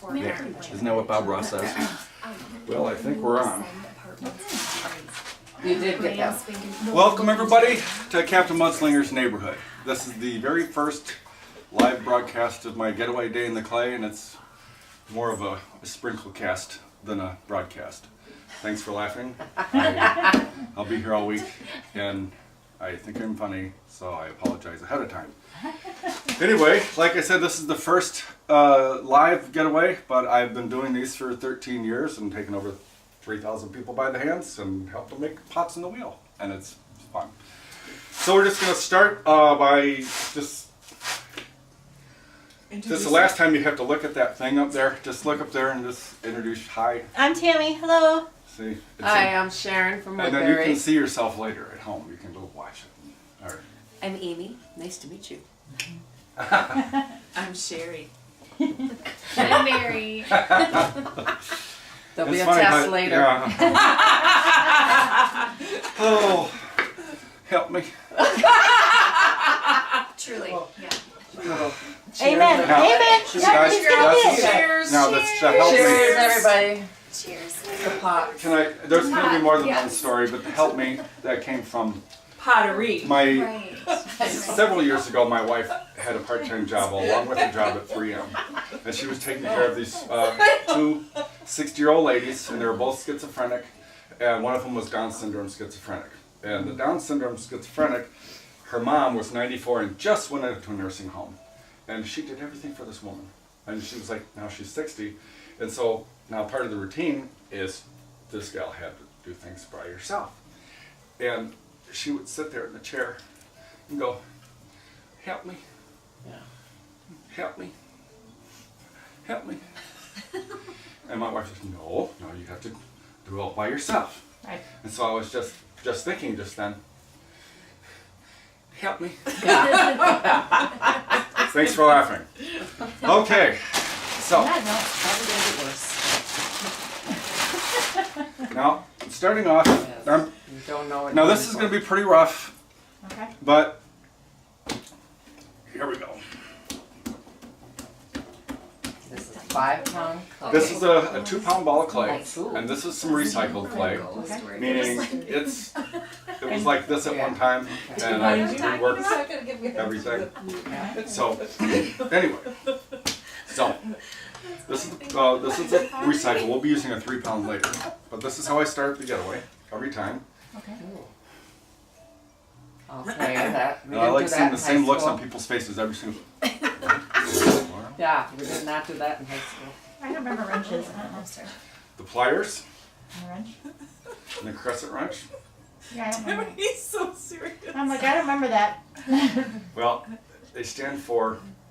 Isn't that what Bob Ross says? Well, I think we're on. You did get that. Welcome everybody to Captain Mudslinger's neighborhood. This is the very first live broadcast of my getaway day in the clay, and it's more of a sprinkle cast than a broadcast. Thanks for laughing. I'll be here all week, and I think I'm funny, so I apologize ahead of time. Anyway, like I said, this is the first live getaway, but I've been doing these for 13 years and taken over 3,000 people by the hands and helped them make pots in the wheel, and it's fun. So we're just going to start by just... This is the last time you have to look at that thing up there. Just look up there and just introduce. Hi. I'm Tammy. Hello. See? Hi, I'm Sharon from Woodbury. And then you can see yourself later at home. You can go watch it. All right. I'm Amy. Nice to meet you. I'm Sherry. I'm Mary. There'll be a test later. Yeah. Oh, help me. Truly. Yeah. Oh. Amen. Now, Amen. guys, Cheers. Now that's to help Cheers, me. everybody. Cheers. The pot. There's going to be more than Yes. one story, but to help me, that came from Pottery. my... Right. Several years ago, my wife had a part-time job along with a job at 3M, and she was taking care of these two 60-year-old ladies, and they were both schizophrenic, and one of them was Down syndrome schizophrenic. And the Down syndrome schizophrenic, her mom was 94 and just went into a nursing home, and she did everything for this woman. And she was like, now she's 60, and so now part of the routine is this gal had to do things by herself, and she would sit there in the chair and go, help me, Yeah. help me, help me. And my wife said, no, you have to do it all by yourself. Right. And so I was just thinking just then, help me. Thanks for laughing. Okay, so Yeah, no. Probably gonna get worse. now starting off, Yes. You don't know what now you're this is for. going to be pretty rough, Okay. but here we go. This is 5-pound clay. This is a 2-pound ball of clay, Ooh. and this is some recycled clay, Okay. meaning it was like this at one time, and I reworked everything. So anyway, so this is a recycle. We'll be using a 3-pound later, but this is how I start the getaway every time. Okay. I'll try that. We I didn't like do seeing that the in same high looks school. on people's faces every single. Yeah, we did not do that in high school. I don't remember wrenches. I don't know, sir. The pliers A wrench? and the crescent wrench. Yeah, I don't remember. He's so serious. I'm like, I don't remember that. Well,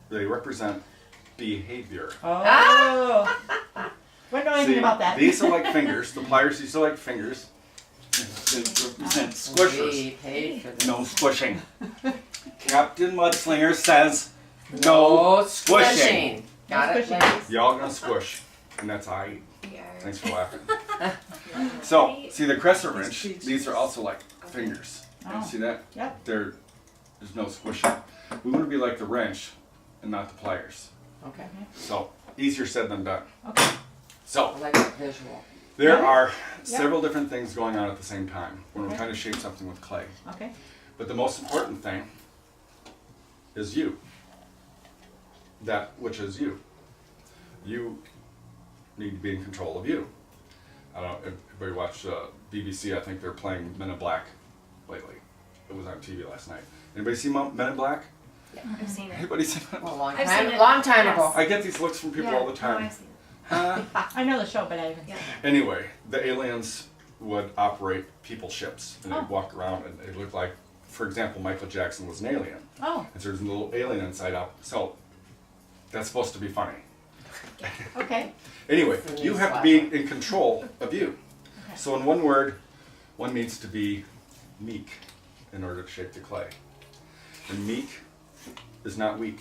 they represent behavior. Oh. Wouldn't know anything See, about that. these are like fingers. The pliers, these are like fingers. They represent squishers. We paid for this. No squishing. Captain Mudslinger says no squishing. Got it, squishing. ladies? Y'all gonna squish, and that's how I eat. Yeah. Thanks for laughing. So, see the crescent wrench, these are also like fingers. Oh. See that? Yep. There's no squishing. We want to be like the wrench and not the pliers. Okay. So, easier said than done. Okay. I So, like that visual. there Yeah. are Yeah. several different things going on at the same time when we're Okay. trying to shape something with clay. Okay. But the most important thing is you. That which is you. You need to be in control of you. I don't know if everybody watched BBC. I think they're playing Men in Black lately. It was on TV last night. Anybody see Men in Black? Yeah, I've seen it. Anybody see Men in Well, Black? I've seen it. long time Yes. ago. I get these looks from people all the time. I've seen it. I know the show, but I haven't seen it. Anyway, the aliens would operate people ships, and Oh. they'd walk around, and it looked like, for example, Michael Jackson was an alien. Oh, And so there's a little alien inside out. So that's supposed to be funny. okay. Anyway, It's a you new have to be in control of you. Okay. So in one word, one needs to be meek in order to shape the clay. And meek is not weak.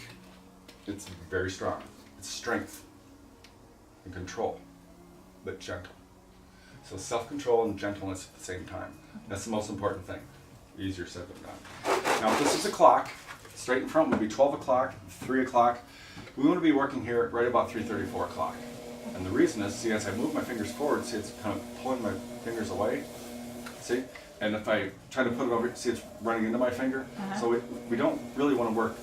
It's very strong. It's strength and control, but gentle. So self-control and gentleness at the same time. That's the most important thing. Easier said than done. Now if this is a clock, straight in front would be 12 o'clock, 3 o'clock we want to be working here right about 3:30, 4 o'clock. And the reason is, see, as I move my fingers forward, see, it's kind of pulling my fingers away. See? And if I try to put it over, see, it's running into my finger. So we don't really want to work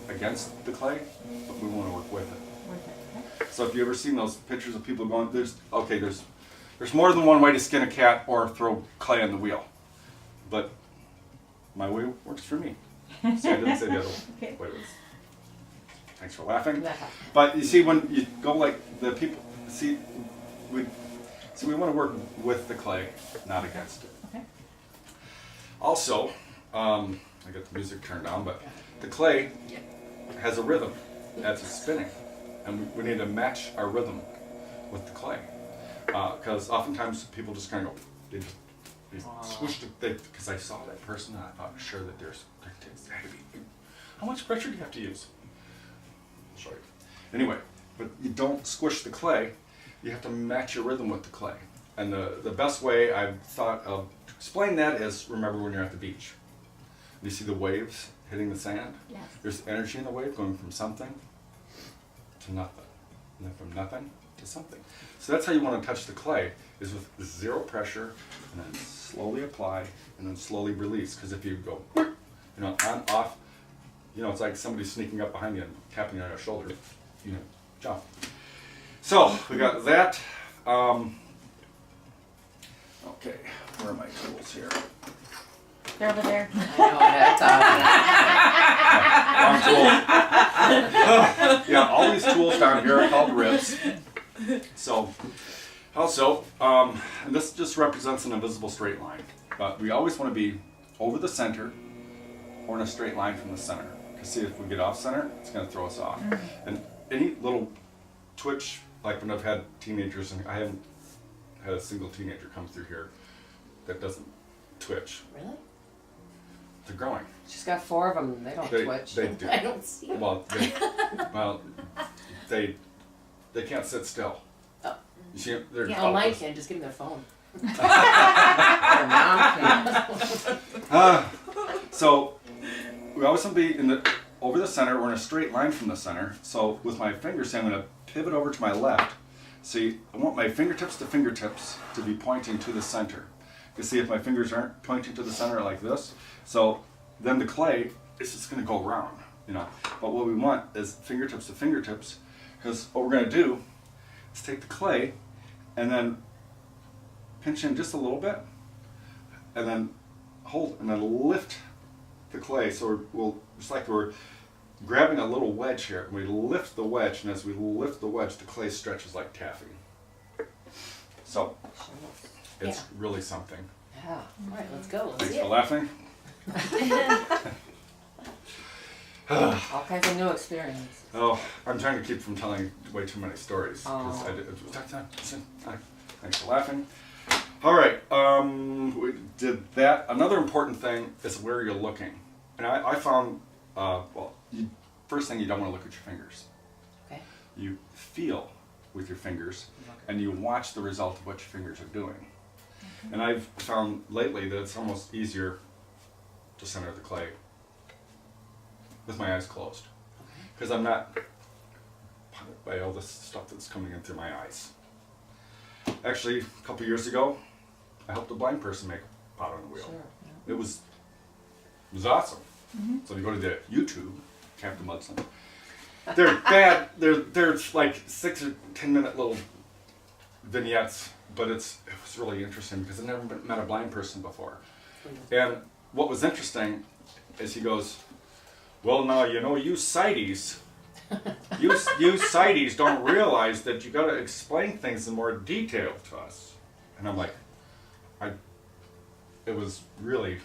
against the clay, but we want to work with it. So if you ever seen those pictures of people going, there's more than one way to skin a cat or throw clay on the wheel. But my way works for me. See, I didn't say the other Okay. way. Thanks for laughing. Yeah. But you see, when you go like the people, we want to work with the clay, not against it. Okay. Also, I got the music turned on, but the clay has a rhythm as it's spinning, and we need to match our rhythm with the clay. Because oftentimes people just kind of go, they swish because I saw that person and I thought sure that there had to be. How much pressure do you have to use? I'll show you. Anyway, but you don't squish the clay. You have to match your rhythm with the clay. And the best way I've thought of to explain that is, remember when you're at the beach. You see the waves hitting the sand? Yes. There's energy in the wave going from something to nothing. And then from nothing to something. So that's how you want to touch the clay, is with zero pressure, and then slowly apply, and then slowly release. Because if you go, on, off, it's like somebody sneaking up behind you and tapping you on your shoulder, jump. So, we got that. Okay, where are my tools here? They're over there. I know Wrong that's tool. Yeah, all these tools down here are called ribs. So, also, and this just represents an invisible straight line. But we always want to be over the center or in a straight line from the center. Because see, if we get off center, it's going to throw us off. And any little twitch, like when I've had teenagers, and I haven't had a single teenager come through here that doesn't twitch. Really? They're growing. She's got 4 of them. They don't twitch. They do. I don't see them. Well, they can't sit still. Oh. You see, they're Oh, mine can. Just give them their phone. Their mom can. So we always want to be over the center or in a straight line from the center. So with my fingers, I'm going to pivot over to my left. See, I want my fingertips to fingertips to be pointing to the center. You see, if my fingers aren't pointing to the center like this, so then the clay is just going to go around, But what we want is fingertips to fingertips, because what we're going to do is take the clay and then pinch in just a little bit, and then hold and then lift the clay. So it's like we're grabbing a little wedge here, and we lift the wedge, and as we lift the wedge, the clay stretches like taffy. So it's really something. Yeah. All right, let's go. Let's Thanks see for it. laughing. All kinds of new experiences. Oh, I'm trying to keep from telling way too many stories. Oh. Thanks for laughing. All right, we did that. Another important thing is where you're looking. And I found, first thing, you don't want to look at your fingers. Okay. You feel with your fingers, and you watch the result of what your fingers are doing. Okay. And I've found lately that it's almost easier to center the clay with my eyes closed. Because I'm not punished by all this stuff that's coming in through my eyes. Actually, a couple years ago, I helped a blind person make a pot on the wheel. Sure. It was awesome. So if you go to the YouTube, Captain Mudslinger, they're bad. They're like 6 or 10 minute little vignettes, but it was really interesting because I've never met a blind person before. And what was interesting is he goes, well, now, you sighties, you sighties don't realize that you got to explain things in more detail to us. And I'm like, it was really,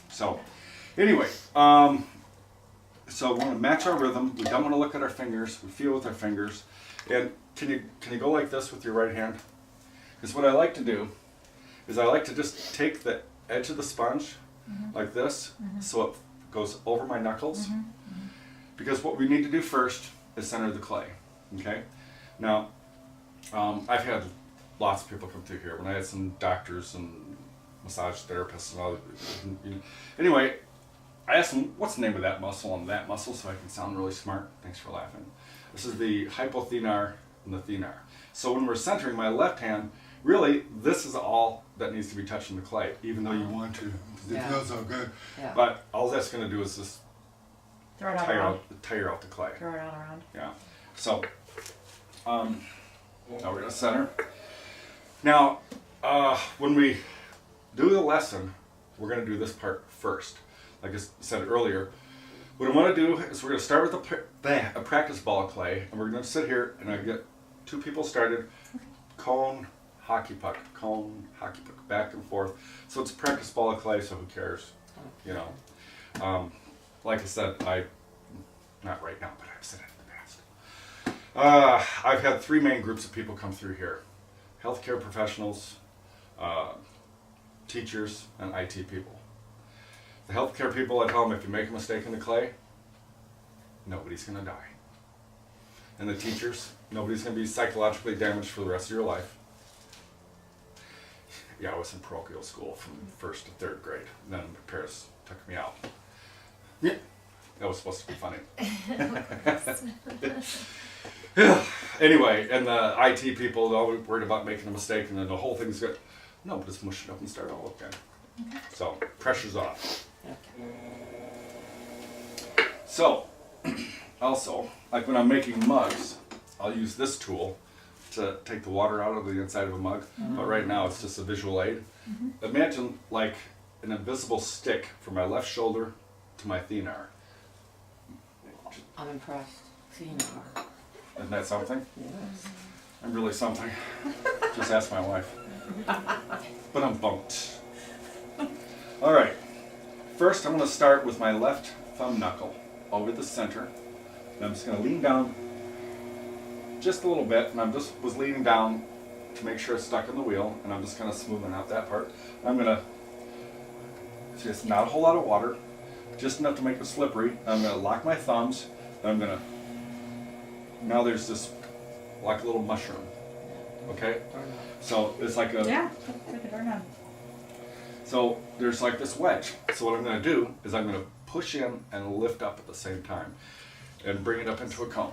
so anyway, so we want to match our rhythm. We don't want to look at our fingers. We feel with our fingers. And can you go like this with your right hand? Because what I like to do is I like to just take the edge of the sponge like this, so it goes over my knuckles. Because what we need to do first is center the clay. Okay. Now, I've had lots of people come through here. When I had some doctors and massage therapists and all. Anyway, I asked him, what's the name of that muscle and that muscle, so I can sound really smart. Thanks for laughing. This is the hypothenar and the thenar. So when we're centering my left hand, really, this is all that needs to be touching the clay, even though you want to. It Yeah. feels so good. Yeah. But all that's going to do is just Throw it all tire around. out the clay. Throw it all around. Yeah. So, now we're going to center. Now, when we do the lesson, we're going to do this part first. Like I said earlier, what I want to do is we're going to start with a practice ball of clay, and we're going to sit here and I get 2 people started. Cone, hockey puck, back and forth. So it's a practice ball of clay, so who cares? You know. Like I said, not right now, but I've said it in the past. I've had 3 main groups of people come through here. Healthcare professionals, teachers, and IT people. The healthcare people, I tell them if you make a mistake in the clay, nobody's going to die. And the teachers, nobody's going to be psychologically damaged for the rest of your life. Yeah, I was in parochial school from 1st to 3rd grade. And then my parents took me out. Yeah, that was supposed to be funny. Anyway, and the IT people, they're always worried about making a mistake, and then the whole thing's good. No, but just mush it up and start all again. So, pressure's off. So, also, like when I'm making mugs, I'll use this tool to take the water out of the inside of a mug, but right now it's just a visual aid. Imagine like an invisible stick from my left shoulder to my thenar. I'm impressed. Thenar. Isn't that something? Yes. I'm really something. Just ask my wife. But I'm bumped. All right. First, I'm going to start with my left thumb knuckle over the center. And I'm just going to lean down just a little bit. And I was leaning down to make sure it's stuck in the wheel. And I'm just kind of smoothing out that part. I'm going to, just not a whole lot of water, just enough to make it slippery. I'm going to lock my thumbs. And I'm going to, now there's this, like a little mushroom. Okay? So it's like a, Yeah, like a doorknob. so there's like this wedge. So what I'm going to do is I'm going to push in and lift up at the same time and bring it up into a cone.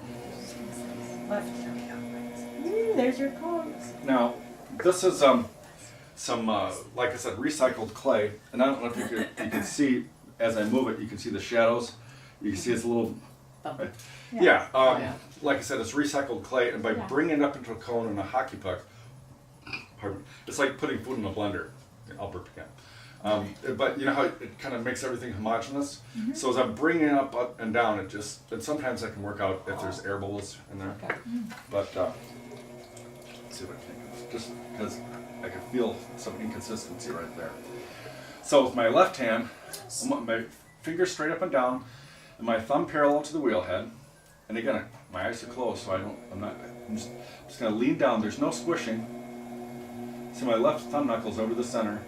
Left. Ooh, there's your cone. Now, this is some like I said, recycled clay. And I don't know if you can see, as I move it, you can see the shadows. You can see it's a little, yeah. Yeah. Like I said, it's recycled clay. And by Yeah. bringing it up into a cone and a hockey puck, pardon me, it's like putting food in a blender. I'll burp again. But you know how it kind of makes everything homogeneous? So as I'm bringing it up and down, it just, and sometimes I can work out if there's air bubbles in there. Okay. But, let's see what I think. Just because I can feel some inconsistency right there. So with my left hand, I want my fingers straight up and down, and my thumb parallel to the wheel head. And again, my eyes are closed, so I'm just going to lean down. There's no squishing. So my left thumb knuckles over the center.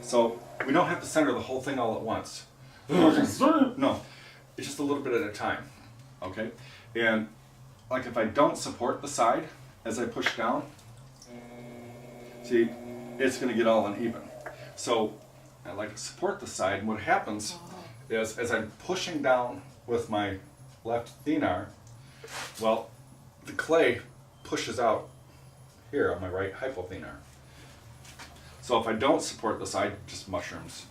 So we don't have to center the whole thing all at once. No, it's just a little bit at a time, okay? And like if I don't support the side as I push down, see, it's going to get all uneven. So I like to support the side, and what happens is as I'm pushing down with my left thenar, well, the clay pushes out here on my right hypothenar. So if I don't support the side, just mushrooms.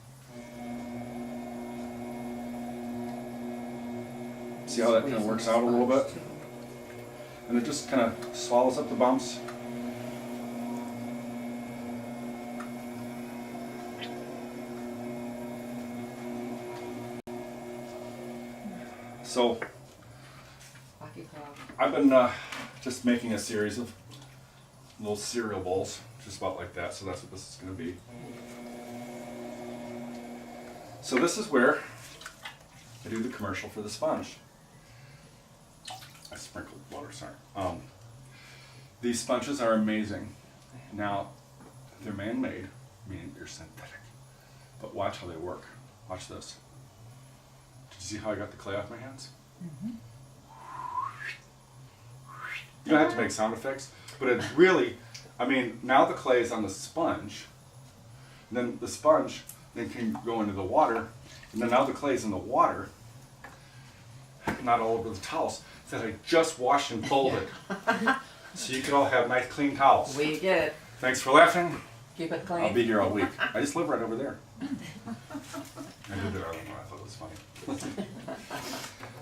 See how that kind of works out a little bit? And it just kind of swallows up the bumps. So Hockey club. I've been just making a series of little cereal bowls, just about like that, so that's what this is going to be. So this is where I do the commercial for the sponge. I sprinkled water, sorry. These sponges are amazing. Now, they're man-made, meaning they're synthetic. But watch how they work. Watch this. Did you see how I got the clay off my hands? You don't have to make sound effects, but it's really, I mean, now the clay is on the sponge, and then the sponge then can go into the water, And then now the clay's in the water, not all over the towels, that I just washed and folded. So you could all have nice clean towels. We get it. Thanks for laughing. Keep it I'll clean. be here all week. I just live right over there. I did it, I don't know, I thought it was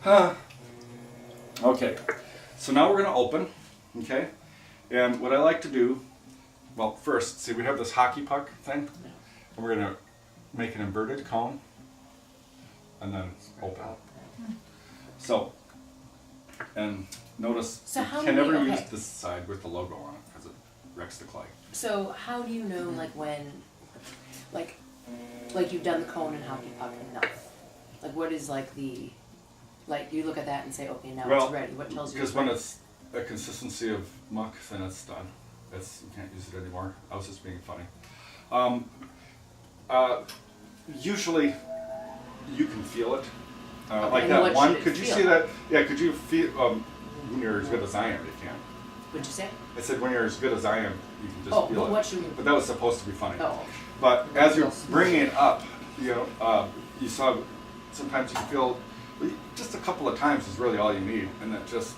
funny. Okay, so now we're gonna open, okay? And what I like to do, well, first, see we have this hockey puck thing, and we're gonna make an inverted cone, and then open. So, and notice So you how can many- never okay. use this side with the logo on it, because it wrecks the clay. So how do you know like when, like you've done the cone and hockey puck enough? Like what is like the, like you look at that and say, okay, now Well, it's ready. What tells you? Because it's when ready? it's a consistency of muck, then it's done. It's, you can't use it anymore. I was just being funny. Usually, you can feel it. Okay, Like and that what one. should it Could you feel? see that? Yeah. Could you feel? When you're as good as I am, you can. What'd you say? I said when you're as good as I am, you can just Oh, feel but it. what should we? But that was supposed to be funny. Oh, But as you're bringing it up, you saw sometimes you can feel just a couple of times is really all you need, and that just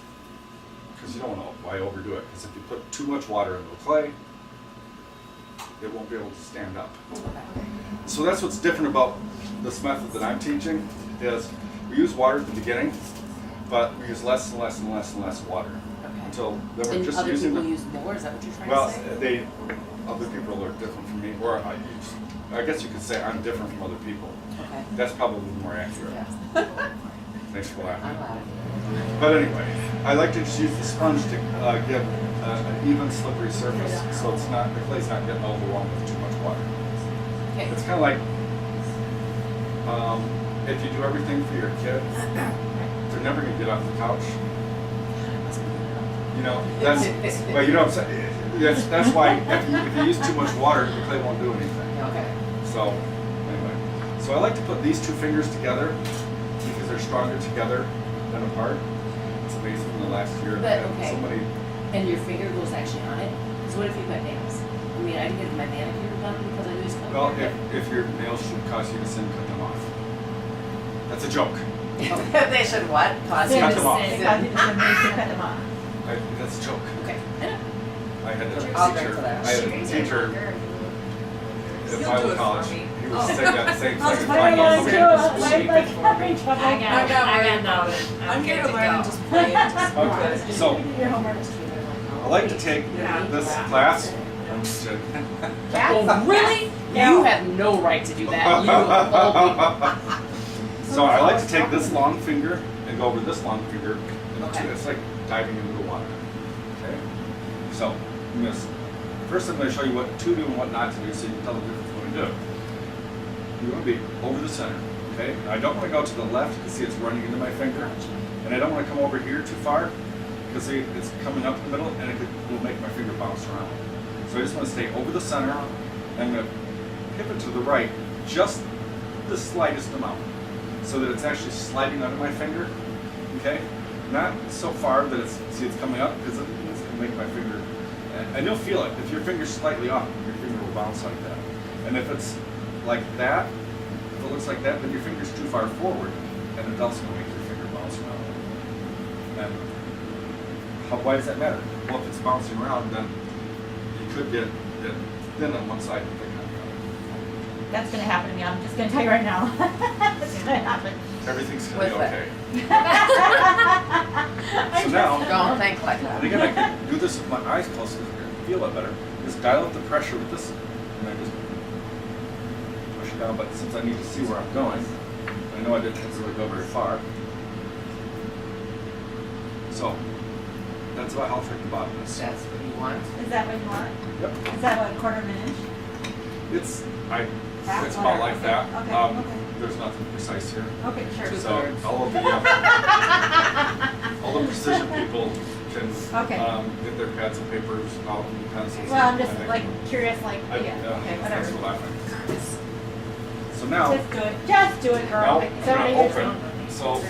because you don't want to why overdo it. Because if you put too much water into the clay, it won't be able to stand up. okay. So that's what's different about this method that I'm teaching is we use water at the beginning, but we use less and less and less and less water Okay. until then we're And just other using people the use more. Is that what you're trying well, to say? other people are different from me, or I guess you could say I'm different from other people. Okay. That's probably more accurate. Yeah. Thanks for I'm laughing. loud. But anyway, I like to just use the sponge to give an even slippery surface, so it's not the clay's not getting overwhelmed with too much water. Okay. It's kind of like if you do everything for your kid, they're never gonna get off the couch. You know, that's well, you know what I'm saying. That's why if you use too much water, the clay won't do anything. Okay. So anyway, so I like to put these two fingers together because they're stronger together than apart. It's amazing in the last year But, that okay. somebody. And your finger goes actually on it? Because what if you've got nails? I mean, I can get my manicure done because I lose color. Well, if your nails should cause you to sin, cut them off. That's a joke. They should what? Cause Cut you them off. They got people that make you cut them off. That's a joke. Okay. I know. I had a I'll drink teacher. to that. I had a teacher at You'll do Bible it for college. me. He was saying that same I'll thing. try If I to was answer looking it. at Like, this sheet. like, having trouble. I'm not worried about about it. it. I'm here to learn and just play and just Okay, so Your homework. I like to take this class. I'm just kidding. Oh, really? Yeah. You have no right to do that. You of all people. So I like to take this long finger and go over this long finger. And Okay. it's like diving into the water. Okay. So first I'm going to show you what to do and what not to do, so you can tell the difference when we do it. You want to be over the center. Okay. And I don't want to go to the left. You can see it's running into my finger, and I don't want to come over here too far because see, it's coming up the middle, and will make my finger bounce around. So I just want to stay over the center. I'm going to pivot to the right just the slightest amount, so that it's actually sliding under my finger, okay? Not so far that it's coming up, because it's gonna make my finger, and you'll feel it. If your finger's slightly off, your finger will bounce like that. And if it's like that, if it looks like that, then your finger's too far forward, and it's also gonna make your finger bounce around. And why does that matter? Well, if it's bouncing around, then you could get it thin on one side and thick on the other. That's gonna happen to me. I'm just gonna tell you right now. It's gonna happen. Everything's gonna be With it. okay. So now, Don't think like and that. again, I can do this with my eyes closed so I can feel it better. Just dial up the pressure with this, and I just push it down. But since I need to see where I'm going, I know I didn't really go very far. So that's about how thick the bottom is. That's what you want. Is that what you want? Yep. Is that what, a quarter of an inch? It's Half, it's about like whatever. that. Okay, okay. There's nothing precise here. Okay, sure. Two- So thirds. all the precision people can Okay. get their pads and papers out and pencils. Well, I'm just and they like can- curious, like, I- yeah, okay, Thanks for whatever. laughing. So now, Just do it. Just do it, girl. now Like, I'm somebody gonna just- open. So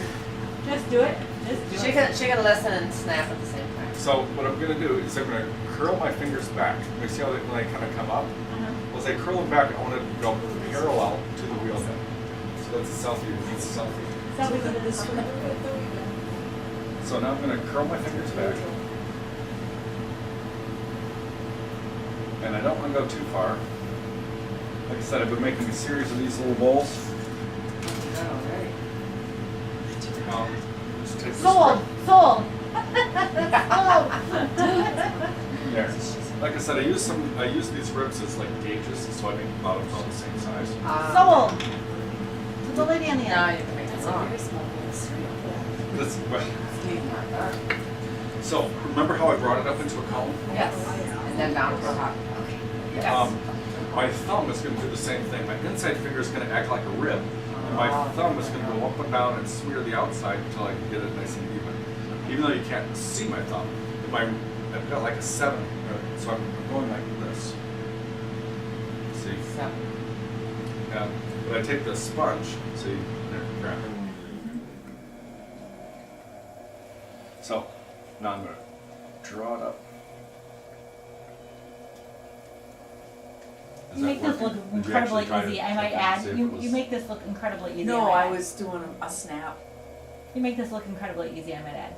Just do it. Just do it. She can listen and snap at the same time. so what I'm gonna do is I'm gonna curl my fingers back. You see how when they kind of come up? Uh-huh. Well, as I curl them back, I want to go parallel to the wheel head. So So that's a selfie. It's a selfie. So we go to this one. So now I'm going to curl my fingers back. And I don't want to go too far. Like I said, I've been making a series of these little bowls. Now, just take this Sold. rib. Sold. There. Like I said, I use these ribs as like gauges, so I make the bottoms all the same size. Sold. To the lady on the Now end. you can make it That's a wrong. very small piece. This, well, Steve, not that. so remember how I brought it up into a cone? Yes. And then down to a hot. Yes. My thumb is going to do the same thing. My inside finger is going to act like a rib. And my thumb is going to go up and down and smear the outside until I can get it nice and even. Even though you can't see my thumb. I've got like a 7, so I'm going like this. See? So, Yeah. But I take the sponge, see, there, grab it. So, now I'm going to draw it up. Is You that make this look working? Did you incredibly actually try to easy. I might check and see add. if it was- You make this look incredibly easy. No, might I add. was doing a snap. You make this look incredibly easy. I might add.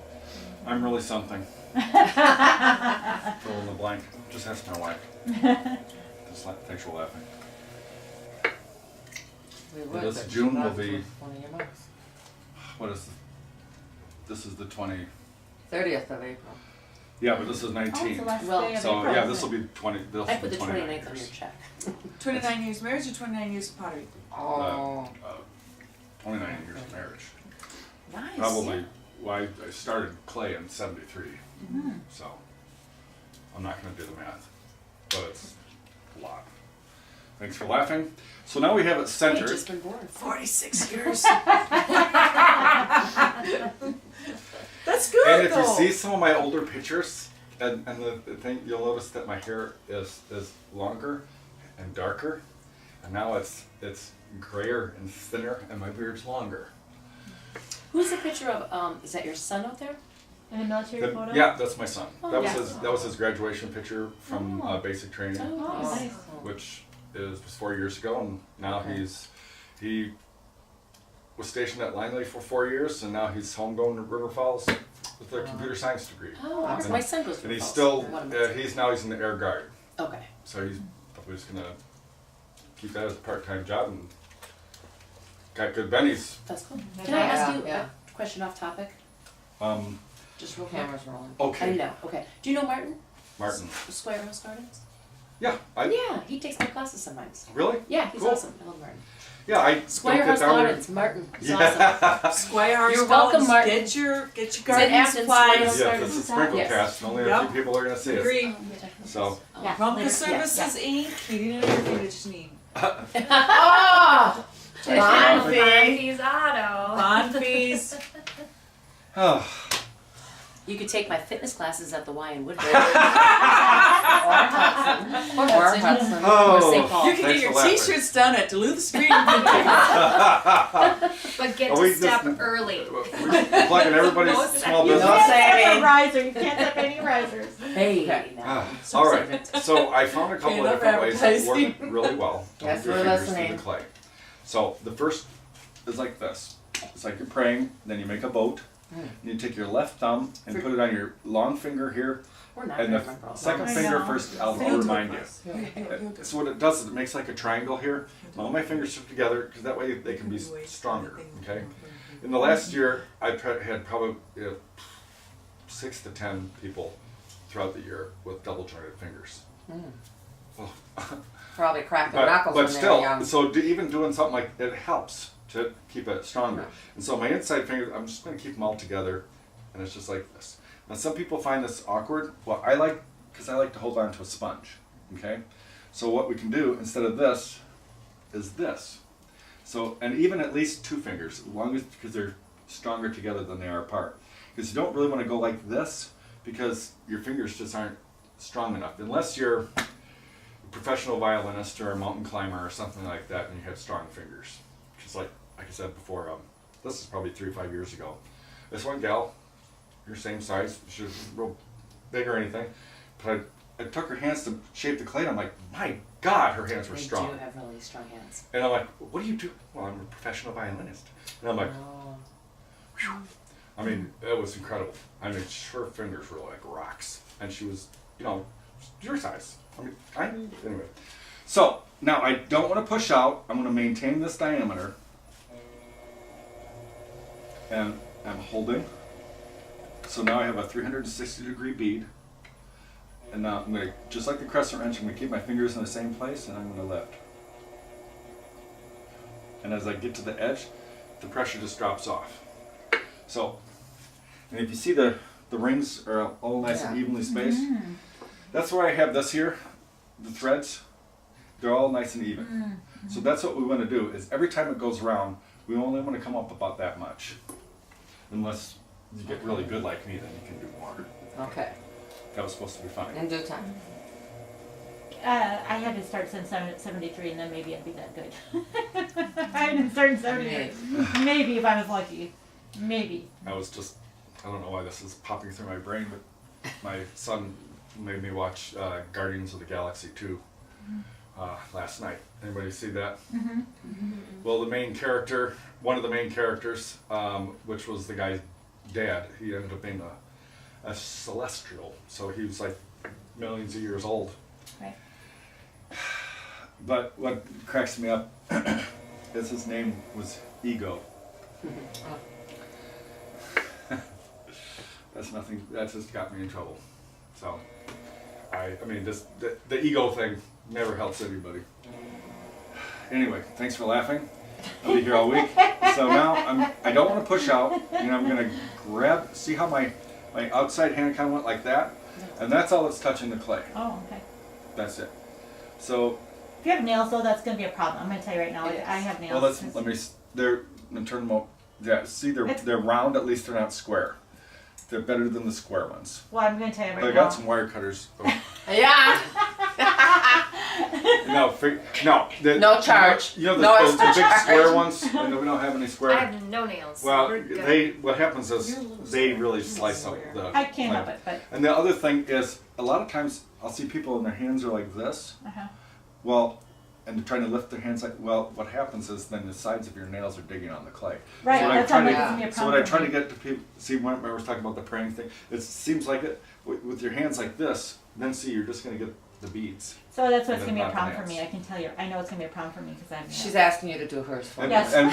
I'm really something. Fill in the blank. Just ask my wife. Just thanks for laughing. we would, This but June you will left be- with one of your months. What is this is the 20. 30th of April. Yeah, but this is Oh, 19. it's the last Well, day of So April, yeah, isn't this will it? be 20. This I will put be the 29 29th on your years. check. 29 years marriage or 29 years of pottery? Oh. 29 years of marriage. Nice. Probably. Well, I started clay in '73, so I'm not going to do the math, but it's a lot. Thanks for laughing. So now we have it Hey, centered. just been born. 46 years. That's good And if though. you see some of my older pictures, and the thing, you'll notice that my hair is longer and darker, and now it's grayer and thinner, and my beard's longer. Who's the picture of, is that your son out there? In the military photo. Yeah, that's my son. Oh, That was yes. that was his graduation picture from Oh. basic training, Oh, Yes. nice. which was 4 years ago, and now he was stationed at Langley for 4 years, and now he's home going to River Falls with a computer science degree. Oh, awesome. My son goes to And he's Falls. still One of them. he's in the Air Guard, Okay. so he's probably just gonna keep that as a part-time job and got good bennies. That's cool. Yeah, Can I ask you yeah. a question off topic? Just real quick. Camera's rolling. I Okay, know. Okay. Do you know Martin? Martin. Square House Gardens? Yeah, Yeah, he takes my classes sometimes. really? Yeah, he's Cool. awesome. I love Martin. Yeah, I Square don't House get down there. Gardens, Martin. He's awesome. Yeah. Square House You're welcome, Gardens. Martin. Get your It's garden in Athens, supplies. Square House Yeah, Gardens. this is sprinkle Yes. cast, and only a Yep. few people are gonna see it. Agree. So, Yeah. Rumka later. Services Inc. Heating and air conditioning. Oh! Bonfire. Auto. Bond fees. oh, You could take my fitness classes at the Y in Woodbridge. Or Hudson. Or St. Paul. You can Thanks get your for laughing. t-shirts done at Duluth Street. But get Are we to step just- early. we're plugging everybody's No small You business. can't say step any. a riser. You can't step any risers. Hey, Okay. now. All right, so I found a couple Okay, of enough different ways that work advertising. really well to Yes, move your we're fingers through listening. the clay. So the first is like this. It's like you're praying, then you make a boat, and you take your left thumb and put it on your long finger here, We're not and gonna the remember all second I finger know. first, I'll remind you. So what it does is it makes like a triangle here. All my fingers stick together because that way they can be stronger. Okay. In the last year, I had probably 6 to 10 people throughout the year with double jointed fingers. Well, Probably crack their knuckles but when they were still, young. so even doing something like it helps to keep it stronger. And so my inside fingers, I'm just going to keep them all together, and it's just like this. Now some people find this awkward. Well, I like to hold on to a sponge. Okay, so what we can do instead of this is this. So, and even at least 2 fingers, as long as because they're stronger together than they are apart. Because you don't really want to go like this because your fingers just aren't strong enough unless you're professional violinist or a mountain climber or something like that, and you have strong fingers. Because like I said before, this is probably 3 or 5 years ago. This one gal, your same size, she was real big or anything, but I took her hands to shape the clay, and I'm like, my God, her hands were They strong. do have really strong hands. And I'm like, what do you do? Well, I'm a professional violinist. And I'm like, Oh. whew. I mean, it was incredible. I mean, her fingers were like rocks. And she was, you know, your size. Anyway. So, now I don't want to push out. I'm going to maintain this diameter. And I'm holding. So now I have a 360-degree bead. And now I'm going to, just like the crescent wrench, I'm going to keep my fingers in the same place, and I'm going to lift. And as I get to the edge, the pressure just drops off. So, and if you see the rings are all nice and evenly spaced, that's why I have this here, the threads, they're all nice and even. So that's what we want to do, is every time it goes around, we only want to come up about that much. Unless you get really good like me, then you can do more. Okay. That was supposed to be fine. In due time. I had to start since 73, and then maybe I'd be that good. I didn't start in 73. Maybe if I was lucky. Maybe. I don't know why this is popping through my brain, but my son made me watch Guardians of the Galaxy 2 last night. Anybody see that? Mm-hmm. Well, one of the main characters, which was the guy's dad, he ended up being a celestial, so he was like millions of years old. Right. But what cracks me up is his name was Ego. That's nothing. That just got me in trouble. So, I mean, the ego thing never helps anybody. Anyway, thanks for laughing. I'll be here all week. So now I don't want to push out. I'm gonna grab. See how my outside hand kind of went like that, and that's all that's touching the clay. Oh, okay. That's it. So. If you have nails, though, that's going to be a problem. I'm going to tell you right now. It is. I have nails. Well, let me. Turn them up. Yeah, see, they're round. At least they're not square. They're better than the square ones. Well, I'm going to tell you right But I now. got some wire cutters. Yeah. No charge. You know No the extra big charge. square ones, and we don't have any square. I have no nails. Well, We're good. what happens is they really slice up the. I can't help clay. it, but. And the other thing is, a lot of times I'll see people and their hands are like this. Uh-huh. Well, and they're trying to lift their hands like. Well, what happens is then the sides of your nails are digging on the clay. Right, So what that's I'm why trying it to- gives me a So what problem. I try to get to people, see when I was talking about the praying thing, it seems like it with your hands like this. Then see, you're just gonna get the beads. So that's what's And going to be a then problem not for the me. I can tell you. I know it's going to be a problem for me because I have nails. She's asking you to do hers for And, me. Yes. and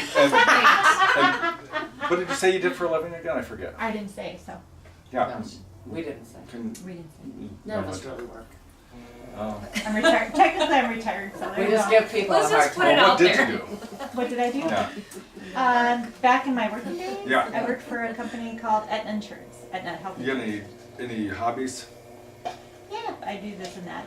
what did you say you did for a living again? I forget. I didn't say, so. Yeah. No, we didn't say. Can, We didn't say. None of us really work. oh. I'm retired. Technically, I'm retired, so there We you just go. give people Let's a hard just put time. it Well, out what did there. you do? What did I do? Yeah. Back in my working days, Yeah. I worked for a company called Aetna Insurance. Aetna Health You got Insurance. any hobbies? Yeah, I do this and that.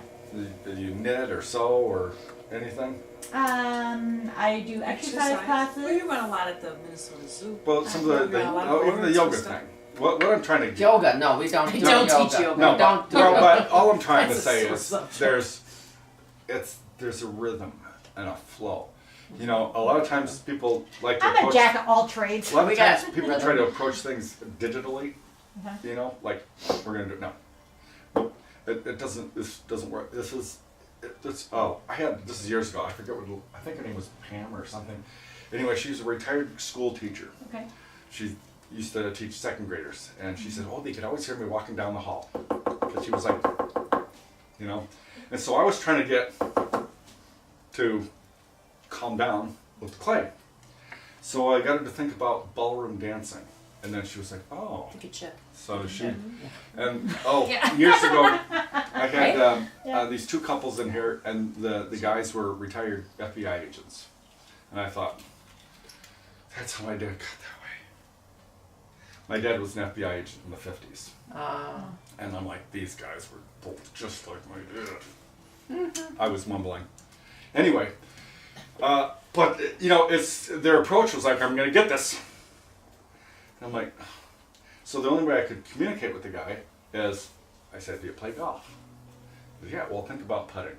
Did you knit or sew or anything? I do exercise classes. Well, you run a lot at the Minnesota Zoo. Well, some of the Yeah, a lot of even the boards yoga and stuff. thing. What I'm trying to get. Yoga, no, we don't do don't yoga. teach yoga. No, don't do well, yoga. but all I'm trying to That's a say sore is subject. there's a rhythm and a flow. A lot of times people like to I'm a approach. jack of all trades. A lot of We times got people rhythm. try to approach things digitally. Uh-huh. Like we're gonna do it. No, it doesn't. This doesn't work. This is this is years ago. I forget I think her name was Pam or something. Anyway, she's a retired school teacher. Okay. She used to teach second graders, and she said, "Oh, they could always hear me walking down the hall," because she was like, And so I was trying to get to calm down with the clay. So I got her to think about ballroom dancing, and then she was like, "Oh." Take a chip. So she, and Yeah. years ago, I had Yeah. these two couples in here, and the guys were retired FBI agents, and I thought, that's how my dad got that way. My dad was an FBI agent in the 50s, and I'm like, these guys were both just like my dad. I was mumbling. Anyway, but it's their approach was like, I'm gonna get this. And I'm like. So the only way I could communicate with the guy is, I said, "Do you play golf?" He said, "Yeah, well, think about putting,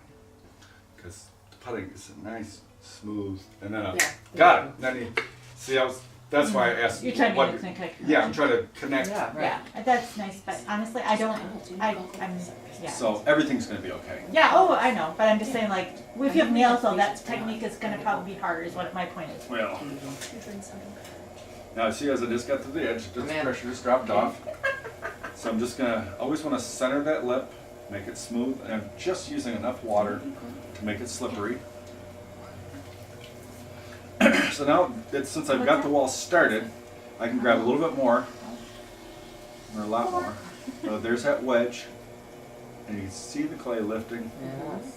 because the putting is nice, smooth." And then I got it. And then that's why I asked. You're trying to what- make a quick Yeah, I'm trying to connect. Yeah, right. Yeah, that's nice, but honestly, I'm, yeah. So everything's gonna be okay. Yeah, oh, I know, but I'm just saying, like, if you have nails, though, that technique is gonna probably be harder, is what my point is. Well, now see, as I just got to the edge, just the Man. pressure just dropped off. So I'm just gonna always want to center that lip, make it smooth, and I'm just using enough water to make it slippery. So now, since I've got the wall started, I can grab a little bit more, or a lot more. So there's that wedge, and you can see the clay lifting. Yes.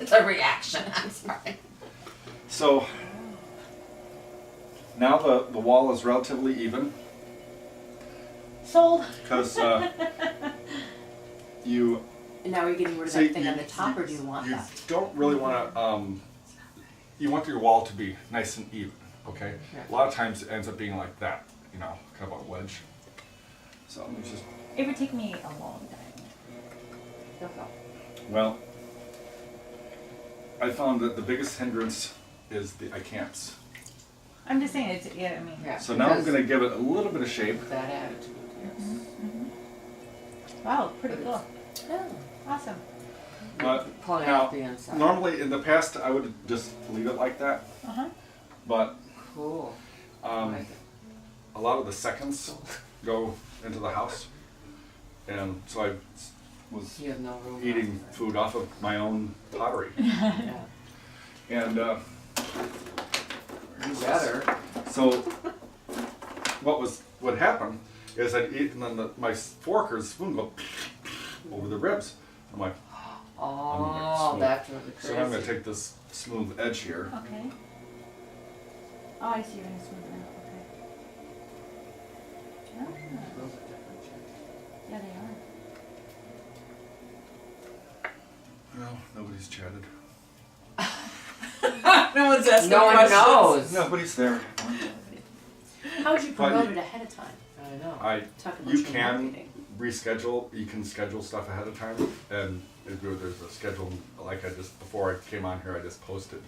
It's a reaction. I'm sorry. So now the wall is relatively even Sold. because you And now are you getting rid of see, that thing on the top, or do you want you that? don't really want to. You want your wall to be nice and even. Okay. A lot of times it ends up being like that. You know, kind of a wedge. So it's just It would take me a long time. well. I found that the biggest hindrance is the I can'ts. I'm just saying, it's, yeah, I mean. Yeah. So now I'm Because going to give it a little bit of shape. that attitude, yes. Wow, pretty cool. Oh. Awesome. But Pulling now, out the inside. normally in the past I would just leave it like that. Uh-huh. But Cool. a lot of the seconds go into the house, and so I was You have no room. eating left. food off of my own pottery, Yeah. and Better. so what happened is I'd eat, and then my fork or the spoon go over the ribs. I'm like, Oh, smooth. that's really crazy. so I'm going to take this smooth edge here. Okay. Oh, I see, you're gonna smooth it out, okay. Ah, Those are different shapes. yeah, they are. Well, nobody's chatted. No one's asking No one questions. knows. Nobody's there. How would you But promote you- it ahead of time? I know. Talk about You your can marketing. reschedule. You can schedule stuff ahead of time, and there's a schedule. Like before I came on here, I just posted,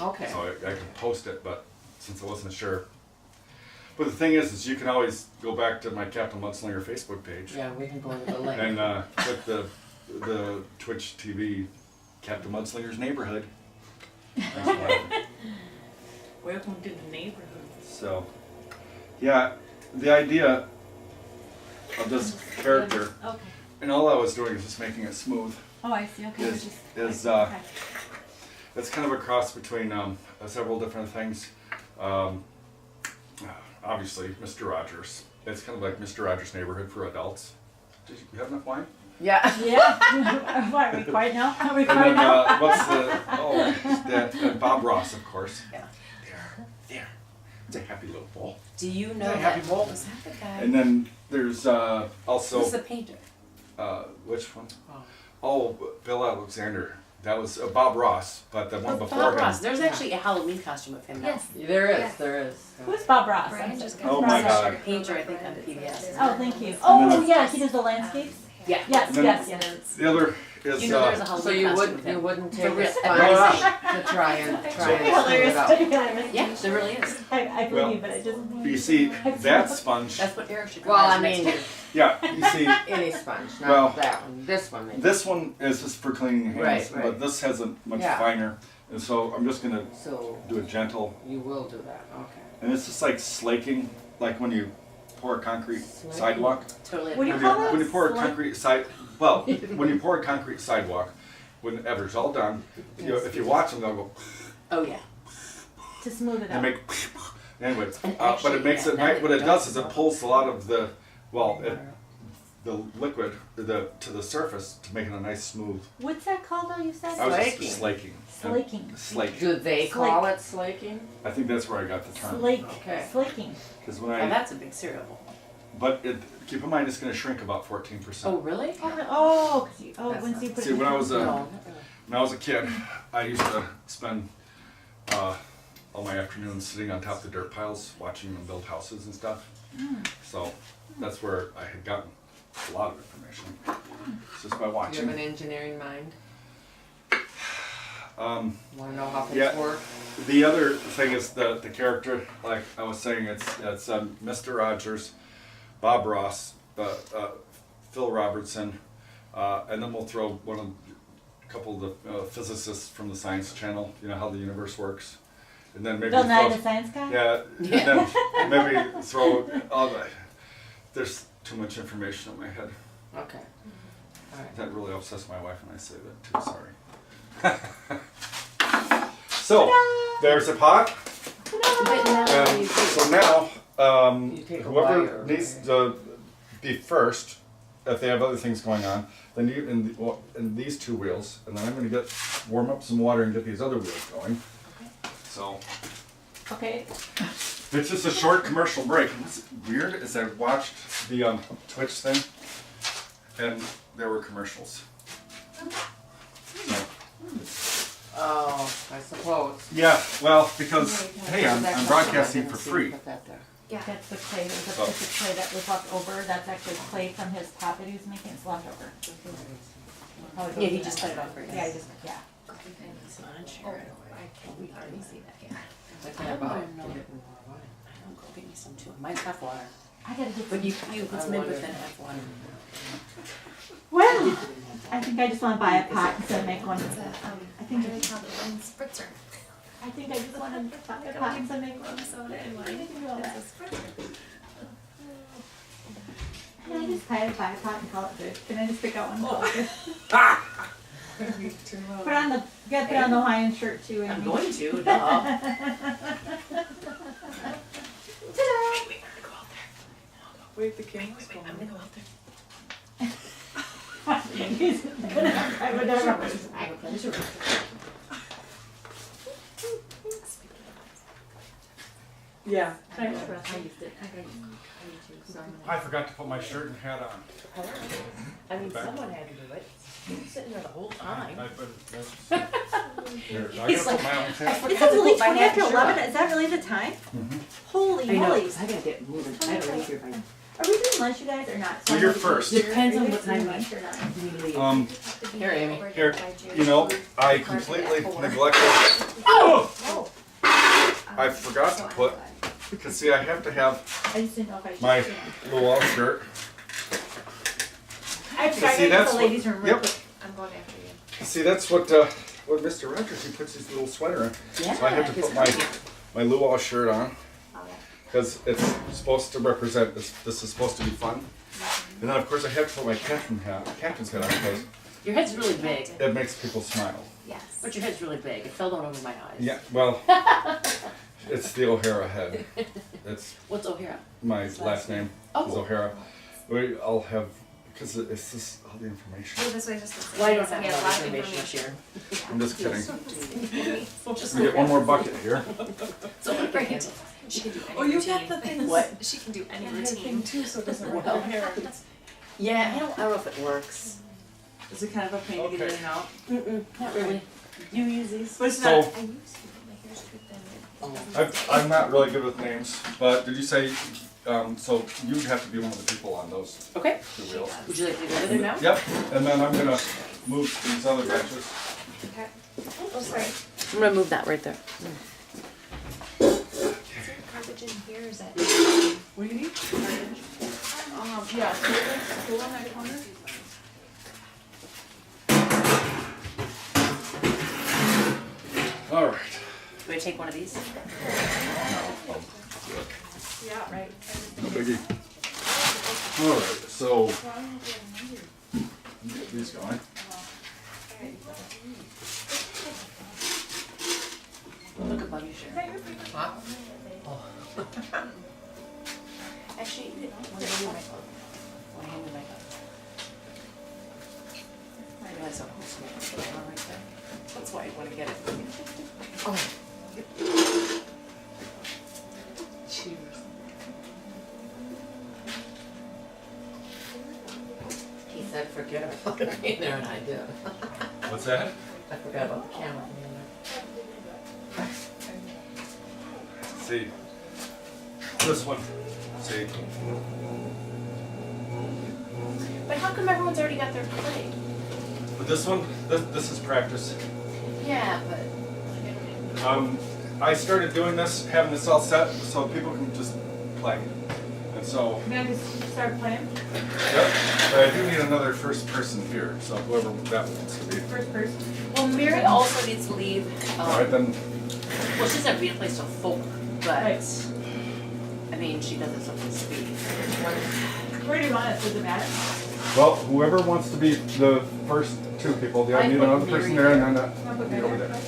Okay. so I can post it. But since I wasn't sure, but the thing is you can always go back to my Captain Mudslinger Facebook page Yeah, we can go to the link. and click the Twitch TV Captain Mudslinger's neighborhood. Welcome to the neighborhood. So, yeah, the idea of this character, Okay. and all I was doing is just making it smooth. Oh, I see, okay. Is- we're is, okay. It's kind of a cross between several different things. Obviously, Mr. Rogers. It's kind of like Mr. Rogers' Neighborhood for adults. Did you have enough wine? Yeah. Yeah. What, are we quiet now? Are we And quiet then now? what's the that Bob Ross, of course. Yeah. There. It's a happy little bowl. Do you know Hey, that? happy bowl. Was that the guy? And then there's also Who's the painter? which one? Oh, Bill Alexander. That was Bob Ross, but the one Oh, before Bob him. There's actually a Halloween costume of him now. Yes. There is, Yeah. there is. Who's Bob Ross? Brian I'm just sorry. Oh got my a God. Painter, I think, on PBS. Oh, thank you. And Oh, then- yeah, he does the landscapes? Yeah. Yes, And then- yes, yes. The other is You know there's a So Halloween you costume wouldn't, of you him. wouldn't For take a real. sponge to try and smooth Hilarious. it out. Yeah, there really is. I believe Well, you, but it doesn't. you see that sponge. That's what Eric should come Well, back I next mean, year. Yeah, you see, any sponge, not Well, that one. This one maybe. this one is just for cleaning your hands, Right, right. but this has a much Yeah. finer, and so I'm just gonna So do a gentle, you will do that. Okay. and it's just like slaking, like when you pour a concrete Slaking. sidewalk. Totally. What do you When call you, it? when you pour a Slake? concrete when you pour a concrete sidewalk, whenever it's all done, if you watch them, they'll go Oh, yeah. To smooth it and out. make. Anyway, And but actually, it makes yeah, it now nice. that What you it does don't is it know. pulls a lot of the the liquid to the surface to make it a nice smooth. What's that called though, you said? I was Slaking. just slaking. Slaking. Slake. Do they call it slaking? I think that's where I got the term. Slake. Okay. Slaking. Because when Oh, I, that's a big cereal bowl. but keep in mind it's going to shrink about 14%. Oh, really? Oh, 'cause you, That's once you not- put See, it in when I was the- No. when I was a kid, I used to spend all my afternoons sitting on top of the dirt piles watching them build houses and stuff. So that's where I had gotten a lot of information. Just by Do you have an watching. engineering mind? Want to know how things Yeah. work? The other thing is the character, like I was saying, it's Mr. Rogers, Bob Ross, Phil Robertson, and then we'll throw a couple of the physicists from the Science Channel. You know how the universe works, and then maybe Bill Nye throw- the Science Guy? yeah, and then maybe throw all the. There's too much information in my head. Okay. All right. That really upsets my wife when I say that too. Sorry. So there's a pot. But now And you so now, You take a whoever wire, needs right? to be first, if they have other things going on, then you in these two wheels, and then I'm going to warm up some water and get these other wheels going. So Okay. it's just a short commercial break. What's weird is I watched the Twitch thing, and there were commercials. So, Oh, I suppose. yeah, well, because hey, I'm broadcasting for free. Put that there. Yeah. That's the clay. There's a Oh. piece of clay that was left over. That's actually clay from his pot that he was making. It's left over. Probably goes Yeah, he in just that. cut it off for you. Yeah, he just, yeah. It's not Oh, insured. I can hardly see that, yeah. Like I that don't about know. to get more wine. I don't go get me some too. Mine's half water. I gotta get But some. it's I made wonder- with an half water. Well, I think I just want to buy a pot instead of make one. It's a, I think what do they call it, wine spritzer. I think I just want to buy a Like pot a instead of make one. rum soda and I wine. can do all that. It's a spritzer. Can I just buy a pot and call it good? Can I just pick out one? and call it good? Put on the, gotta put on the Hawaiian shirt too, Amy. I'm going to, duh. Ta-da! Wait, the camera's going. I'm gonna go out there. I would never. I would pleasure. Yeah. I used it. I forgot to put my shirt and hat on. I mean, someone had to do it. You were sitting there the whole time. Here, I He's gotta put like, my own I hat. forgot It's to only put my 20 hat after and shirt 11. on. Is that really the time? Holy I know, moly. 'cause I gotta get moving. I gotta leave here by. Are we doing lunch, you guys, or not? Well, you're first. Depends on what time lunch or not. we leave. Here, Amy. Here, you know, I completely neglected. Oh! I forgot to put, because see, I have to have I just didn't know if I should. my Luau shirt. I forgot See, to get that's the what- ladies' room real yep. quick. I'm going after you. See, that's what Mr. Rogers, he puts his little sweater in. Yeah, So I have to his put my coat. my Luau shirt on, Oh, yeah. because it's supposed to represent, this is supposed to be fun. And then of course I have to put my captain's hat on, because Your head's really big, it makes people smile. Yes. but your head's really big. It fell down over my eyes. Yeah, well, it's the O'Hara head. It's What's O'Hara? my last name is Oh. O'Hara. We all have, because it's just all the Go information. this way, just this way. Well, I don't have We a have lot a of information to share. I'm just kidding. Just We get one more bucket here. So I'm Bring gonna it. She can do any Oh, you routine. got the things. What? She can do any I had a routine. thing too, so it doesn't work Well. with hair. Yeah, I don't know if it works. Is it kind of a pain to get in and out? Mm-mm, not really. You use these? But it's So, I used to, but my hair's too thin. I'm not really good with names, but did you say, so you'd have to be one of the people on those Okay. two wheels? Would you like to go over there now? Yep, and then I'm gonna move these other benches. Okay. Oh, sorry. I'm gonna move that right there. Is there garbage in here? Is that? What do you need? Yeah, cool on that corner. All right. Do I take one of these? Yeah, right. No biggie. All right, so get these going. Look above you, Sharon. Huh? Actually, want to move my phone? Want to hand me my phone? I realize I'm supposed to put it on right there. That's why I want to get it. Oh. Cheers. He said forget about it being there, and I did. What's that? I forgot about the camera being there. See, this one. See, But how come everyone's already got their clay? but this one, this is practice. Yeah, but. I started doing this, having this all set, so people can just play. And so, May I just start playing? yep, but I do need another first person here, so whoever that wants to be. First person. Well, Mary also needs to leave. Alright, then, Well, she's at Read a Place till 4, but Right. I mean, she does it so to speak. Where do you want us? Does it matter? well, whoever wants to be the first two people, I I need put another Mary person there and then I'll put you that over there. there.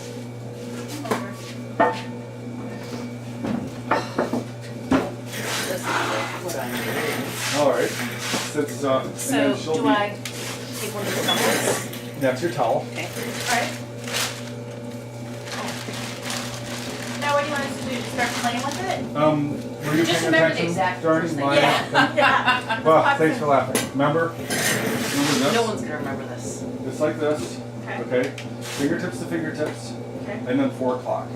This is what I need. Alright, since, and So, then she'll do be, I take one of the towels? that's your towel. Okay. Alright. Now what do you want us to do? Start playing with it? Were you Just paying remember the attention exact during first thing. my? Yeah. Well, thanks for laughing. Remember No this? one's gonna remember this. Just like this, Okay. okay? Fingertips to fingertips, Okay. and then 4 o'clock.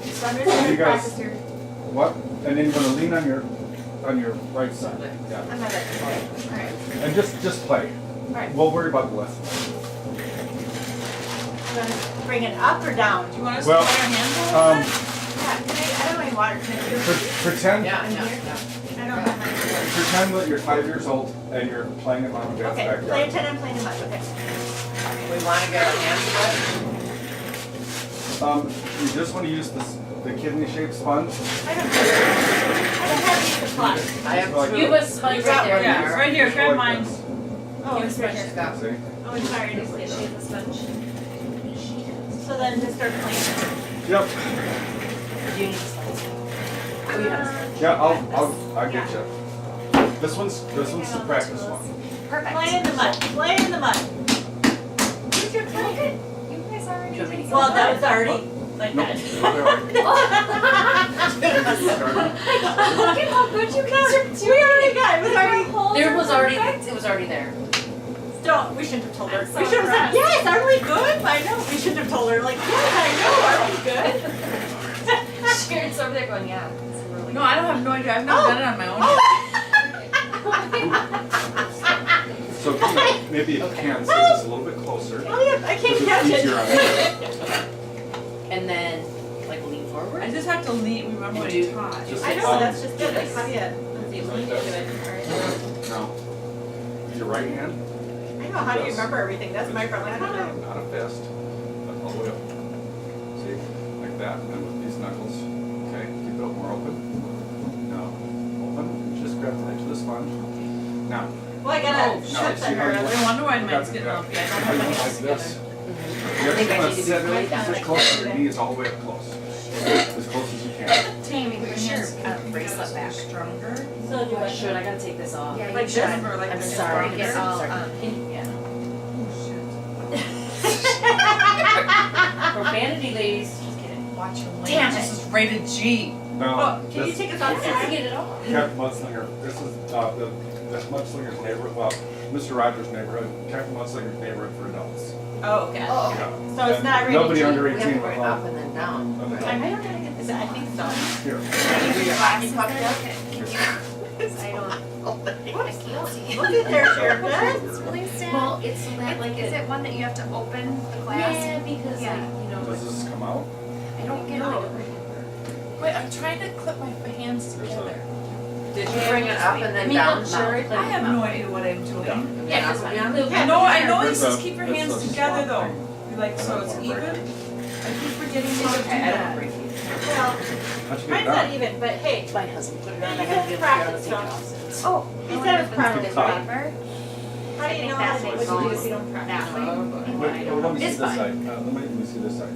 So I'm just gonna You guys- practice here. What? And then you want to lean on your right side. Yeah. I'm not that good. Alright. And just play. Alright. We'll worry about the lesson. You want to bring it up or down? Do you want us Well, to put our hands on it? Yeah, can I don't want any water. Can I do it? Pretend. Yeah. I don't have my. Pretend that you're 5 years old and you're playing in mom and dad's Okay, backyard. pretend I'm playing in mud. Okay. We wanna get our hands wet? You just want to use the kidney-shaped sponge. I don't have any supplies. I have Just like two. You have a sponge You right got there. one, yeah, Mary. right here, Just grab like mine. this. Oh, it's right here. See? Oh, it's sorry. It is She has a sponge. So then just start playing. Yep. Do you need a sponge? Oh, you have a sponge. Yeah, I'll get you. This one's the practice one. Perfect. Play in the mud. Play in the mud. Use your play. You guys already Should we- did Well, that was already like Nope. that. Look at how good you guys are doing. We already got it. It was already. There was already, it was already there. Don't. We shouldn't have told her. I'm so We should have said, impressed. yes, aren't we good? I know. We should have told her, like, yes, I know, aren't we good? Sharon's over there going, yeah. It's really No, I don't have no idea. I've never Oh. done it on my own. So maybe if you can, sit this a little bit closer. Oh, yeah, I can't Because catch it's easier on it. And then, like, lean forward. I just have to lean, remember what he taught. Just- I know, that's just good. Like, how do you, let's see, Like lean into this. it. All right. Now, use your right hand. I know, how do you remember everything? That's my problem. I don't know. Not a fist, but all the way up. See, like that, and then with these knuckles. Okay, keep it up more open. Now, open, just grab the edge of the sponge. Now, Well, I Oh, gotta no, shut see that how you early. No wonder why mine's got getting that. lumpy. I don't How have you my like hands this. together. You think I have need to to sit be really down. sit close to your knees all the way up close. As close as you can. Tammy, Put put your your hands bracelet back. stronger. So do I Should, I gotta take this off. Yeah, Like you this? should. Remember, like I'm this sorry. stronger. Get all, Sorry. Yeah. Oh, Profanity, ladies. Just kidding. Watch your Damn language. it. This is rated G. Now, Oh, can you this take us off? Let's get it off. Captain Mudslinger, this is the Mudslinger's neighborhood, well, Mr. Rogers' neighborhood, Captain Mudslinger's neighborhood for adults. Oh, okay. Oh, okay. Yeah. So it's And not rated Nobody G. under We have 18 to will write have up and then down. an I adult. don't know how to get this. I think so. Here. Can you glasses then? Okay. Can you? I don't. I can't see. Look at there, Sharon. It's really sad. Well, it's so that like Is it one that you have to open the glass? Yeah, because Yeah. like, you know, Does this come out? I don't get no. it. Wait, I'm trying to clip my hands together. Did you bring it up and then Me down? look, Sherry. I have no idea what I'm doing. Yeah, that's fine. I know it There's says a- keep your there's hands a together spot though. thing. Like, so it's And I even. don't I keep forgetting how to do Okay, I don't that. break you. Well, How'd you get mine's it not down? even, but hey, My husband put it on, I You gotta have get it practice, take it don't off since. Oh. he said it's practice, Keep right? talking. How do you know that's what what's you do wrong. if you don't practice? That way. Wait, well, let me see It's this fine. side. Let me see this side.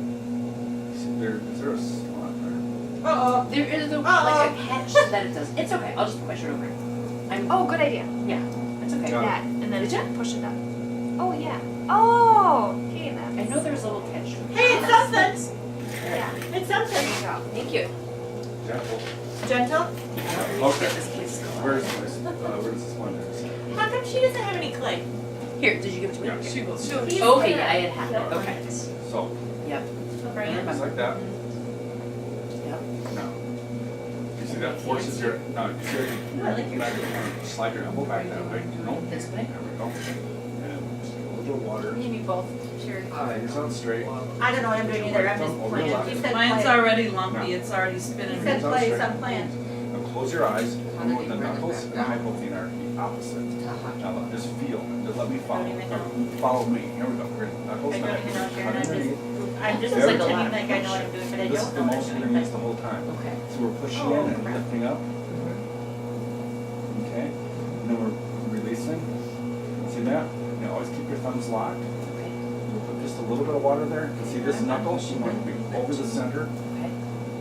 Is there a slot there? Uh-oh. There is a, Uh-oh. like a catch that it does. It's okay, I'll just put my shirt over it. Oh, good idea. It's okay. Yeah. That, and then Did ya? push it up. Oh, yeah. Oh, okay, that's. I know there's a little catch. Hey, it's something. Yeah, It's there something. you go. Thank you. Gentle. Gentle? Okay. This place is Where's this one? How come she doesn't have any clay? Here, did you give it to me? Yeah. She will. She'll. He's Okay, gonna- yeah, I had half it. Okay. So, Yep. Bring it. just like that. Yep. Now, you see that forces your, now, you see I like your slide your elbow back that way. No, This way. there we go. And just a little bit of water. You need both. So your? Fingers out straight. I don't know what I'm doing either, I'm just playing. You said Mine's play. already lumpy, it's already spinning. You said play, so I'm playing. Now close your eyes, and with the knuckles and the hypofeet are the opposite. Now just feel, just let me follow. Don't even know. Follow me, here we go. We're gonna knuckles I and don't even know, Sharon, underneath. I'm just There we pretending go. like I know what I'm doing, but I This is don't the know what motion I'm we're doing. gonna use the whole time. Okay. So we're pushing Oh, in and crap. lifting up. Okay, and then we're releasing. See that? Now always keep your thumbs locked. Okay. Put just a little bit of water there. You see this knuckle? You want to be over the center. Okay.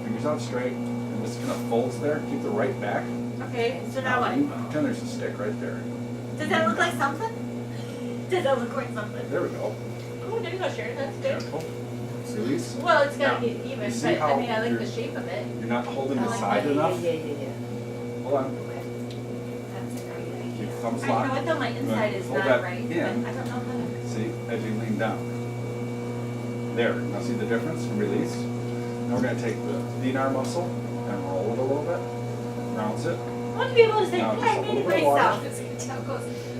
Fingers out straight. And this kind of folds there. Keep the right back. Okay, so now what? Pretend there's a stick right there. Does that look like something? Does that look like something? There we go. Oh, there you go, Sharon, that's good. Careful. Release. Well, it's gotta Now, be even, you see but how I mean, I like you're- the shape of it. You're not holding I the like side that. enough. Yeah. Hold on. Okay. That's a great idea. Keep thumbs I know locked. what though, my inside is Hold not that right, but in. I don't know how to. See, as you lean down. There. Now see the difference? Release. Now we're going to take the thenar muscle and roll it a little bit. Rounce it. I want to be able to say, Now, yeah, just I a made it little bit of water. myself.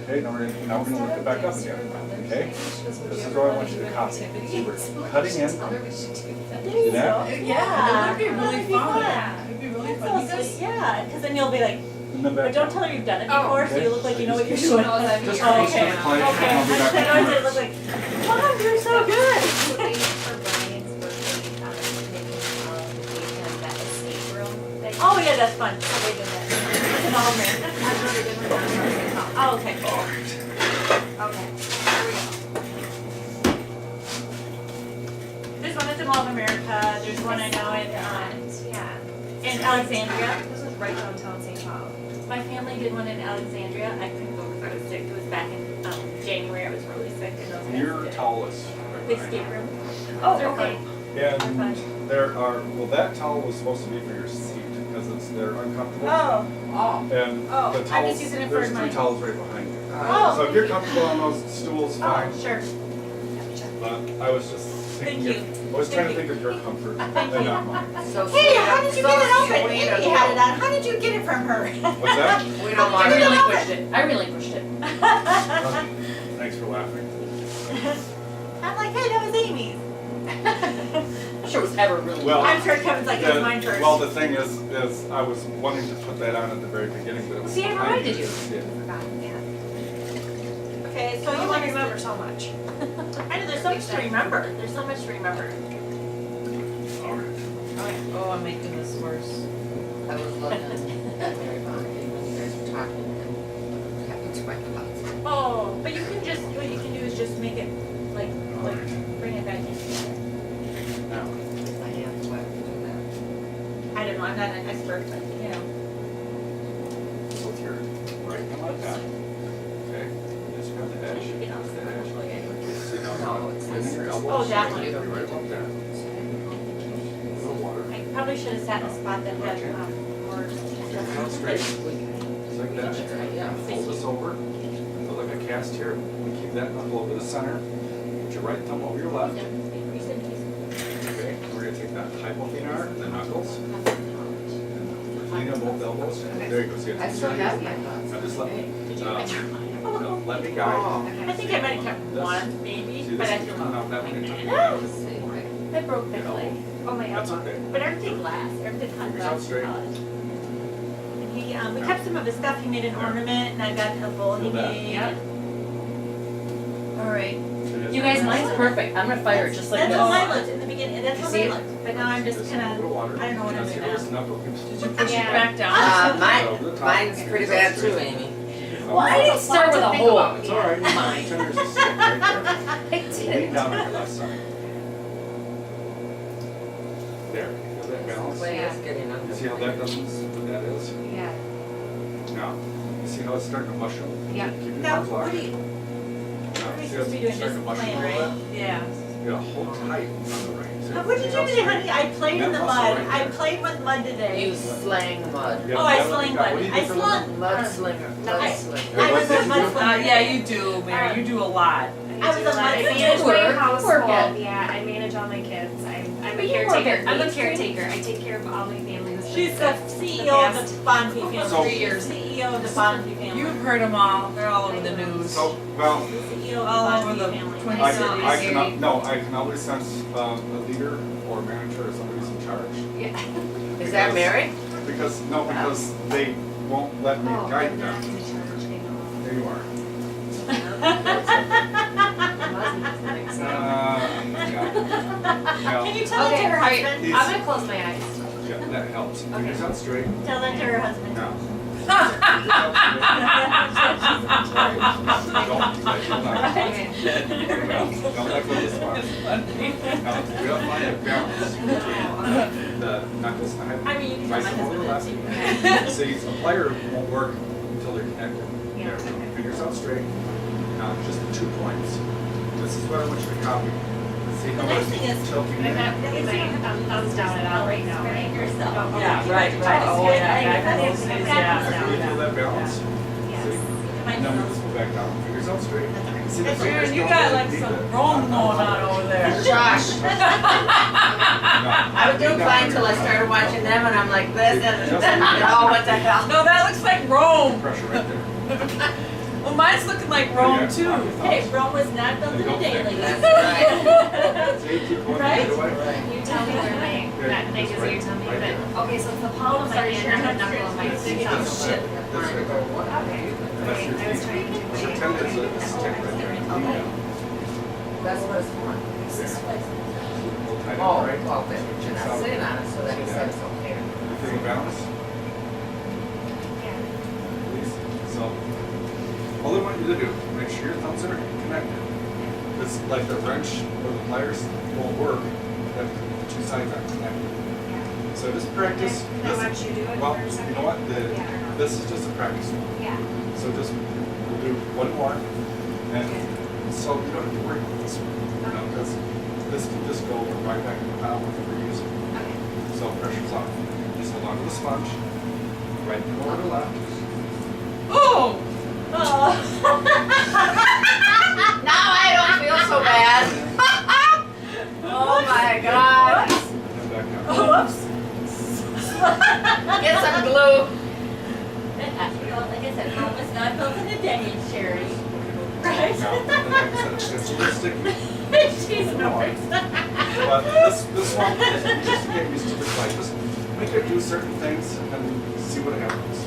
Okay, now we're gonna lift it back up again. Okay? This is where I want you to copy. See, we're cutting in. There you See that? go. Yeah, that'd be Oh, really that'd be fun. fun. It'd be really That's fun. so sweet, yeah, because then you'll be like, And then but back don't up. tell her you've done it Oh, before, so you look like you know what you're She doing. knows I'm Just here. close to Okay, the plate, okay, and I'll be back I in know a it minute. look like, Mom, you're so good. Waiting for Brian's birthday, taking that escape room thing. Oh, yeah, that's fun. How they do that. It's an all American. I've never been with them. Oh, okay. Okay, here we go. There's one at the Mall of America, there's one I know Yeah. in Alexandria. This was right downtown St. Paul. My family did one in Alexandria. I couldn't go because I was sick. It was back in January. I was really sick. And those guys Your did towel is. the escape room. Oh, They're okay. And there are, well, that towel was supposed to be for your seat because they're uncomfortable. Oh, Oh. And Oh, the I'm just towels, using it for there's my- three towels right behind you. Oh, So if you're comfortable on those stools, fine. oh, sure. But I was just Thank thinking, you. I was trying to Thank think of your comfort Thank and you. not mine. So Hey, how did you get it open? Wait a Amy had it on. How did you get it from her? What's that? We don't want I to relinquished it. I relinquished it. Thanks for laughing. I'm like, hey, that was Amy's. I'm sure it was ever really. Well, I'm sure Kevin's like, it was The- mine first. Well, the thing is I was wanting to put that on at the very beginning, but it was See, I behind reminded you. Yeah. Forgotten, yeah. Okay, so So you you want to remember so much. I know, there's so much to remember. There's so much to remember. All right. Oh, I'm making this worse. I was looking at Mary Bonner when you guys were talking and having to write about it. Oh, but you can just, what you can do is just make it, like, bring it back in. Now, My hands wet doing that. I don't know, I'm not an expert, but, you know. so with your right hand like that. Okay. Just grab the edge. You know, The edge. See now, No, it's bend your this. elbows. Oh, that one. Right about there. A little water. I probably should have sat in a spot that had, more. Down straight. Just like that. Yeah. Fold this over. Put like a cast here. Keep that knuckle over the center. Put your right thumb over your left. Okay. We're gonna take that hypofenar, the knuckles, lean on both elbows. There you go. See, I it's still have here. my thoughts. Now just let let me Oh. guide. I think I might have kept one, maybe, See, but this I is feel coming out that way. I broke the leg. Oh, my That's elbow. okay. But everything lasts. Everything comes Fingers out out straight. And he, we kept some of his stuff. He made an ornament, and I got a bowl he Feel that? made. Yep. All right. It is You guys, nice. mine's perfect. I'm gonna fire it just like That's this. how mine looked in the beginning. That's You how see mine it? looked. But now I'm just Just a kind little of, water. I don't know what Now I'm see doing how this now. knuckle keeps- Did you push Yeah. it back down? Over the top. Mine's pretty bad too, Amy. Well, I didn't Start with a think hole. about It's all right. Mine. Pretend there's a stick right there. I did. Lean down on your left side. There. Feel that balance? Clay is getting You see how that doesn't, what that is? Yeah. Now, you see how it's starting to mushroom? Yeah. Keep your Now, thumbs what locked. do you, Now, what are we see how supposed to be it's doing? starting to Just mushroom playing, a little right? bit? Yeah. You gotta hold tight on the right. See? What did you do today, honey? I played in the That muscle mud. right I there. played with mud today. You slang mud. Yeah, Oh, I that sling one- mud. what do you do I for the- slung. Mudslinger. Mudslinger. I was a mudslinger. Yeah, you do, Mary. You do a lot. I was a I mud manage work. my You household. work at- Yeah, I manage all my kids. I'm a But you work caretaker. at I'm a Main Street. caretaker. I take care of all my family with She's the CEO of the Bonfi family. So- 3 years. CEO of the Bonfi family. You've heard them all. They're all over the news. So, well, CEO of all the over Bonfi the family. 20 I cities. can always sense a leader or manager or somebody's in charge. Yeah. Is that Mary? Because they won't let me Oh, guide I'm them. not in charge anymore. There you are. Can you tell that to her Okay, husband? I'm gonna close my eyes. Yeah, that helps. Fingers out straight. Tell that to her husband. Now. Don't let go of the spot. Now, we don't mind the balance between the knuckles and the head. I mean, you can Right, tell my over the husband left. that too. See, a player won't work until they're connected. Yeah. There, fingers out straight. Now, just the 2 points. This is what I want you to copy. See how The nice it's thing is- tilting I'm in? not really my thumbs down at all right now, right? Yourself. No, Yeah, okay. right. Oh, yeah. Back in those days, Now, can you yeah. feel that balance? Yes. See? Now we just go back down, fingers out straight. See the Sharon, fingers you don't got really like need some to- Rome going on over there. Josh. No. I was doing fine till I started watching them and I'm like this and oh, what the hell? No, that looks like Rome. Pressure right there. Well, mine's looking like Rome too. Hey, Rome was not built in a day, ladies. Right. See, keep going Right? the other way. You tell me where my, not like, is you tell me, but, okay, so it's the palm of my hand and the knuckle of my thumb. Shit. That's right. Okay. That's your I was feet. trying to Pretend there's a stick right there. Okay. That's what it's for. Hold tight, Oh, right? well, then you're not sitting on it, so that he said it's okay. You feel the balance? Yeah. Please. So, all I want you to do, make sure your thumbs are connected. It's like the wrench or the pliers won't work if the 2 sides aren't connected. Yeah. So just practice. Can I watch you do it Well, for a second? you know what? Yeah, or no? This is just a practice one. Yeah. So just, we'll do one more. And so you don't have to worry about this one. You know, because this can just go right back in the pile if we're using. Okay. So pressure's off. Just hold on to the sponge. Right and over to left. Oh! Oh. Now I don't feel so bad. Oh my God. And back down. Whoops. Get some glue. You know, like I said, Rome was not built in a day, Sherry. Right? Now, and like I said, it's a little sticky. She's nervous. But this one, just to get used to the play, just make it do certain things and then see what happens.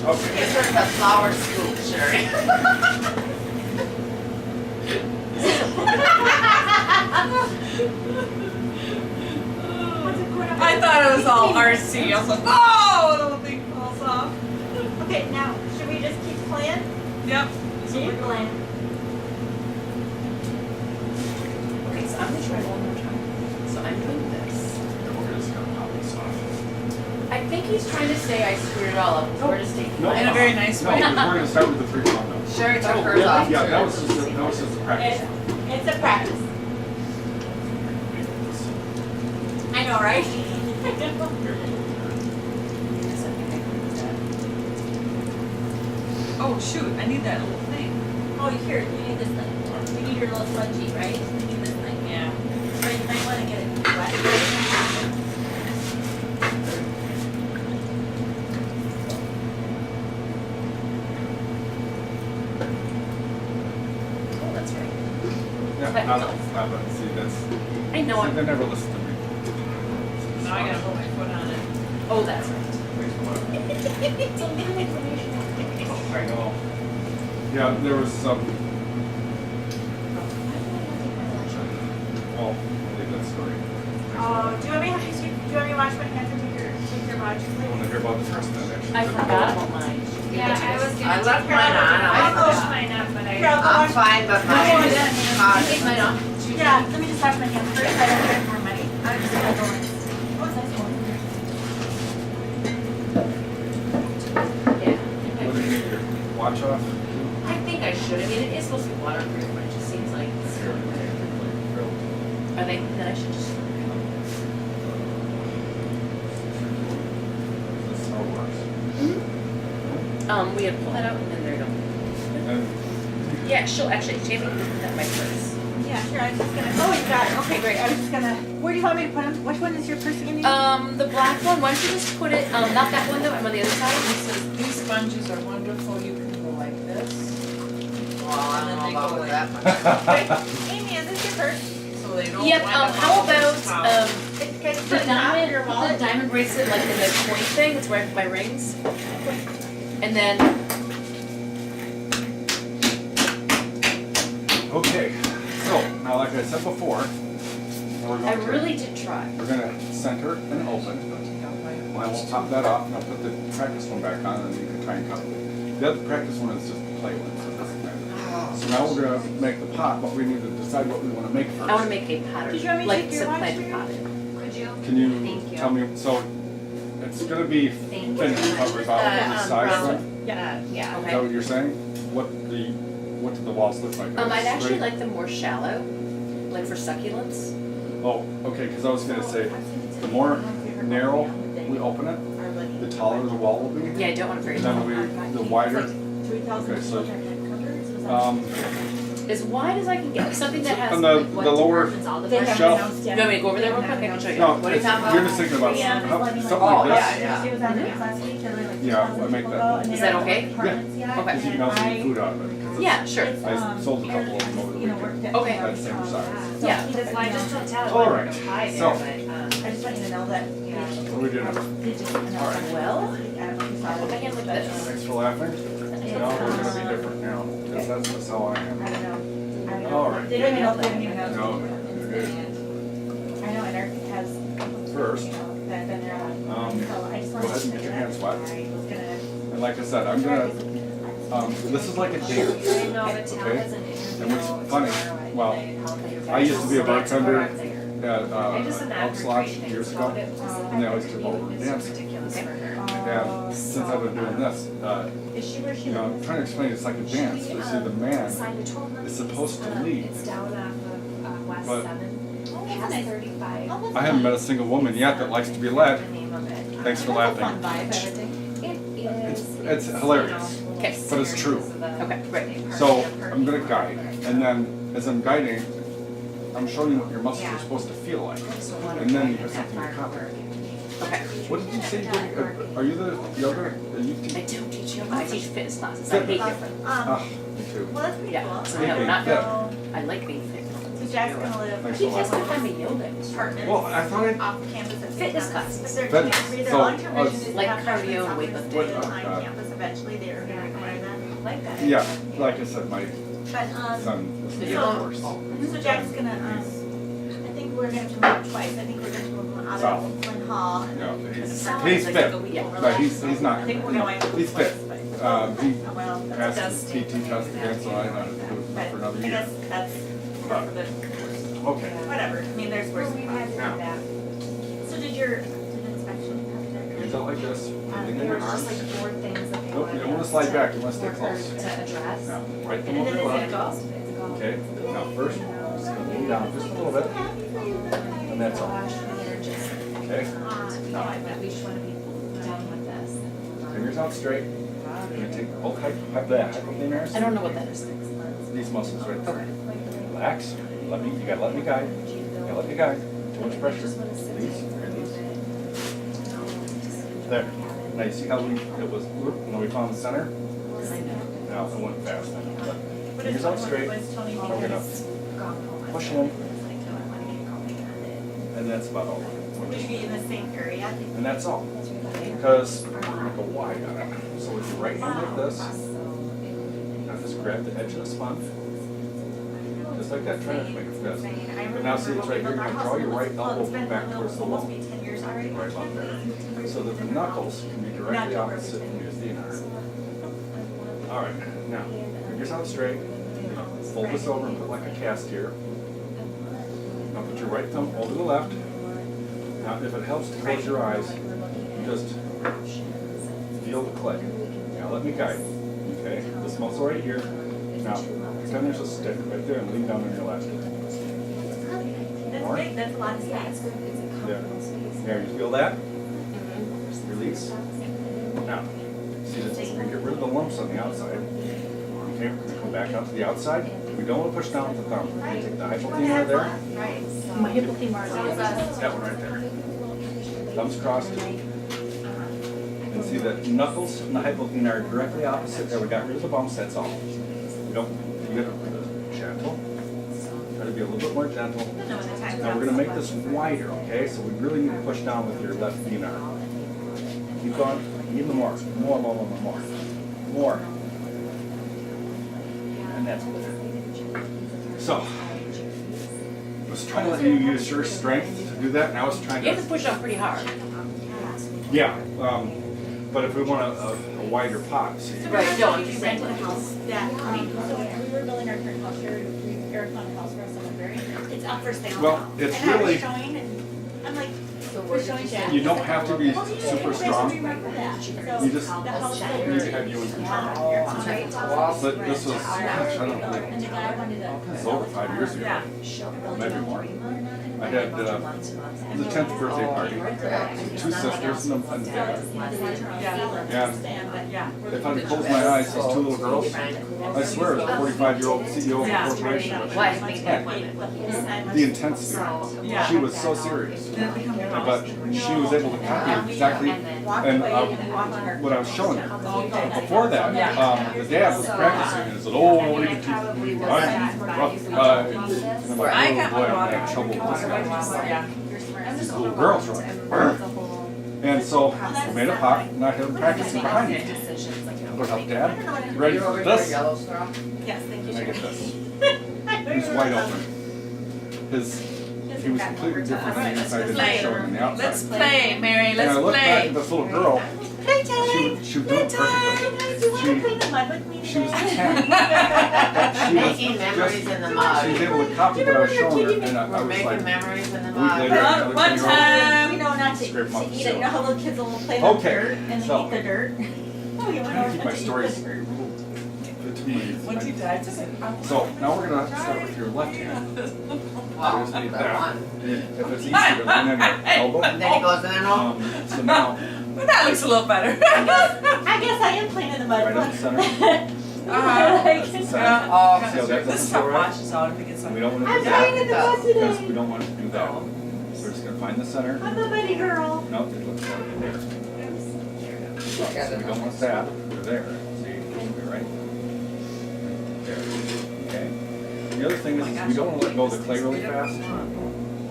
Okay. Get her the flour scoop, Sherry. I thought it was all artsy. I was like, oh, the little thing falls off. Okay, now, should we just keep playing? Yep. Keep playing. Okay, so I'm gonna try one more time. So I'm doing this. And we're just gonna pop this off. I think he's trying to say I screwed it all up. We're just taking. No, In a very nice no, way. we're gonna start with the 3 pound now. Sherry took hers off. Yeah, that was just a practice. It's a practice. I know, right? Oh shoot, I need that little thing. Oh, here, you need this thing. You need your little spongy, right? You need this thing. Yeah. Or you might want to get it wet. Oh, that's right. Yeah, but see, that's, I know see, they I'm. never listen to me. Now I gotta put my foot on it. Oh, that's right. Takes a while. It's a little information. I know. Yeah, there was some, well, I'll leave that story. Oh, do you want me to wash my hands and take your watch, I want to hear about the first time actually. I forgot about mine. Yeah, I was gonna. I left mine on. I I pushed mine up, but Here, I'll go I'm wash- fine, but mine. Take mine off. Yeah, let me just wash my hands first. I don't care more money. I'm just gonna go in. What's that for? Yeah. What did you get your watch off? I think I should. I mean, it is supposed to be waterproof, but it just seems like it's. I think that I should just. This is how it works. We had pulled that out and then there you go. And Yeah, she'll actually, she had me put that in my purse. Yeah, sure. I was just gonna. Oh, you got it. Okay, great. I was just gonna. Where do you want me to put them? Which one is your purse again? The black one, why don't you just put it, not that one though, I'm on the other side. So these sponges are wonderful. You can go like this. Well, I don't know about like that much. Wait, Amy, is this your purse? So they don't Yep, wind up how all over about, this towel. Can you the put it on diamond, your wallet? the diamond bracelet, like in the coin thing, that's where I put my rings. And then, Okay, so now like I said before, now we're I going to, really did try. we're going to center and open. I won't top that off, and I'll put the practice one back on, and you can try and cut it. The other practice one is just the play one, so it doesn't matter. So now we're gonna make the pot, but we need to decide what we wanna make first. I wanna make a pattern, Did you want me to like take your some lunch planted for you? potted. Could you? Can you Thank you. tell me, so it's gonna be Thank you. finished covers out on the sides, brown. right? Yeah. Yeah. Is that what you're saying? What did the walls look like? I'd actually Straight? like them more shallow, like for succulents. Oh, okay, cause I was gonna say, the more narrow we open it, the taller the wall will be. Yeah, I don't want it very Then long. the wider, okay, so, As wide as I can get, something that has. and the lower They have shelf. announced You yet. want me to go over there real quick? I can show you. No, What are you it's, talking about? you're just thinking about Yeah, something like Oh, this. yeah. She was on the news last week. There were like Yeah, 2,000 I make people that. go, and they Is that don't have okay? apartments yet, Okay. Cause you can and also I- eat food out of it. 'cause Yeah, sure. It's, I sold a couple of them over the you know, weekend. worked at Okay. That same size. So Yeah. he doesn't, Well, I you just know, don't tell it All when right, to hide so- there, but, I just want you to know that. What are we doing? They just announced All right. it. Well, I don't know if you saw it. I can't look at this. Thanks for laughing. No, we're gonna be different now, because that's just how I I am. don't know. I don't know. All right. They don't even know if they even know. No, okay. I know, and Eric has. First, You know, that been there. um, So I just go wanted ahead to and get your say hands that. wet. I was gonna. And like I said, I'm gonna, this is like a dance. I know the town Okay. has an interview. And what's funny, well, I used to be a bartender at Elk Lodge years ago, and they always took over the dance. And since I've been doing this, Is she where she you know, I'm lives? trying to explain it's like a dance, but see, the man is supposed to lead. It's down off of West But- 7. Oh, Past nice. 35. Oh, that's I haven't met a nice. single woman yet that likes to be The led. name of it. Thanks for That's a laughing. fun vibe, I would think. It is. It's hilarious. Okay. But it's true. Okay, right. So I'm gonna guide, and then as I'm guiding, I'm showing you what your muscles are supposed to feel like. And then you have something to copy. Okay. What did you say? Are you the yoga? Are you I teach? don't teach yoga. I teach fitness classes. I hate different. Ah, me too. Well, that's pretty Yeah. cool. So Hey, no, not yeah. So, I like being fit. so Jack's gonna live. Thanks He for has to laughing. find me yoga. Apartments. Well, I thought I. Off campus at Fitness campus. classes. But their Fitness. campus, their So, long-term vision is to like have freshmen, cardio and sophomores, weightlifting. students What- on campus. Eventually, they are gonna require that. Like that. Yeah, like I said, my But, son was in the so- Air Force. So Jack's gonna, I think we're gonna have to move twice. I think we're gonna move one out South. of Flint Hall. and Yeah, then he's south. fit, Yeah. but he's not. I think we're going. He's fit. He Oh, well, that's, passed his PT test again, so I had to do it but for another I year. guess that's for the, Okay. whatever. I mean, there's worse. We had to do Now. that. So did your inspection have Hands out like this. Everything in There your was just arms. like 4 things that they Nope, you wanted don't want us to slide to- back. You want to stay or close. To address. Now, right And thumb then over is the it left. golf? Okay. Now first, just gonna lean down just a little bit, and that's all. Gosh, they're just, Okay. no, I bet we just want to be done with this. Fingers out straight. You're gonna take both hypothenares. I don't know what that is. These muscles right there. Okay. Relax. You gotta let me guide. You gotta let me guide. Too much pressure. Release. Release. There. Now you see how it was, when we found the center? I know. Now it went fast. But What fingers is out straight. What is Tony We're doing? gonna push in, and that's about all. Would you be in the same area? And that's all. Because we're gonna go wide on it. So with your right hand like this, now just grab the edge of the sponge. Just like that, try not to make a fist. But now see it's right here, you're gonna draw your right elbow back towards the wall. Almost be 10 years already. Right about there. So that the knuckles can be directly opposite from your thenar. Alright, now, fingers out straight. Fold this over and put like a cast here. Now put your right thumb over the left. Now if it helps to close your eyes, just feel the clay. Now let me guide. Okay, this muscle right here. Now pretend there's a stick right there and lean down on your left. That's More? big, that's a lot of space. There. There, you feel that? Release. Now, see this, you can get rid of the lumps on the outside. Okay, we're gonna come back out to the outside. We don't want to push down with the thumb. Take the hypofemur there. My hypofemur is That one right there. Thumbs crossed. And see the knuckles and the hypofemur are directly opposite there. We got rid of the bumps, that's all. We don't, you gotta be gentle. Try to be a little bit more gentle. Now we're gonna make this wider, okay? So we really need to push down with your left femur. Keep going, even more. More. And that's good. So, I was trying to let you use your strength to do that, and I was trying You have to to, push up pretty hard. yeah, but if we want a wider pot, see. Right, no, I'm just rented saying. a house that, so we were building our current house here, Eric found a house for us in Woodbury. It's up for sale Well, now. it's And I really- was showing, and I'm like, So we're showing Dad. You don't have to be Oh, yeah, super you guys strong. remember that. So You just the house that need we're- to have you in control. But this was, gosh, I don't know, And the guy wanted to. it's over 5 years ago, Yeah. maybe more. I had the 10th birthday party, two sisters and a dad. Yeah. Yeah. If I close my eyes, those two little girls, I swear it was a 45-year-old CEO of a corporation. What? The intensity. Yeah. She was so serious. Did it become your But she was able to copy exactly, and what I was showing her. Before that, the dad was practicing and he said, oh, what do you teach? I'm rough. And I'm like, I oh got boy, I'm gonna have trouble with this guy. Yeah. These little girls were like, "Brr." And so we made a pot, and I had him practicing behind me. What up, Dad? You ready for this? Yes, thank you. And I get this. He was wide open. He was completely different on the inside than he showed on the outside. Let's play, Mary. And I Let's looked back play. at this little girl. Playtime! She was doing it perfectly. Do you want to play in the mud with me She was today? 10. She was Making memories just, in the she was mud. able to copy what I was showing her, and I We're was making like, memories in the a week mud. later, another One 10-year-old. time. You know, not to Scrape 'em up eat the it. You sill. know how little kids will play with Okay, dirt and they so- eat the dirt? Oh, you want I keep my to stories eat the dirt. too many. Once you die, just So now we're gonna start with your left hand. Wow, Just need that that. one. If it's easier, lean on your elbow. And then he goes in and on. So now, But that looks a little better. I guess I am playing in the mud. right in the center. Like- Center. Oh, See how that This doesn't stuff feel right? washes out if it gets We on. don't want to I'm do playing that in the mud because we today. don't want to do that. So we're just gonna find the center. I'm a buddy girl. Nope, it looks like there. So we don't want that. We're there. See, we're right there. Okay. The other thing is we don't want to let go of the clay really fast.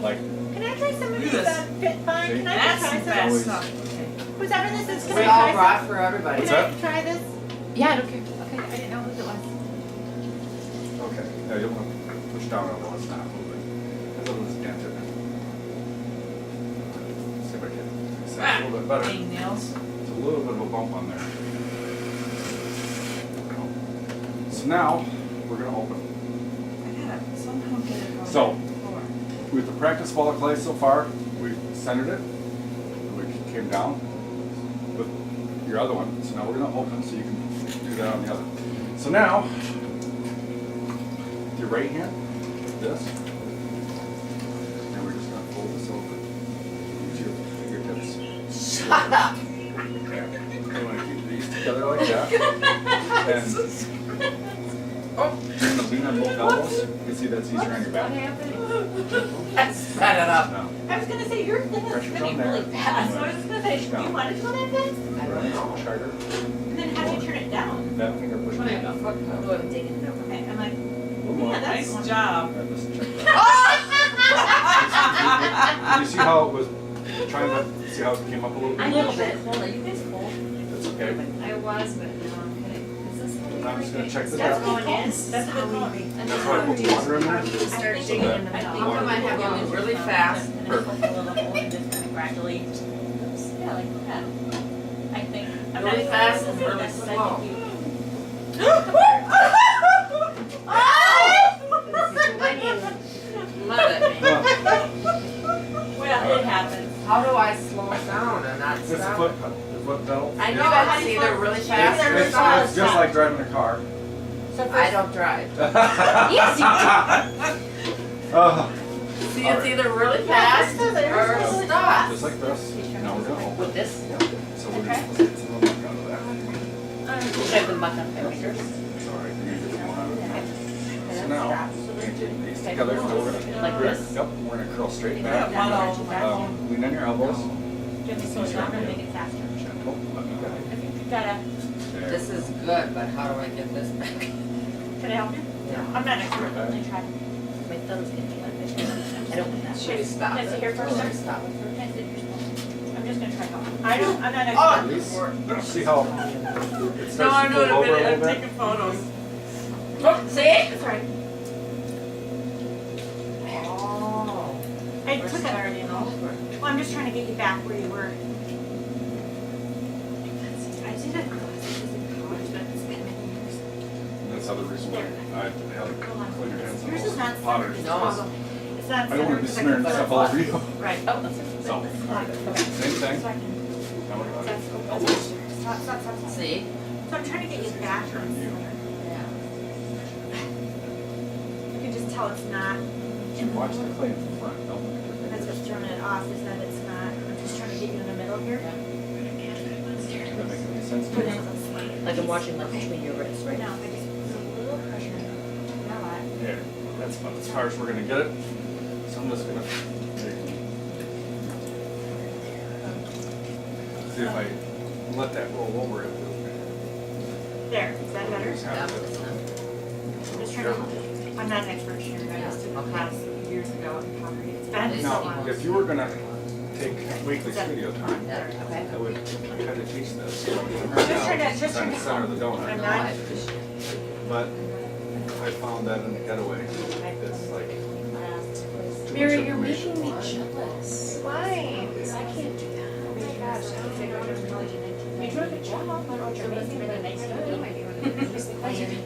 Like, Can I try some of Do these this. fit fine? Can I That's just the try best some? stuff. Whoever this is, can We I all try brought some? for everybody. What's Can that? I try this? Yeah, I don't care. Okay, I didn't know whose it was. okay. Now you don't want to push down on it. It's not moving. It's a little dented. See if I can. See, a little bit better. Hang nails. It's a little bit of a bump on there. So now we're gonna open. I gotta somehow get it over So- the floor. With the practice ball of clay so far, we centered it. We came down with your other one. So now we're gonna open so you can do that on the other. So now, with your right hand, this, and we're just gonna fold this over. Use your fingertips. Shut up. Okay. You wanna keep these together like that. And you're gonna lean on both elbows. You can see that's easier on your back. Set it up. Now, I was gonna say, your thing is Pressure's on spinning there. really fast, so I was gonna say, do you want it to go that fast? right, charter. And then how do you turn it down? That finger push it down. Okay, I'm like, A little more. yeah, that's Nice job. Alright, let's check that. You see how it was trying to see how it came up a little a bit? little bit. Hold on, you guys hold. That's okay. I was, but now I'm kidding. Is this I'm just gonna check this That's out. going in. That's good going. That's why I put the water in there. Start So digging that in the the middle. How water- come I have you move really fast? And then poke a little hole and just kind of gradually, yeah, like that. I think. I'm Really not fast sure and what really that's slow. like if you- Mud at me. Well, it happens. How do I slow it down and not It's a stop? foot pedal. I know, It's- it's either really fast or It's fast. just like driving a car. So I first, don't drive. yes, you See, it's either really fast or stop. Just like this. Now we're gonna open. With this? So we're just let's get some of the muck out of that. Grab the muck up there. Sorry, you need to get one out of that. So So now, straps. So let's do these together, so we're gonna, Like this? Yep, we're gonna curl straight Yeah, back. well, Lean on your elbows. Do you want me to slow it down or make it faster? Gentle, let me guide. I think you've gotta, There. This is good, but how do I get this back? can I help you? Yeah. I'm not an expert, let me try. My thumb's getting like this. I don't want that. Should we stop Can I it? sit here first, Should sir? we stop it? Can I sit here first? I'm just gonna try help. I'm not an At expert. least, see how it starts No, I'm to doing fold a over video, a I'm little bit? taking photos. See? That's right. Oh. I We're took it. starting over. Well, I'm just trying to get you back where you were. I did it. That's the other reason why I have clean your hands Yours is on not those potters. centered. No. It's not I don't want to be centered, so I smearing can stuff put all it over you. Right. Oh, that's it. So, same thing. So I can. Now we're That's gonna- okay. Stop, stop, stop, stop. See? So I'm trying to get you back. Turn you. Yeah. You can just tell it's not. So watch the clay in the front. Don't look at your That's what's fingers. throwing it off, is that it's not. I'm just trying to get you in the middle here. Does that make any sense to Put you? it Like I'm watching like between your wrists right right now. now. If I just put a little pressure. Now what? Yeah, that's about as far as we're gonna get it. So I'm just gonna see if I let that roll over it. There, is that better? Just have it. I'm just trying to, I'm not an expert here, I just took a Okay. class years ago in pottery. It's been so Now, long. if you were gonna take weekly studio time, Yeah. Okay. I would try to teach this. Just trying to Center of the I'm donut, No, not. I appreciate it. but I found that in the getaway, it's like too Mary, much you're information. making me jealous. Why? Because I can't do that. Oh my gosh, I don't think I was really You're doing a good job. I don't know what you're making, but it's good. might be one of the first things.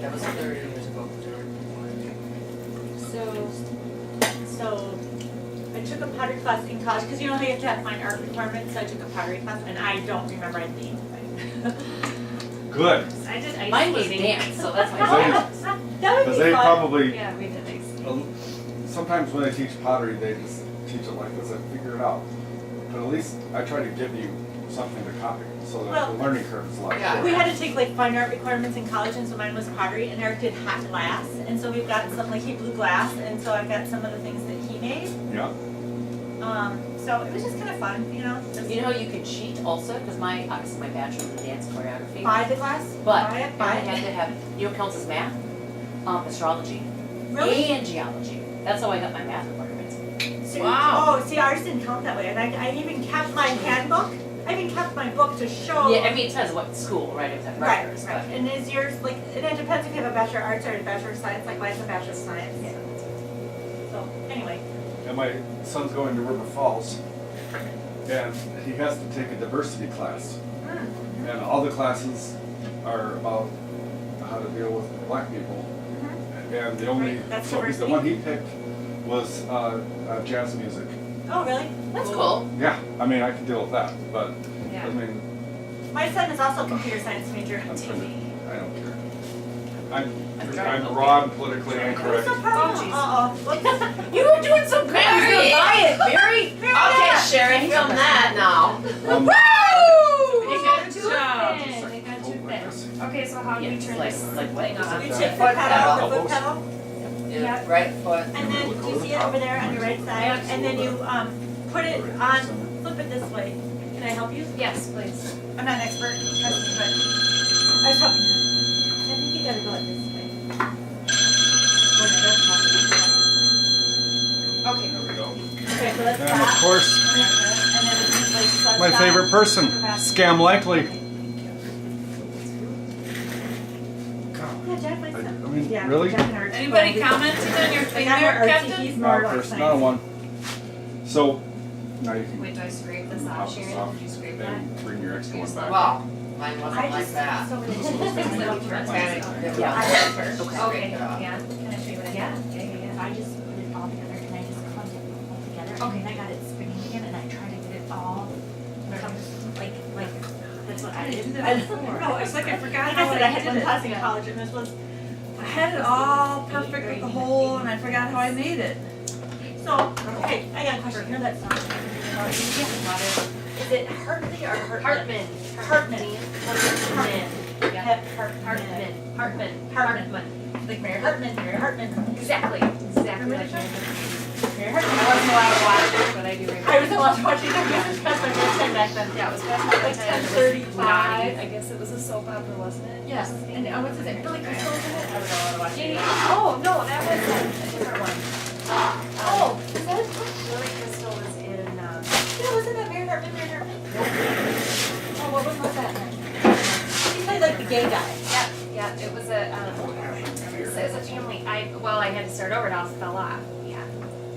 That was 30 years ago. So I took a pottery class in college, because you know how you have to have fine art requirements, so I took a pottery class, and I don't remember anything. Good, I did ice Mine was skating. dance, so that's Because why. That would because be they fun. probably, Yeah, we did ice skating. sometimes when they teach pottery, they just teach it like this and figure it out. But at least I try to give you something to copy, so that Well, the learning curve is a lot Yeah. shorter. We had to take like fine art requirements in college, and so mine was pottery, and Eric did hot glass, and so we've got some, like he blew glass, and so I've got some of the things that he made. Yeah, So it was just kind of fun, you know. Just You know how you can cheat also? Because my, obviously my bachelor's in dance choreography. buy the glass, But buy I it, buy had it. to have, you know what counts as math? Astrology. Really? And geology. That's how I got my math requirements. See- Wow. Oh, see, ours didn't count that way, and I even kept my handbook. I even kept my book to show. Yeah, I mean, it depends what school, right? If it's Right, bachelor's, right. but. And is yours like? And it depends if you have a bachelor of arts or a bachelor of science. Like mine's a bachelor of science. Yeah. So anyway, and my son's going to River Falls, and he has to take a diversity class. And all the classes are about how to deal with black people. And the only, Right, that's so the diversity. one he picked was jazz music. oh really? That's cool. Yeah, I mean, I can deal with that, but, Yeah. I mean, My son is also a computer science major. I'm trying to, I don't care. I'm trying. broad, politically What's incorrect. the problem? Uh-oh. You were doing so good. I was gonna buy it, Mary. Okay, Sherry, film that now. Um, They got Good too job. thin. They got too oh, like this. thin. Okay, so how do we Yeah, turn like- this like what? thing on? You Yeah. take the Foot pedal, the pedal. foot pedal, Yeah, right foot. and then you see it over there on your right side, and then you put it on, flip it this way. Can I help you? Yes, please. I'm not an expert, trust me, but I was helping you. I think you gotta go it this way. Or no, that's not the easy Okay. There we go. one. Okay, so let's And of stop. course, And then it's like, so my stop. favorite person, Scam Likely. Yeah, Jack likes I them. mean, Yeah, really? Jack and Archie. Anybody Well, commenting on your Like thing I'm there, Archie, Captain? he's Not more a like person, not a science. one. So, now you can Wait, do I scrape this pop off, this Sharon? off Did you scrape that? and bring your extra one back. Well, mine I wasn't like just, that. so many things that we turn. Yeah. I like her. Okay, Scrape it off. yeah. Can I show you what I Yeah, got? yeah. I just put it all together and I just clumped it all together. Okay. And then I got it spinning again and I tried to get it all, like, that's what I did. No, it's like I forgot Like how I said, I had I one did class in it. college and this was, I had it all perfect with the hole and I forgot how I made it. so, okay, I got a question. You know that song? Is it Hartley or Hartman? Hartman. Hartman. Hartman. Hartman. Like Mary Hartman, Mary Hartman. Exactly like Mary I Hartman. wasn't allowed to watch it, but I do remember. I was allowed to watch it. It was past my bedtime back then. Yeah, it was past my Like bedtime. 10:35. I guess it was a soap opera, wasn't it? Yes. And what's his name? Billy Crystal was in it? I was allowed to watch it. Oh, no, that was a different one. Oh, is that Billy Crystal was in, yeah, wasn't that Mary Hartman, Mary Hartman? Oh, what was that then? He played like the gay guy. yeah, it was a, it was a family, I had to start over, it all fell off, yeah.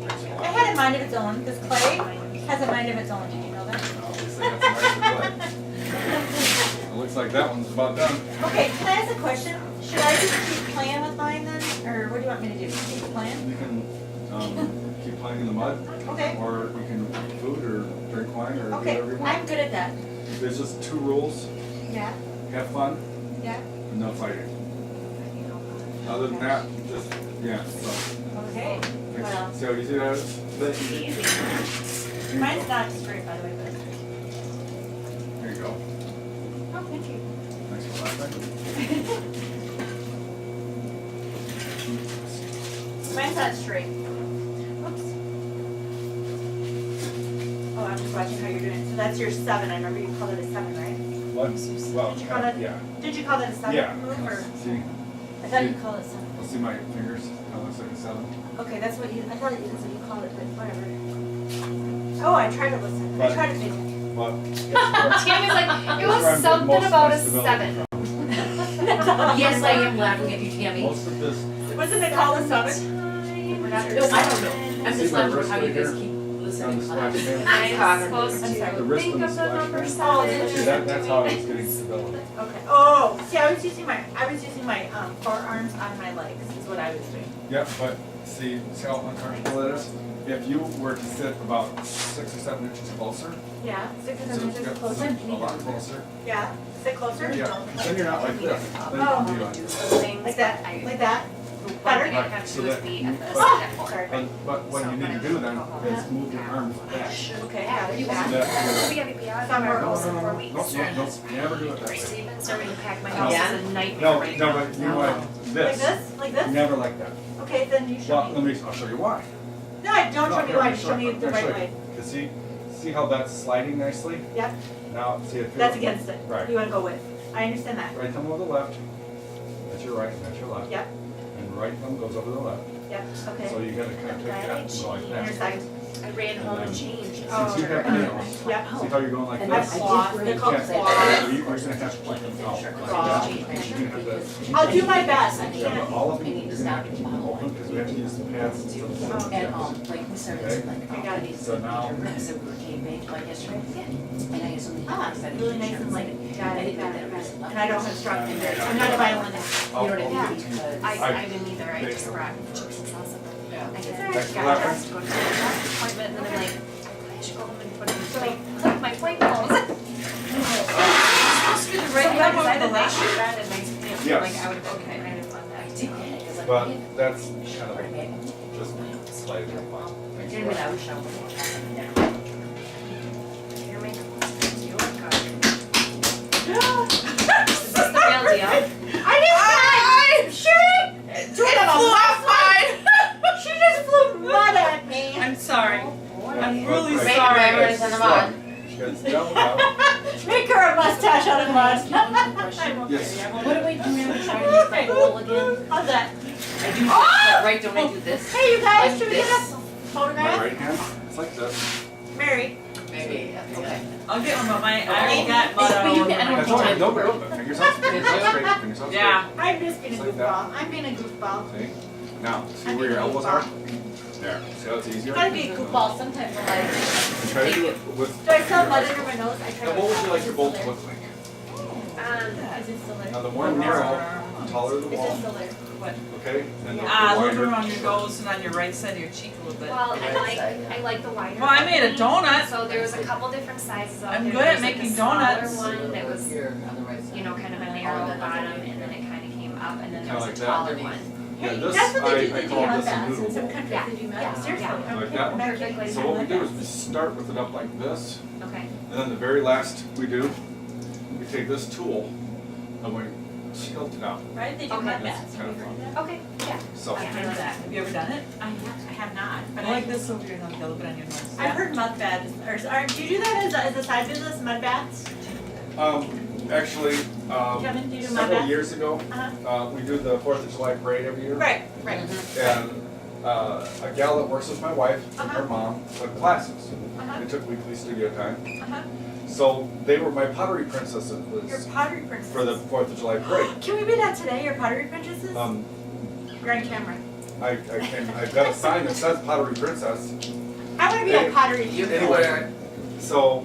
It had a mind of its own, because Clay has a mind of its own. Did you know that? Oh, at least I got some nicer play. It looks like that one's about done. Okay, can I ask a question? Should I just keep playing with mine then? Or what do you want me to do? Keep playing? You can keep playing in the mud, Okay. or you can eat food or drink wine or Okay, whatever you want. I'm good at that. There's just 2 rules: Yeah, have fun yeah. and no fighting. Other than that, just yeah. So Okay. Well, see how easy that is? That's Easy. mine's not straight, by the way, but. There you go. Oh, thank you. Thanks for laughing. Mine's not straight. Oops. Oh, I'm just watching how you're doing it. So that's your 7. I remember you called it a 7, right? What? Well, Did you call it? yeah. Did you call that a 7 Yeah. move or? See, I thought you called it 7. let's see my fingers. That looks like a 7. Okay, that's what you. I thought that's what you called it, but whatever. Oh, I tried to listen. I But- tried to pay attention. Well, Tammy's like, it That's where I'm was getting something most of about my a stability 7. from. Yes, I am laughing at you, Tammy. Most of this. Wasn't it called a 7? We're not No, I don't know. I'm See just my laughing wrist at how you right guys here? keep On listening. the splash band. I'm supposed I'm sorry. to The wrist think on the of the splash number band. 7. See, that's how I was getting stability. Okay. Oh, see, I was using my forearms on my legs. Is what I was doing. Yep, but see how uncomfortable it is? If you were to sit about 6 or 7 inches closer, Yeah. 6 or so 7 it's inches got closer. a lot closer. Yeah. Sit closer. Yeah, 'cause then you're not like this. Then you Oh. can be like, Things Like that. I, Like that. one thing I Right, have so to do is that be you- at the but- step forward. Sorry. but what you need to do then is move your arms back. Okay. Yeah, Yeah. you So Back. that We gotta be out Somewhere of No, house no, in no, 4 no, weeks. no, never do it that way. Steven starting to pack my No. house is a No, nightmare right no, now. but you want Like this. this? Like this? Never like that. Okay, then you show Well, me. I'll show you why. No, don't show me why. Just show me the right way. Cause see how that's sliding nicely? Yep. Now, see if you. That's against it. Right. You want to go with. I understand that. Right thumb over the left. That's your right, and that's your left. Yep. And right thumb goes over the left. Yep. Okay. So you gotta kind of take that and go like And your that. side. I ran home and changed. Since you have nails, Yep. see how you're going like And this? That's claw. They're called Okay. claws. So you're gonna have to point them out like that. You're gonna have to. I'll do my best. I Yeah, can't. but all of them, you're gonna have to keep them open because we have to use the pads. And like we started Okay. like I got it. So now- so we were getting baked like yesterday. And I had something Ah, really nice and light. Got it. Got it. Got it. And I don't have strong fingers. I'm not a violinist. You know what I I'll mean? get to you. Because I didn't either, I Okay. just brought chips and salsa. I did. Thanks for I laughing. had to go to the doctor's appointment and then I'm like, I should go home and put in plate, my plate balls. Supposed to be the right way, because I had a nice shirt on and nice pants, Yes. like I would have, okay, I didn't want that. I did get it, 'cause like, But yeah, that's kind of just slightly fun. I did when I was showered. Your makeup looks you look good. Is this the real deal? I didn't. She do it on a left side. She just flew mud at me. I'm sorry. I'm Yeah, really but- sorry. Right, on the mud. She got down out. Make her a mustache out of mud. Yes. What do I do now to try to make my goal again? How's that? I do this, but right, don't I do this? Hey, you guys, Like should we get this? a My photograph? right hand, it's like this. Mary. Maybe, okay. I'll get one, but my I already got mud But all you over can- I my don't That's think all I- right, no, but fingers out straight, fingers out straight, fingers out straight. Yeah. I'm just being a Just like that. goofball. I'm being a goofball. See? Now, see I'm where your being a elbows are? goofball. There. See how it's easier? Gotta be a goofball sometimes. When And try to do it with. do I still have mud your under my nose? I try Now, to. what would you like your bowl Is to it look like? still there? Now, the more narrow, the taller the Is it wall, still there? okay? And the A little bit wider. on your nose and on your right side of your cheek a little bit. Well, I like the wider. Well, I made a opening, donut. So there was a couple different sizes out I'm there. good There at was, like, making a smaller donuts. one that was, Here, on the right side. you know, kind of a narrow bottom and then it kind of came up and then there Kinda was a like that. taller one. Yeah, Hey, this, that's what they do. I They do call mud this a baths. In noodle some bowl. countries Yeah, they do mud yeah, baths. Seriously. yeah. I'm Like kidding. that? American. So what we do is we start with it up like this, Okay. and then the very last we do, we take this tool, and we She'll know. Right? They do Okay. mud baths. Have you Kinda heard of that? Okay, yeah. So, I I know that. Have you ever done it? I have not, but I like this over here, now, a little bit on your nose. I've heard mud baths, or do you do that as a side business, mud baths? actually, Kevin, do you do mud several baths? years ago, Uh-huh. we do the 4th of July parade every year. Right, right. And a gal that works with my wife and her Uh-huh. mom took classes. Uh-huh. They took weekly studio time. Uh-huh. So they were my pottery princesses Your was pottery princess. for the 4th of July parade. Can we be that today, your pottery princesses? You're on camera. I've got a sign that says pottery princess. I want to be a pottery Anyway, so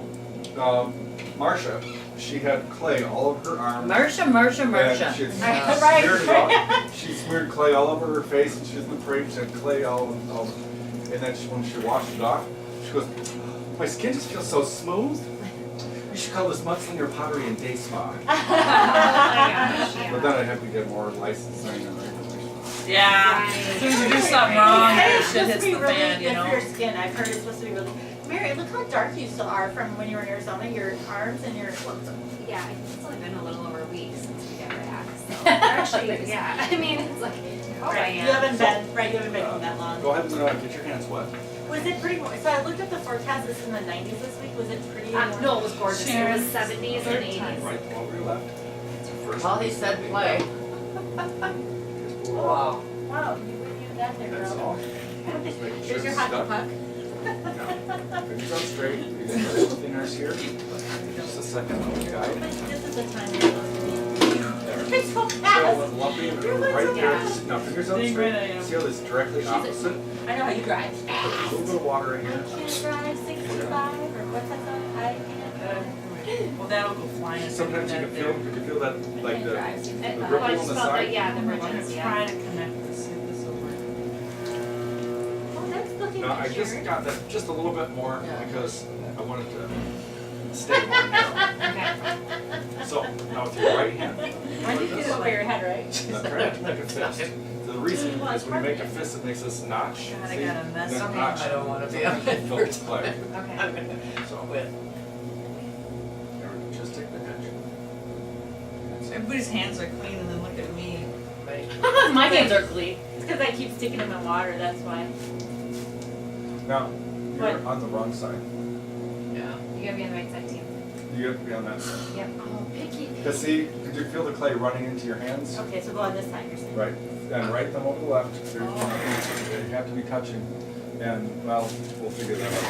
Marcia, she had clay all over her arms. Marsha. And she had Right. smeared it all, she smeared clay all over her face, and she was in the parade, she had clay all and then when she washed it off, she goes, my skin just feels so smooth. We should call this Mudslinger Pottery and Day Spa. Oh my gosh, yeah. But then I'd have to get more licensing and regulation. Yeah. As soon as you do something wrong, Hey, your it's shit supposed hits to be the really fan, you good know? for your skin. I've heard it's supposed to be really. Mary, look how dark you still are from when you were in Arizona. Your arms and your. Yeah, it's only been a little over a week since we got back, so actually, yeah, I mean, it's like, oh, I Right, am. you haven't been home that long. Go ahead and get your hands wet. Was it pretty? So I looked at the forecast. This is in the 90s this week. Was it pretty? No, it was gorgeous. It was 70s and 80s. Right over your left. It's your first Well, he said play. Wow. Wow, you got there, That's girl. all. Just making sure Here's your it's hockey stuck. puck. Fingers on straight. You got your fingers here. Just a second. Guide. This is the time you're supposed to be. There. You're so So fast. lumpy and You're right so there. fast. Now fingers on Being great, I straight. am. See how this directly opposite? I know how you drive. Put a little bit of water in I here. can't drive 65 or what's that song? I can't drive. Well, that'll go flying. Sometimes you can feel that I like can't the drive. the Well, I ripple on just the felt that, side. yeah, the I'm ribbons, gonna yeah. try to connect this over. Oh, that's looking No, I good, just Sharon. got that just a little bit more Yeah. because I wanted to stay more narrow. Okay. So now with your right hand, Why do you do this. it over your head, right? Now try not to make a fist. So the reason is when you make a fist, it makes this notch. God, I See? gotta mess That up. notch I don't wanna be on it filled with clay. Okay. I'm gonna So quit. there we go. Just take the edge. That's it. Everybody's hands are clean and then look at me. Right. My hands are clean. It's because I keep sticking them in water, that's why. Now you're What? on the wrong side. Yeah. You gotta be on the right side too. You have to be on that side. Yep. Oh, picky. Cause see, could you feel the clay running into your hands? Okay, so go on this side, you're saying. Right, and right thumb over the left. There- Oh. You have to be touching, and well, we'll figure that out.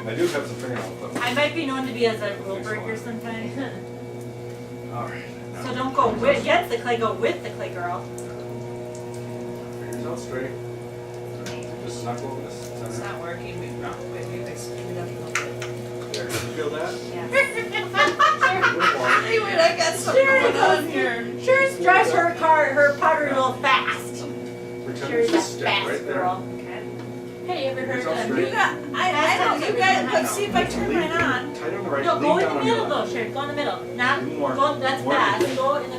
I do have some fingernail clippers. I might be known to be as a rule breaker sometimes. All right. So don't go against the clay, go with the clay, girl. Fingers out straight. Just knuckle over this. It's Center. not working. Maybe I screwed it up a little bit. There, you feel that? Yeah. A little water. Hey, wait, I got something Sharon going on here. Sharon drives her pottery real fast. Pretend Sharon's it's a a stick fast right there. girl. Okay. Hey, ever heard Fingers out of straight. You got, I don't, you guys, let's see if I turn mine on. Tight on the right. No, lean go in down the on your middle though, left. Sharon. Go in the middle. Not More. go. That's More. fast. Go in the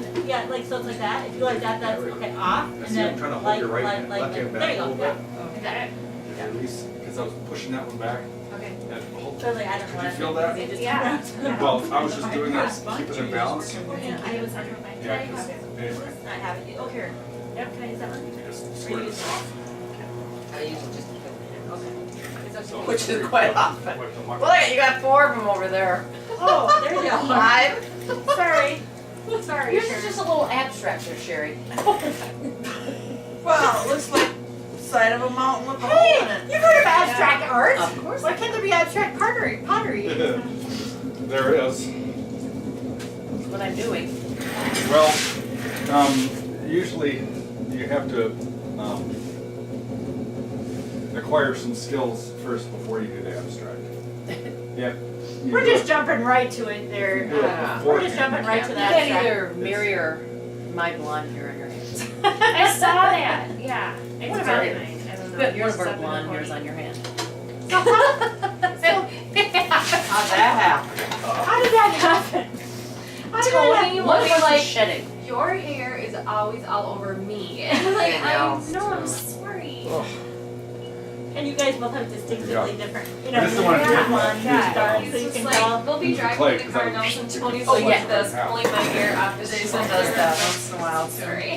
like so it's like that. If you go like that, that's okay. Off and See, then I'm trying to hold like your right hand, left hand there back you a go. little Yeah. bit. Is that it? Yeah, release, because I was pushing that one back. Okay. And hold. So like I don't know. Could you what feel I that? think, 'cause they just Yeah. turn around. Well, I was just doing that, keep it in balance. Yeah, I was under my Yeah, 'cause I anyway, have it. Oh here. Yep. Can I use that one? you just Or square you this use off. I usually just Okay. It's okay. So- which is quite often. Wipe the muck. Well, you got 4 of them over there. Oh, there you go. 5. Sorry. Sorry. Yours Sharon. is just a little abstract there, Sherry. Wow, it looks like side of a mountain with a hole Hey, in it. you've heard of abstract art? Of course. Why can't there be abstract pottery? There it is. That's what I'm doing. Well, usually you have to acquire some skills first before you do the abstract. Yeah. you We're do just it- jumping right to it there. you do it We're just beforehand. jumping right to You the can abstract. either mirror my blonde hair in your hands. I saw that. Yeah. It's One of very our- nice. I don't know. But one Yours of our is up in the blonde corner. hairs on your hand. How'd that happen? How did that happen? How did that Tony happen? will be like, shedding. your hair is always all over me. And I'm like, I know. no, I'm sorry. Ugh. And you guys both have distinctively different, you know, I just don't wanna different do it. ones, Yeah. stars, He's so you just can like, tell. we'll be Use the driving clay, in the 'cause car I'm now, and fixing Tony's to like cut this, it in pulling my hair off his Jason shoulder. does that once in a while too. Sorry. Do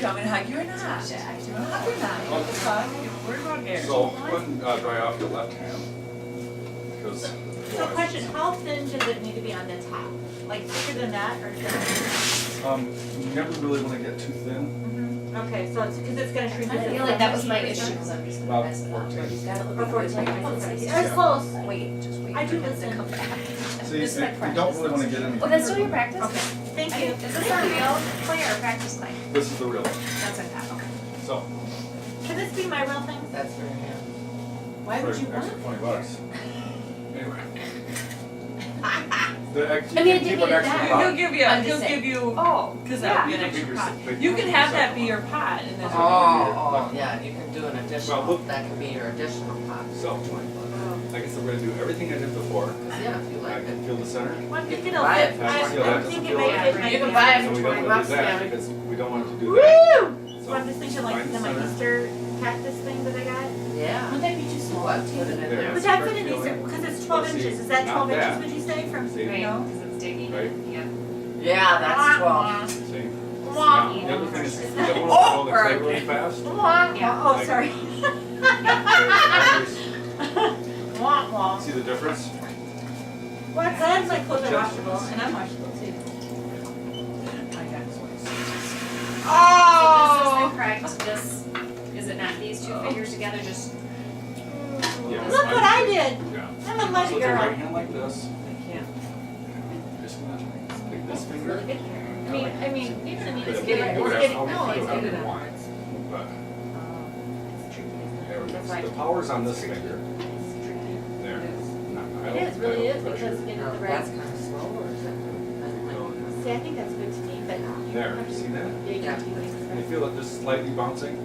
you want me to hug you or not? Do you want to hug or not? Oh. It's fine. Don't worry about hair. So go ahead and dry off your left hand. Because So question, how thin does it need to be on the top? Like thicker than that or thinner? you never really want to get too thin. Okay, so it's, cause it's gonna shrink. I feel like that was my issue, because I'm just About gonna mess it up. 14. He's got a Or little 14, bit that's close. Wait, just wait I for do him to listen. come back. So This is my you practice. don't really want to get any. Oh, that's still your practice? Okay, thank you. Is this a real clay or a practice clay? This is the real one. That's what I thought, okay. So Can this be my real thing? That's very good. Why for would you an want? extra $20. Anyway. The ex- I mean, it keep didn't an extra need pot. He'll give you, I'm he'll just give you, Oh, because that would be an You extra can pot. figure You can six- have that seven be on. your pot, and then. Oh, yeah, you can do an Well, additional, look- that can be your additional pot. So, I guess I'm going to do everything I did before. Yeah, if you I like can it. feel the center. Well, I'm thinking You it'll buy fit. it. Yeah, I'm that thinking doesn't maybe feel it bad. might You can be- buy it So for we don't 20 want to bucks, do that Sammy. because we don't want to do that. Woo! So I'm just thinking like find the my center. Easter cactus thing that I got. Yeah. Wouldn't that be too small? What, put it in There. there. Would that fit in Start Easter? feeling- Because it's 12 Well, see, inches. Is that not 12 that. inches, would you say, from, See? Right, you know? because it's digging. Right. Yep. Yeah, that's 12. See? Wah. Now, the other thing is, you don't want to roll the clay really fast. Yeah. Oh, sorry. Wah, wah. See the difference? Well, I'm glad my clothes are washable, and I'm washable too. So this is the correct, this, is it not these two figures together, just, Yeah. Look what I did. Yeah. I'm a So muddy with your right girl. hand like this. I can't, Just gonna take this it's finger. really good here. I mean, even I mean, it's Put getting, it it's whatever, getting, how no, you it's feel, good however you enough. want. But It's tricky, isn't it? there we go. That's why The power's on this finger. It's tricky. There. No, I It is, don't- really I is, don't because pressure. in No, the that's red. kind of slow, or is that good? See, I think that's good to me, but. There, see that? Yeah, you Yeah. can do You it. feel it just slightly bouncing?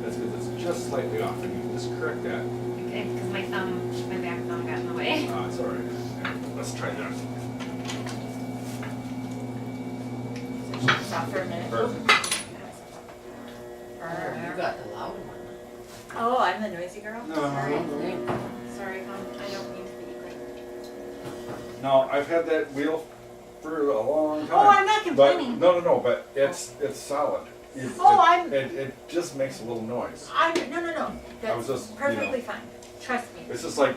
That's because it's just slightly off, and you can just correct that. Okay, because my back thumb got in the way. It's all right. Yeah, let's try that. Stop for a minute. Perfect. Oh, you got the loud one. Oh, I'm the noisy girl? No. Sorry. Think. Sorry, I don't mean to be like. No, I've had that wheel for a long time. Oh, I'm not But, complaining. no, but it's solid. It just makes a little noise. No. I was That's just, perfectly fine. Trust me. It's just like,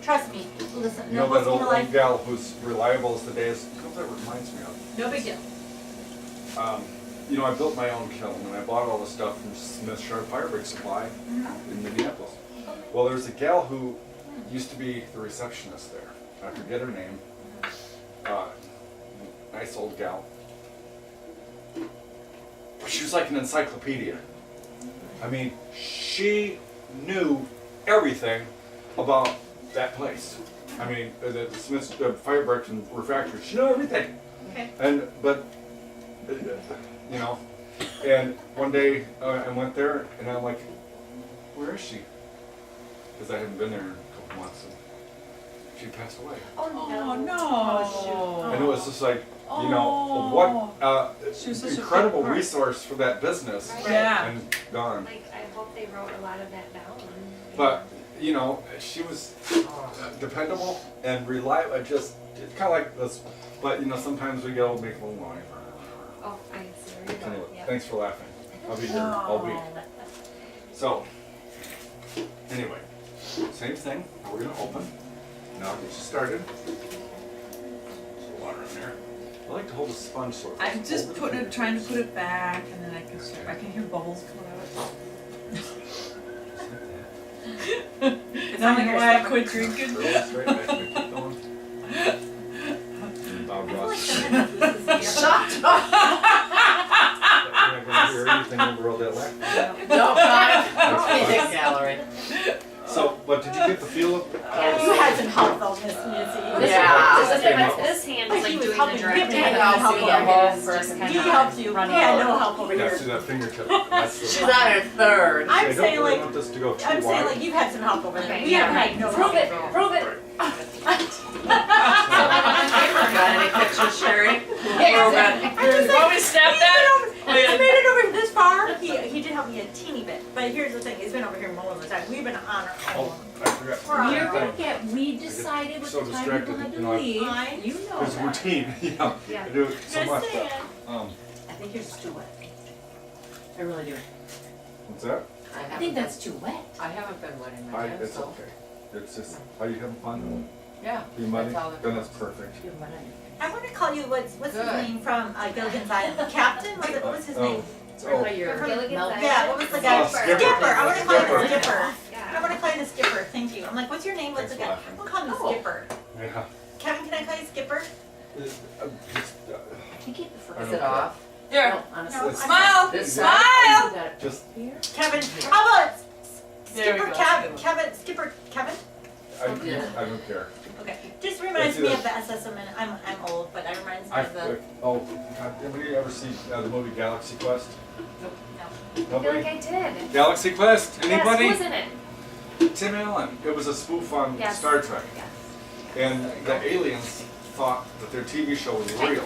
Trust me. Listen, you no know that one's old, gonna like. gal who's reliable as the day is. You know what that reminds me of? No big deal. I built my own kiln and I bought all the stuff from Smith Sharp Fire Break Supply in Minneapolis. Well, there's a gal who used to be the receptionist there. I forget her name. Nice old gal. But she was like an encyclopedia. I mean, she knew everything about that place. I mean, the Smith's Fire Break and Refractory. She knew everything. Okay. And and one day I went there and I'm like, where is she? Because I hadn't been there in a couple months and she passed away. Oh, no. Oh, And it was just like, Oh. what She was such a incredible big part. resource for that business Right. Yeah. and gone. Like, I hope they wrote a lot of that down. But she was dependable and reliable. It's kind of like this, but sometimes we go make a little noise. Oh, I see where you're Anyway, going, yeah. thanks for laughing. I'll be here all week. So, anyway, same thing. We're gonna open. Now I'll get you started. Some water in there. I like to hold a sponge sort of. I'm just over the putting it, fingers. trying to put it back, and then I can hear bubbles coming out. It's And I'm only like, your why I stomach. quit drinking. Throw it straight back. Keep going. And Bob I feel like Ross. some of the pieces here. Shut up! You're not gonna hear anything over all that laughter. No, That's not fine. big gallery. So, but did you get the feel of? You had some help though, Miss Missy. This, Yeah. this hand is Like like he was doing helping the you. directing. He had help help you over get here. home first Just and He kind of helped you. running He had over. no help over Yeah, here. see that fingertip? That's the. She's on her third. I'm I don't saying really like, want this to go too I'm saying wide. like you've had some help over there. Okay, We yeah, haven't right. had no Prove help. it, prove it. Got any pictures, Sherry? I'm just Want me to snap that? I made it over this far. He did help me a teeny bit. But here's the thing, he's been over here mowing the time. We've been on our Oh, own. I forgot. We're on You're our gonna own. get, we decided what so the time distracted, people had you to know, leave. Fine. You know It's that. routine, yeah. Yeah. I do it so Just much, saying. but, I think yours is too wet. I really do. what's that? I think that's too wet. I haven't been wetting my hands, It's so. okay. It's just, are you having fun? Yeah. Be muddy? That's all that Then that's perfect. You have mud on your face. I want to call you, what's his Good. name from Gilligan's Island? Captain? What was his Oh, name? oh, Your Gilligan's milk- Island. Yeah, what was the guy? Skipper. Skipper. I want to call you Skipper. Skipper. I Yeah. want to call you the Skipper. Thank you. I'm like, what's your name? What's the Thanks guy? a lot. I'm gonna call him the Oh. Skipper. yeah. Kevin, can I call you Skipper? Just, I think you prefer. I Is don't it care. off? Here, No, honestly. No, It's- smile, This smile. You got it just, here. Kevin. How about There we Skipper go. Kevin? Skipper Kevin? I don't care. Okay. Just reminds It's me either- of the SS and I'm old, but it reminds me I, of the. oh, God, did you ever see the movie Galaxy Quest? No. I feel Nobody? like I did. Galaxy Quest? Anybody? Yes, who was in it? Tim Allen. It was a spoof on Yes. Star Trek. Yes. And the aliens thought that their TV show was real.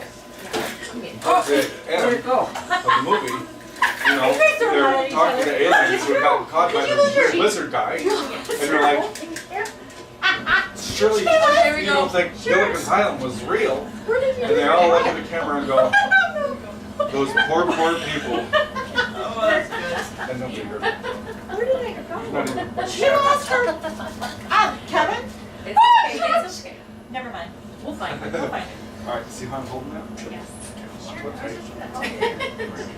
Oh, The where'd end it go? of the movie, you know, You guys are mad at they're each talking other. to aliens who got caught by Did you the lose your weird teeth? lizard guy. And they're like, surely There we you go. don't think Gilligan's Island was real. Where did you And they all look at the camera and go, those poor people. Oh, that's good. And nobody heard it. Where did they go? Not even. She lost her. Kevin? It's okay. It's okay. Never mind. We'll find it. We'll find it. All right, see how I'm holding that? Yes. What type?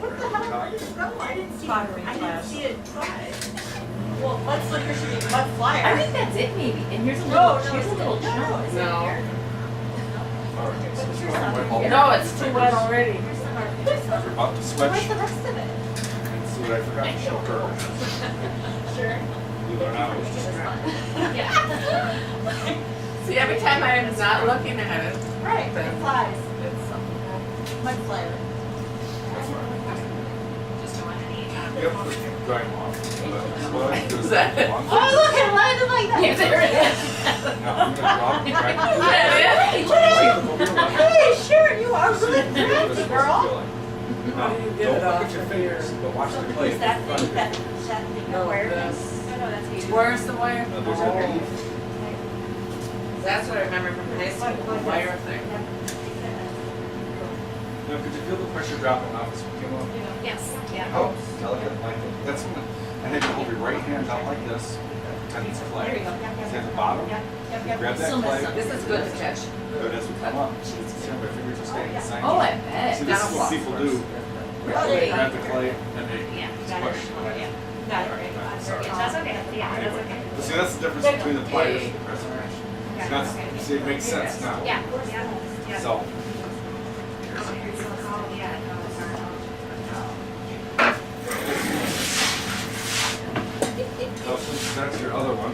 Where the hell did it go? I didn't see it. Pottery I didn't class. see it try. Well, Mudslinger should be mud flyer. I think that's it maybe. And here's a No, little, no, here's a little no, no, chunk. it's Is it No. here? All right, so What's it's your going son? way home. No, it's too wet already. Here's some more. Here's some. You're about to Where's switch. the rest of it? See what I forgot to show her. Sure. Believe it or not, it was just Yeah. See, every time I'm not looking at it, Right, it flies. it's something. Mud flyer. Just don't want any. Yep, just dry them off. What I do Is that it? one- Oh, look, it landed like that. Yeah, there it is. No, I'm gonna drop it right Is that it? Hey, sure, you are really crafty, girl. Now, You don't get it look off at your of fingers, but watch the clay. Is that thing, that thing No, where? this. No, that's how you do it. Where's the wire? No, there's a- Oh. That's what I remember from high school, the wire thing. Now, could you feel the pressure dropping off as we came up? Yes. Yeah. Oh, delicate like it. That's when, and then you hold your right hand out like this, and it's There you clay. go. Yep, See yep. at the bottom? Yep, yep, yep. Grab that Still clay. missed some. This is good to catch. Good as we come up. See how my fingers are staying the same? Oh, I See, bet. this is That'll what block people first. do. Oh, there you go. Grab the clay and they Yeah. Got it. push. Yeah. Got it, right. Sorry. That's okay. Yeah, that's okay. But see, that's the difference between the pliers and the pressing wrench. See, that's, see, it makes sense now. Yeah. Yeah. Yeah. So, Oh, yeah. No, it's hard. so since that's your other one.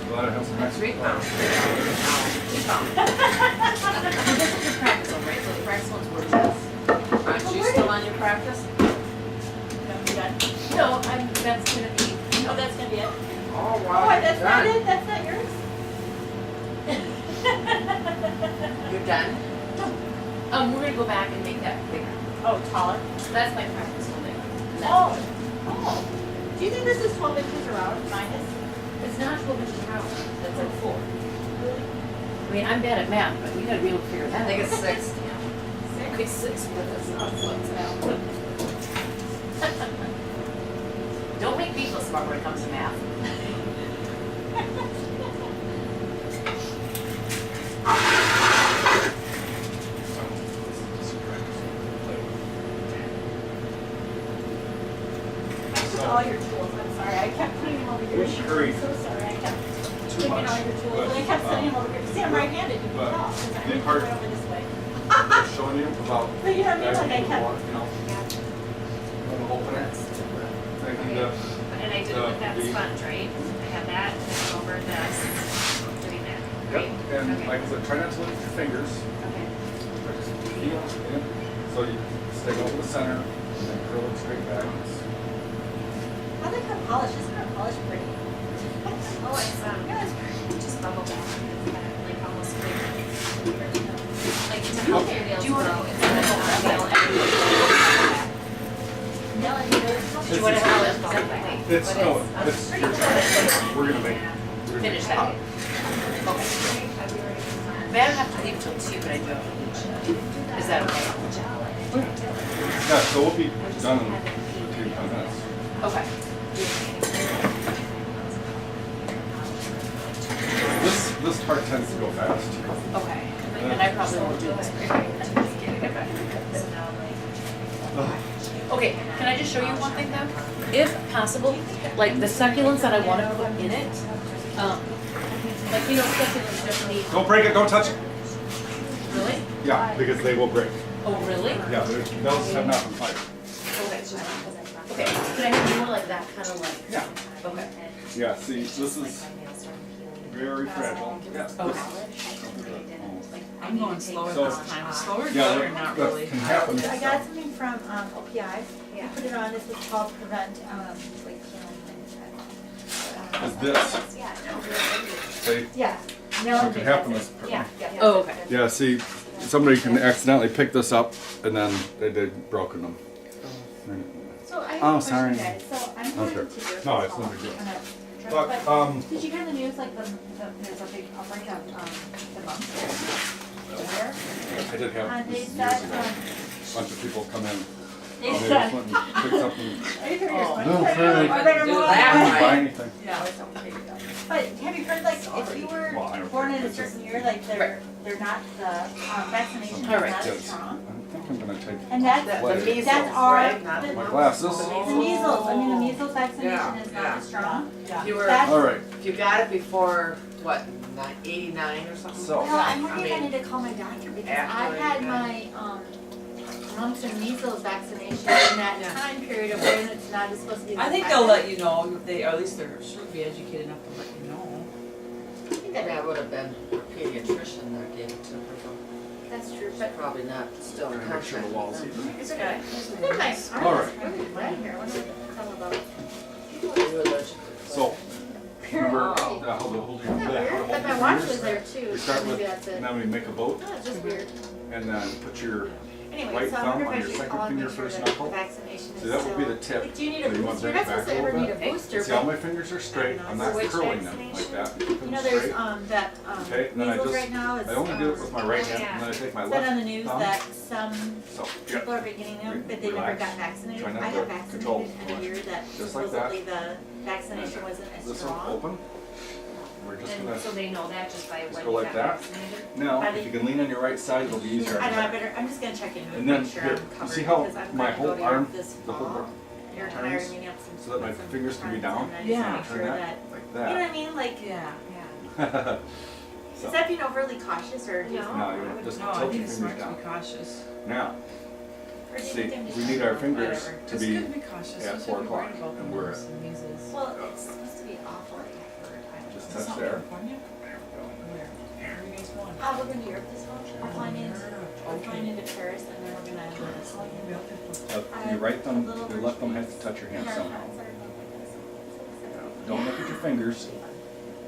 Glad I have some extra. 3 pounds. 3 pounds. This is your practice one, right? So the practice one's worth less. Aren't you still on your practice? You done? No, that's gonna be, Oh, that's gonna be it. Oh, Oh, wow. that's not it? That's not yours? You're done? we're gonna go back and make that bigger. Oh, taller? So that's my practice one thing. And that's Oh, what- oh. Do you think this is 12 inches around, minus? It's not 12 inches round, that's like 4. I mean, I'm bad at math, but we gotta be able to figure that I out. think it's 6. Maybe 6, but that's not what's out. Don't make me feel smart when it comes to math. All your tools, I'm sorry, I kept putting them over here. Which hurry? I'm so sorry, I kept Too putting much. all your tools, but, and I kept setting them over here. See, I'm right-handed, you can but tell, because the I'm part- right over this way. I'm showing you about. But you know what I mean, like I kept, You know, I'm gonna open it. Making the, And I did it with that the- sponge, right? I had that and then over this, doing that, Yep, right? and Okay. like I said, try not to look at your fingers. Okay. Try just feel in. So you stay over the center and then curl it straight back. I like her polish, isn't her polish pretty? Oh, it's just bubble bath. It's kind of like almost like to help your nails Do you want grow. It's kind of Did you want to have it separately? It's no, it's your turn. We're gonna make. Finish that. Okay. May I don't have to leave till 2, but I do have to leave. Is that okay? Yeah, so we'll be done in 15 minutes. Okay. This part tends to go fast. Okay. And I probably won't do this. Okay, can I just show you one thing though? If possible, like the succulents that I want to put in it, like succulents just need. Don't break it. Don't touch it. Really? Yeah, because they will break. Oh, really? Yeah, those have not been fired. Okay. Can I have more like that kind of like? Yeah. Okay. Yeah. See, this is very fragile. Yeah. Okay. I'm going slower So- this time. Slower Yeah, good or that, not that really? can happen. I got something from OPI. I put it on. This was called Prevent. Is this? See, Yeah. so it can happen. Yeah. Oh, okay. Yeah. See, somebody can accidentally pick this up, and then they've broken them. So I have Oh, a question, sorry. guys. So I'm going Okay. to your No, it's hall no big deal. on a trip, But did you hear the news? Like there's a big outbreak of the bumps there. I did have They this said, years ago. A bunch of people come in. they And they said, just went and picked something. are you serious? Oh, No, sorry. I better Do move that on. Didn't buy anything. Yeah. But have you heard, like, if you were Well, I don't born in care. a certain year, like, they're not, the vaccination is All right. not as Yes. strong? I think I'm gonna take And that's, What? that's our, right? Not the my glasses. measles, I mean, the measles vaccination Yeah, is yeah. not as strong. You were, That's- All right. if you got it before, what, 89 or something? So- Well, I'm wondering if I mean, need to call my doctor because I after had you my, mumps and measles vaccination in that Yeah. time period of when it's not as supposed to be. I think they'll let you know, if they, or at least they're should be educated enough to let you know. I think that- That would have been a pediatrician that gave it to her, That's true, but but. probably not still in Make sure the contact. walls even. It's okay. I think my arm All is right. really red here. What do I tell about? Are you allergic to So, remember, hold your, Isn't that weird? But my watch was there too, We so start with, maybe that's it. and then we make a boat, Oh, it's just weird. and then put your, Anyway, right so I thumb wonder on if I your should second call and finger, make sure first that the knuckle. vaccination is so that would be still- the tip. Like, do you need a So you want booster? to You're bring not it supposed to back a ever little need a bit. booster, See how but, my fingers are straight, I'm not For which curling them like vaccination? that. Keep you know, them there's, straight. that, Okay, and then I measles just, right now is, I only do it with my right hand, yeah. and then I take my said on left the news thumb. that some So, people yeah, are getting them, but they never Relax. got vaccinated. Try not I to got control vaccinated in a year that Just like supposedly the vaccination wasn't as this will strong. open. We're just And gonna, so they know that just by Just when go you like got that. vaccinated? now, if you can lean on your right side, it'll be easier. I know, I better, I'm just gonna check in And and then make sure here, I'm you covered, see how because I'm my going to go whole to arm, Europe this the whole fall. You're turns, hiring me up some. so that my some fingers can be friends, down. and I just Yeah. wanna make Turn sure that that, like you know what that. I mean, like, Yeah. is So, that being overly cautious or do you, No. now you just No, I tilt think your it's fingers smart to down. be cautious. Now, or do you see, think I'm just? we need our fingers Whatever. to It's be, good to be cautious. at We should 4 be worried o'clock, about the and we're mumps and measles. Well, it's supposed to be awful, I heard, I don't just know. touch there. California? There we go. Where? Where are you guys going? We're going to Europe this fall, we're flying into Paris and then we're gonna. Your right thumb, your left thumb has to touch your hand somehow. Don't look at your fingers.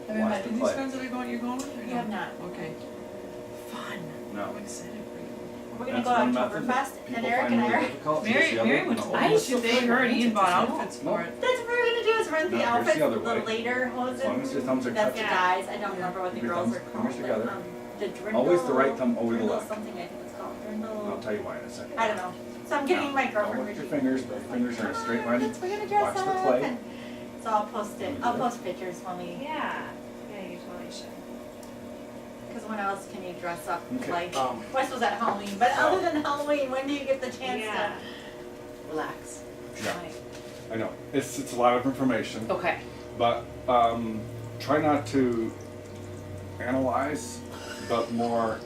Have you Watch met the any play. friends that are going, you're going with? or We no? have not. Okay. Fun. No. I'm excited for you. We're gonna That's go one method Oktoberfest that and people Eric find and really I are. difficult. Mary, Just the other Mary one, went the to old I one. used She, they heard Ian bought outfits No. for it. That's what we're gonna do is rent the No, here's outfits, the other the way. later hosen. As long as your thumbs are That's the touching. guys, I don't remember what the Keep your girls are thumbs called, together. but, the drindle. Always the right thumb over the drindle left. Something I think it's called, And I'll drindle, tell you why in a second. I don't know. So I'm getting my Don't girlfriend. look at your Regina. fingers, but your fingers are in a straight line. We're gonna dress Watch the up play. and, so I'll post it, I'll post pictures when we, Yeah, yeah, you totally should. cause when else can you dress up Okay, like, I suppose at Halloween, but other than Halloween, when do you get the chance Yeah. to? Relax. Yeah, I know. It's a lot of information, Okay. but try not to analyze, but more,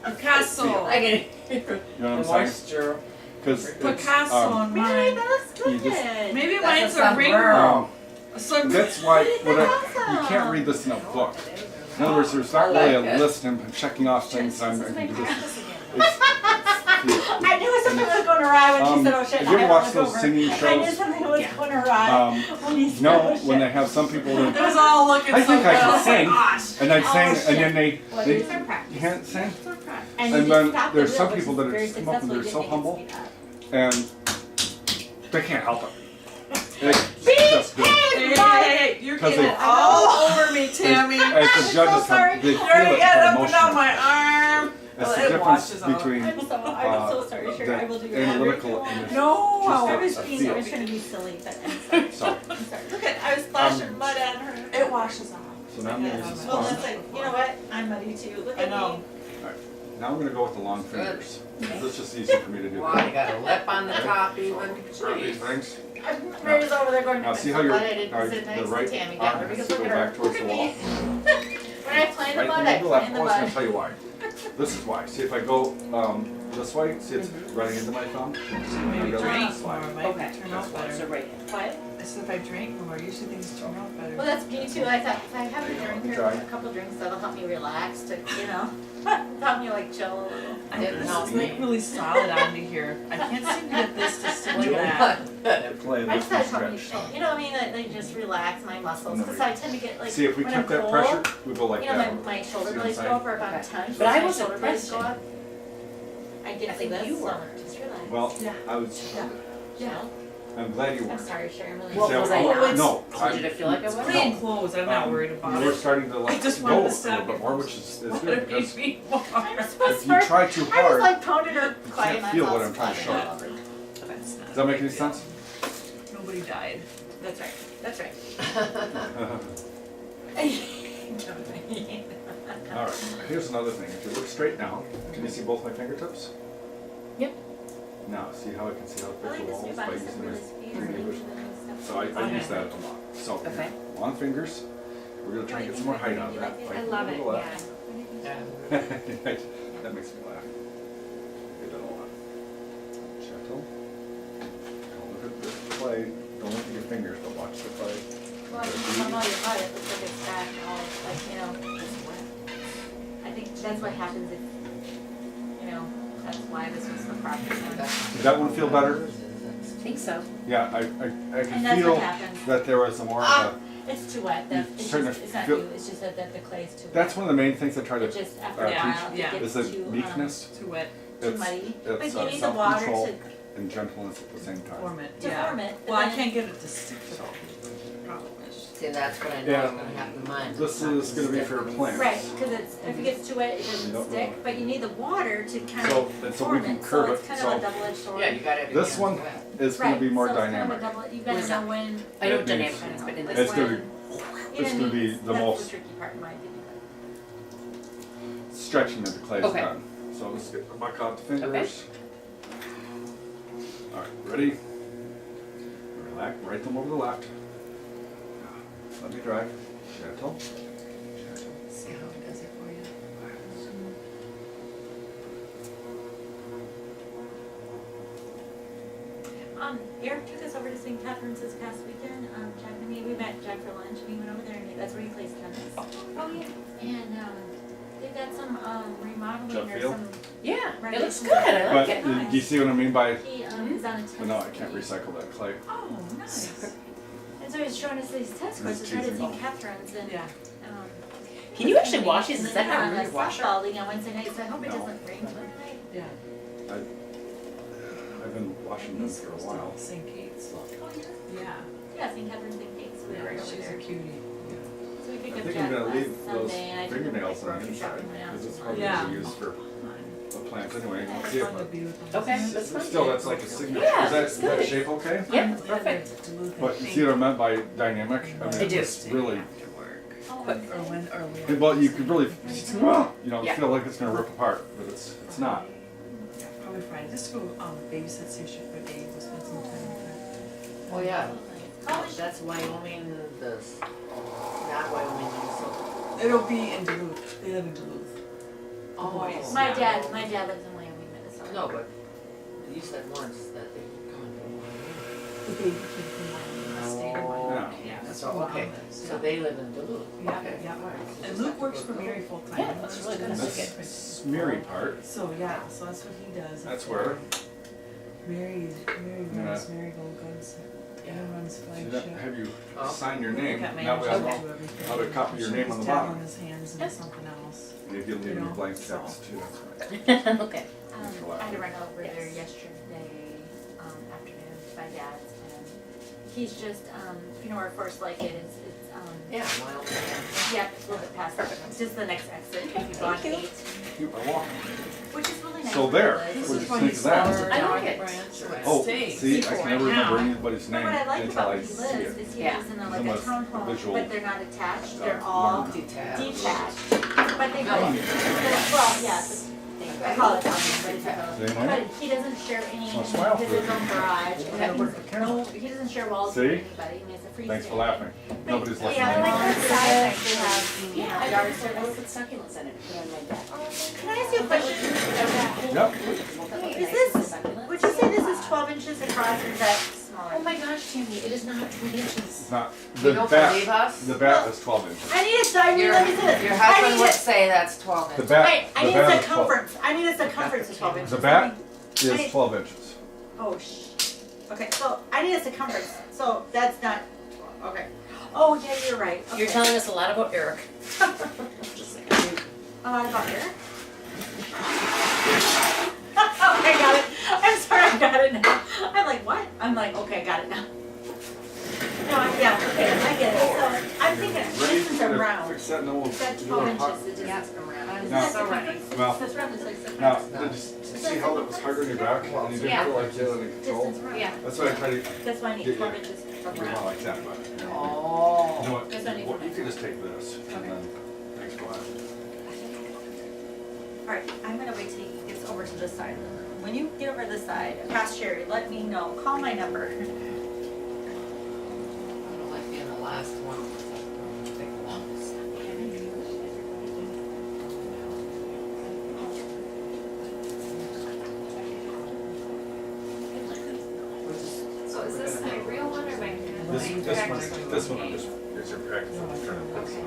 Picasso. I get it. you know The what I'm saying? moisture. Because Picasso on Really, mine. that looks You good. just- Maybe That's mine's a a ring sombrero. girl. So that's why That's awesome. you can't read this in a book. In other words, there's not really a list and checking off things. I can do this. I knew something was going awry when you said, oh shit, Have I you ever have watched to look those over. singing I shows? knew something was going awry when you said, No, oh shit. when they have some people it that was all looking I so think good. I can was like, sing. gosh. and I Oh, sing, shit. and then they It's for practice. you can't sing, And and you then just stop the there's wheel, some which people is that are very just come up and they're successful. so You didn't humble, get to see that. and they can't help it. That's good. Hey, you're 'Cause getting they- all over me, Tammy. As the judges, sorry. they You feel already it got for up and down emotion. my arm. That's Well, the it difference washes off. between I'm so sorry, sure. I will do that. analytical and No, just I a was being, I was feel. trying to be silly, but I'm sorry. Sorry. I'm sorry. Look at, I was splashing mud on her. It washes off. So now I'm gonna use the Well, sponge. that's like, you know what? I'm muddy too. Look I at know. me. Now I'm gonna go with the long Good. fingers. It's just easier for me to do. Wow, you got a lip on the top even. Grab these things. Mary's over there going. Now see how I'm your glad I didn't sit the next to right Tammy arm down, has because to look go at her. back towards the wall. When I play the Right, mud, and I then the play left. in I the was gonna mud. tell you why. This is why. See if I go this way, see it's running into my thumb? Maybe I'll go drink slide. more might Okay. turn out So better. right. What? I said if I drink more, usually things turn out better. Well, that's me too. I thought if I have a Let me drink or try. a couple drinks, that'll help me relax to, help me like chill a little. This is like really solid on me here. I can't seem to get this to stick to that. Play I this just and thought it helped me stretch. chill. You know what I mean? Like just relax my muscles. Because I tend to get like, See if we when kept I'm that cold, pressure, we go like you know, that. my shoulder See what blades I'm go saying? up or if I'm Okay. tense, But I my wasn't shoulder blades go pressing. up. I get I to think this, you so were. just relax. Well, Yeah. I was. Yeah. I'm glad you I'm were. sorry, Sherry. I'm really What See, was I- I not? No, So did it feel like I was? Clean clothes, I'm not worried about You were it. starting to like I just go wanted to a stop little bit you more, from- which is What good it because makes me more. I'm so if you smart. try too I just hard, like pounded her you quiet. can't feel what I'm trying to show. That's not- Does that make any sense? Nobody died. That's right. That's right. All right. Here's another thing. If you look straight down, can you see both my fingertips? Yep. Now, see how I can see how I thick like the this walls new by body using stuff really this. speed and stuff. So I use that a lot. So Okay. long fingers. We're gonna try and get some more height out of that. I Right love to it, the left. yeah. Yeah. That makes me laugh. Get that a lot. Gentle. Don't look at the clay. Don't look at your fingers, but watch the clay. Well, from all your mud, it looks like it's back all, like, just wet. I think that's what happens if, that's why this was the proper one. Does that one feel better? I think so. Yeah, I And can that's feel what happens. that there was more of a. It's too wet. That's, You're it's starting just, to it's not feel- you. It's just that the clay is too wet. That's one of the main things I try It to just, after a Yeah, while, yeah. it is gets the too, meekness. Too wet. too It's, muddy. But it's you need the water self-control to, and gentleness at the same time. Form it, to yeah. form it. but Well, I then- can't get it to stick to the problem is. See, that's what I know Yeah. is gonna happen to mine. This is going to be for plants. Right, because if it gets too wet, it You doesn't don't stick, know. but you need the water to kind So- of and so we form can it, curve so it, it's kind so- of a double-edged sword. Yeah, you gotta have your This hands one wet. is going to be more so it's dynamic. kind of a double, you What is gotta know that? when, I know It what dynamic means- is, but in It's this It's going to when- be you know it's what I gonna be mean? the That's most- the tricky part in my opinion. stretching that the clay is Okay. done. So let's get the buck out the fingers. All right, ready? Relax, right thumb over the left. Let me drive. Gentle. Gentle. See how it does it for you? Eric took us over to St. Catherine's this past weekend. Jack and me, we met Jack for lunch, and he went over there, and that's where he plays tennis. Oh, yeah. And they've got some remodeling Jeff or Field? some. Yeah, it looks renovations good. I like But it. do you see what I mean by? He is on a tennis. But no, I can't recycle that clay. Oh, nice. And so he's showing us these tennis courses right at St. Catherine's, and Yeah. Can you actually wash these? and Is then that they're how on you a wash softball league on Wednesday night, so I hope it No. doesn't rain tonight. Yeah. I've been washing them for a while. St. Kate's. Oh, yeah. Yeah. Yeah, St. Catherine's St. Kate's. We were right over She's a there. cutie. So we picked I up think Jack I'm gonna last leave those Sunday, and I took him fingernails on the grocery inside shopping when I because was it's hardly Yeah. ever used for a plant anyway. It's See it, fun to but be with them. Okay, that's fine. still, that's like a signature. Yeah, Is that's that good. shape okay? Yep, perfect. But you see what I meant by dynamic? I mean, I do. it's really. Oh, Quick. Or when, or we. Well, you could really, Yeah. feel like it's gonna rip apart, but it's not. Yeah, probably Friday. Just go babysit Sasha for a day. We'll spend some time with her. Oh, yeah. Oh, That's Wyoming, not Wyoming, Minnesota. It'll be in Duluth. They live in Duluth. Oh, boys. my dad lives in Wyoming, Minnesota. No, but you said once that they come from Wyoming. The baby came from Wyoming, the state of Wyoming. Yeah, that's So, where Mom okay, lives. so they live in Duluth. Yeah, Okay. yeah. All right. And Luke works for Mary full time. Yeah, that's really good. I like This it. smeary part, So yeah, so that's what he does. that's where, Mary Yeah. runs Marigold Goods. Aaron runs see that, flagship. have you Oh. sign your name, Got that way managers I'll do everything. I'll have a copy of your name on the Should bottom. on his hands and something else. Maybe you'll leave You me know, blank so. checks too, that's right. Okay. I had to run over there Yes. yesterday afternoon to my dad's, and he's just, where Forest Lake is, Yeah, miles. yeah, it's a little bit past, just the next exit, if you go on 8, Keep on walking. which is really nice. So where there, he lives. what do you think of that? I like it. Oh, Stays. see, I People can right never remember now. anybody's But name what I like until about I where he see lives it. is he Yeah. lives in like I'm a a townhome, visual, but they're not attached, they're learner. all Detached. detached. But they No. live, well, yeah, I call it townhome, but it's a Same But way? he doesn't share any, Well, he smile has for his it. own garage, Okay. and no, he doesn't share walls with See? anybody, I mean, it's a free Thanks for stand. laughing. Nobody's But, listening. yeah, like lawn that service, side. they have, Yeah, yard I service. put succulents in it, put it on my deck. Can I ask you a question? Yep. Is this, would you say this is 12 inches across, or is that smaller? Oh my gosh, Tammy, it is not 12 inches. It's not, You the don't believe bat, us? the bat is 12 inches. I need a side, Your, let me see this. your I husband need would a- say that's 12 The inches. bat, Wait, I the need bat a is 12. circumference. I need a circumference of 12 inches. The bat I is need- 12 inches. Oh, okay, so I need a circumference, so that's not, okay. Oh, yeah, you're right. You're Okay. telling us a lot about Eric. A lot about here? Okay, got it. I'm sorry, I got it now. I'm like, what? I'm like, okay, I got it now. No, yeah, okay, I get it. So I'm thinking, this is a round. Fix that and then we'll That's do 12 our pot. inches, it is a round. Now- Is that circumference? well, This round is like Now, circumference. did you see how that was hard on your back? And you didn't Yeah. feel like you had any control? Distance round. Yeah. That's why I try to That's why I need Yeah, 12 yeah. inches do from it more round. like that, but you know Oh. what? That's what I need What- for You my- can just take this and Okay. then, thanks for laughing. All right, I'm gonna wait till he gets over to this side of the room. When you get over this side, past Sherry, let me know. Call my number. I don't like being the last one. Take the longest. So is this my real one or my? This one, is your practice. I'm trying to fix it.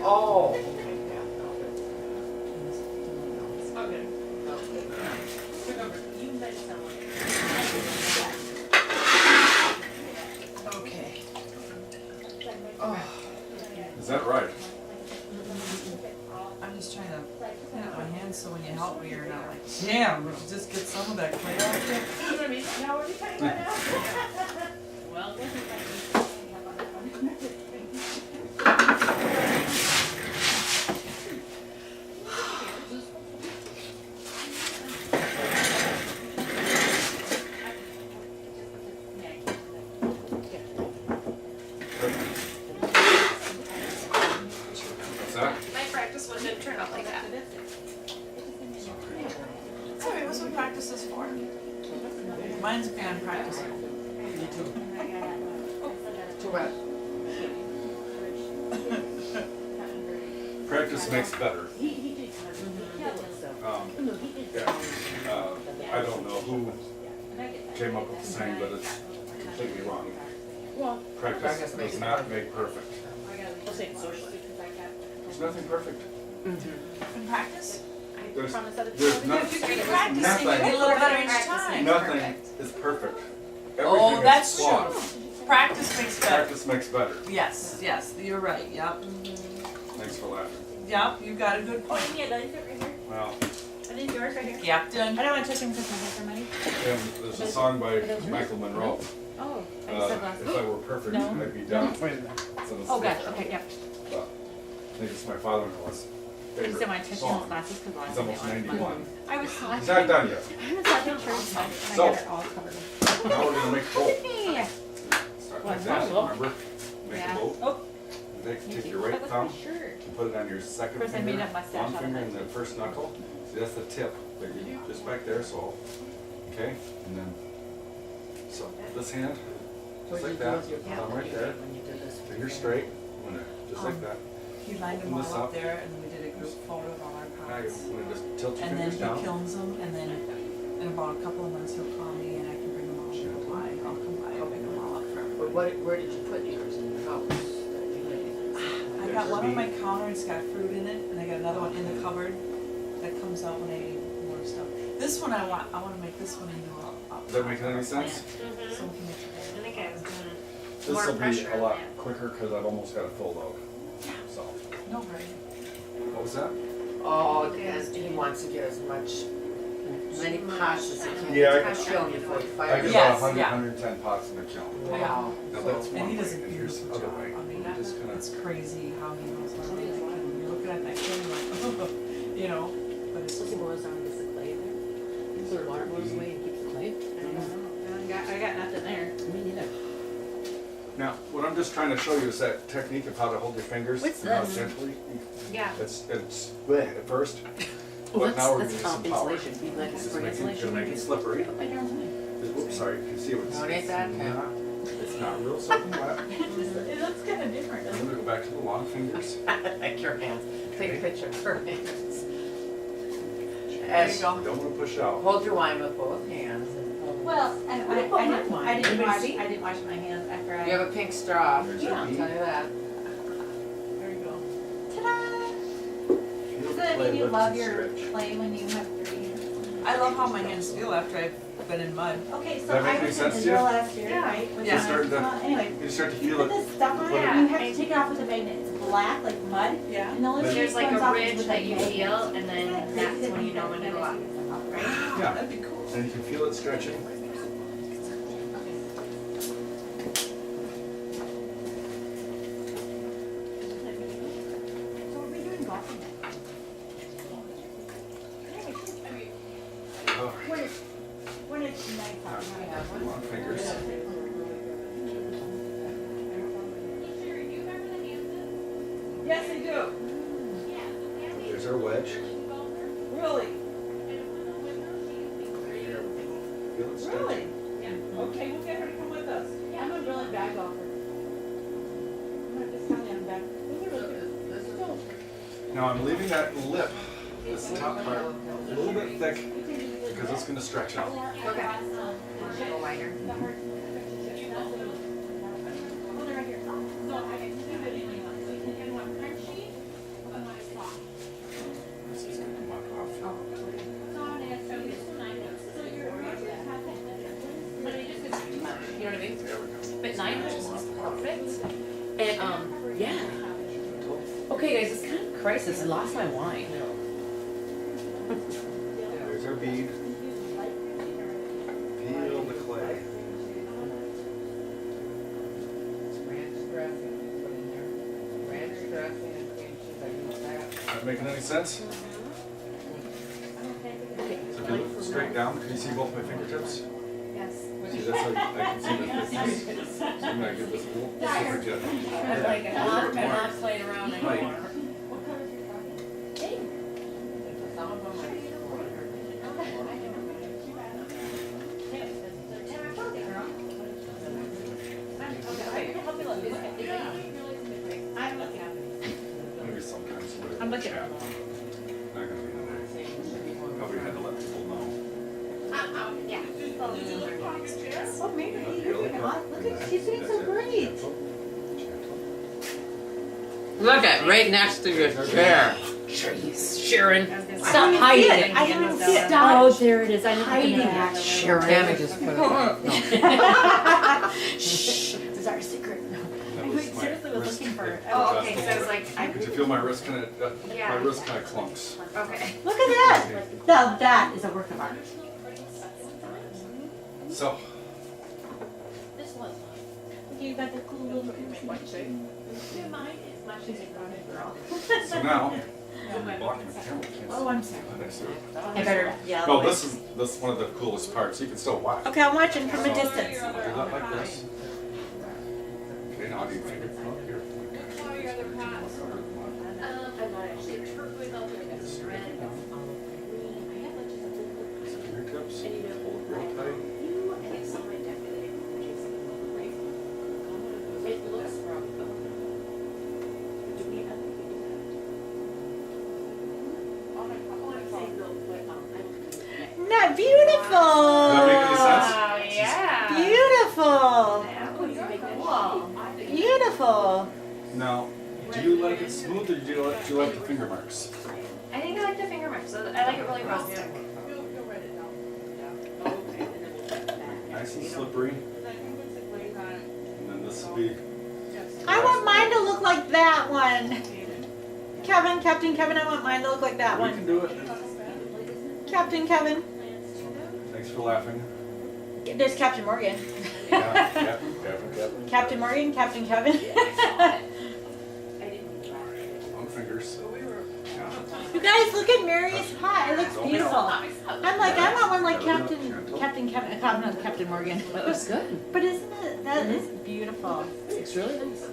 Oh. Okay. Is that right? I'm just trying to clean up my hands so when you help me, you're not like, damn, just get some of that clay off there. You know what I mean? Now, what are you talking about now? Well, What's that? My practice one didn't turn out like that. It's alright, what's what practice is for? Mine's beyond practicing. Too bad. Practice makes better. Yeah. I don't know who came up with the saying, but it's completely wrong. Practice does not make perfect. There's nothing perfect. In practice? There's If nothing. you keep practicing, you'll Nothing. get a little better each time. Nothing is perfect. Oh, Everything that's is flawed. true. Practice makes better. Practice makes better. Yes, yes, you're right, yep. Thanks for laughing. Yep, you got a good point. yeah, don't you fit right here? Well, I think yours right here. Captain. I don't want to touch him because I have for money. and there's a song by Michael Monroe. Oh, I just said last. If I were perfect, No. I'd be done. It's on the Oh, stage. gotcha, okay, yep. But I think it's my father-in-law's I just don't want favorite to touch him's song. glasses because last He's time almost they lost 91. I was so He's not done yet. I haven't sat in church much, and I So- got it all covered. Now we're gonna make a boat. Yeah. Start like that, remember? Make a Yeah. boat. Oh. Take your right thumb, Shirt. and put it on your second Of course, I made finger, a mustache long out of finger, it. and the first knuckle. See, that's the tip, that you, just back there, so, okay? And then, so this hand, just like that, thumb right there, finger straight, just like that. He lined them Open all this up up. there and we did a group photo of all our Now you pots. wanna just tilt your And then fingers he down. kilns them and then in about a couple of months he'll call me and I can bring them all to by. I'll come by and bring them all up for But everybody. where did you put yours in your house? that you made? I got one on my counter, it's got fruit in it, and I got another one in the cupboard that comes out when I eat more stuff. This one I wanna make this one into a. Does that make any sense? So we can make it I think I was doing This More will be pressure a on lot that. quicker, cause I've almost got it full load. So, no hurry. what was that? Oh, and he wants to get as much And then he pots it. Yeah, I chill before he I fires get it. Yes, about 100, yeah. 110 pots in the kiln. Wow. Now that's And one he way, does a and here's the beautiful other job. way. I mean, You just kinda, it's crazy how he knows how to make it. You're looking at that kid, you're like, you know, but it's Supposed to boils down and gets the clay there. So the water blows away and keeps the clay. I got nothing there. Me neither. now, what I'm just trying to show you is that technique of how to hold your fingers. What's and how this? gently. Yeah. It's bleh at first, Well, but now we're that's getting some power. insulation. Be like a Just spring make it, insulation. gonna make it slippery. Put my hair on mine. Oops, sorry, you can see what's. No, it ain't that not, it's not real soaking wet. It looks kind of different, I'm doesn't gonna go back to the long fingers. Like your hands. Take a picture of her hands. there you As, go. You don't wanna push out. hold your wine with both hands. And hold it. Well, I didn't wash, Anybody see? I didn't wash my hands after I. You have a pink straw. There's Yeah. your I'll tell you that. There you go. Ta-da! Feel Does the that clay mean you lift love and your stretch. clay when you have dirty hands? I love how my hands feel after I've been in mud. Okay, so That make I any was in sense to Israel you? last year, Yeah. right? with Yeah. my- Starting to- Anyway, You start to you feel put it. this stuff on it, Yeah. and you have to take it off with a magnet. It's black, like mud, Yeah. and the only way There's it like comes a off is ridge with that a you magnet. feel, and then that's when you know when to go up. Right? Yeah. That'd be cool. And you can feel it stretching. So what are we doing golfing at? Oh, When it's nice out, right? long fingers. Yes, I do. There's our wedge. Really? Feel it stretching. Really? Okay, we'll get her to come with us. I'm a really bad golfer. I'm not just telling you I'm bad. Now I'm leaving that lip, this top part, a little bit thick because it's going to stretch out. Okay. Go wider. This is going to come off. You know what I mean? There we go. But 9 inches is perfect. And yeah. Okay, guys, it's kind of a crisis. I lost my wine. There's our bead. Feel the clay. Ranch dressing, put in there. Ranch dressing and cream cheese, I use that. That making any sense? Okay. So if you look straight down, can you see both my fingertips? Yes. See, that's how I can see the thickness. So I'm going to give this a little super jet. I'm like, I'm not playing around anymore. Some of them are. I'm looking at Maybe sometimes. But I'm looking. Not going to be today. Probably had to let people know. Yeah. Oh, Mary, Feel it? look at, she's doing so great. Look at right next to your chair. Jeez, Sharon. Stop hiding it. I didn't see it. Oh, there it is. I didn't Hiding think it. Sharon. Tammy just put it up. Shh, this is our secret. That I was my seriously was wrist. looking for. Oh, okay. So I was like, Could you feel my wrist kind of, Yeah. my wrist kind of clunks. okay. Look at that. Now that is a work of art. So, You got the cool little. Yeah, mine is much easier girl. so now, I'm blocking the camera. Can't Oh, I'm sorry. see. I better yell. No, this is one of the coolest parts. You can still watch. Okay, I'm watching from a distance. Do that like this. Okay, now do you finger come up here? Straight it down. Fingertips, hold it real tight. Not beautiful. Does that make any sense? Oh, yeah. Beautiful. That was cool. Beautiful. Now, do you like it smooth or do you like the finger marks? I think I like the finger marks. So I like it really rustic. Nice and slippery. And then this will be. I want mine to look like that one. Captain Kevin, I want mine to look like that We can one. do it. Captain Kevin. Thanks for laughing. There's Captain Morgan. Yeah, Captain Morgan, Captain Kevin. Long fingers. You guys, look at Mary's pot. It looks beautiful. I'm like, I want one like Captain Kevin. Not Captain Morgan. That looks good. But isn't it? That is beautiful. It's really nice.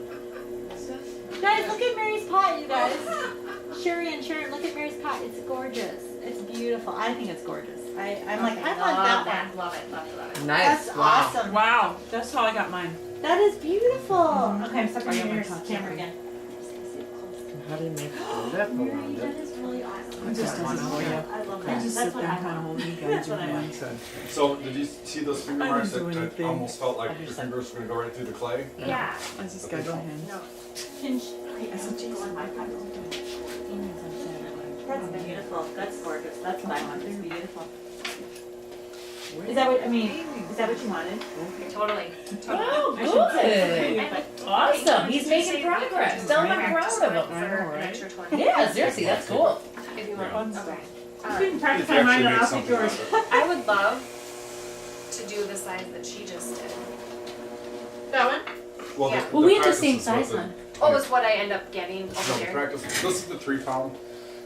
Guys, look at Mary's pot, you guys. Sherry and Sharon, look at Mary's pot. It's gorgeous. It's beautiful. I think it's gorgeous. I'm like, I want that one. Love it, love it, love it. Nice. That's Wow. awesome. Wow, that's how I got mine. That is beautiful. Okay, I'm I got separating my your top camera camera. again. How do you make that go Mary, around that it? is really awesome. I just does it for you. I love I that. just That's sit what there I and kind of want. hold you guys That's in what I my want. mind. So did you see those finger I marks didn't that do I anything. almost felt like I your just- fingers were going to go right through the clay? Yeah. I just gotta go ahead. No. Pinch. Okay, I said Jason. That's beautiful. That's gorgeous. That's what I want. It's beautiful. Is that what, I mean, is that what you wanted? Totally. Wow, I should say- good. Awesome. He's making progress. Tell him I'm proud of him. For an extra 20. Yeah, seriously, that's cool. If you want. Okay. You can practice If you on mine, actually and make I'll take something yours. out of it. I would love to do the size that she just did. That one? Well, Yeah. Well, we have the practice same is what size the- one. Oh, is what I end up getting No, over the there. practice, this is the 3 pound,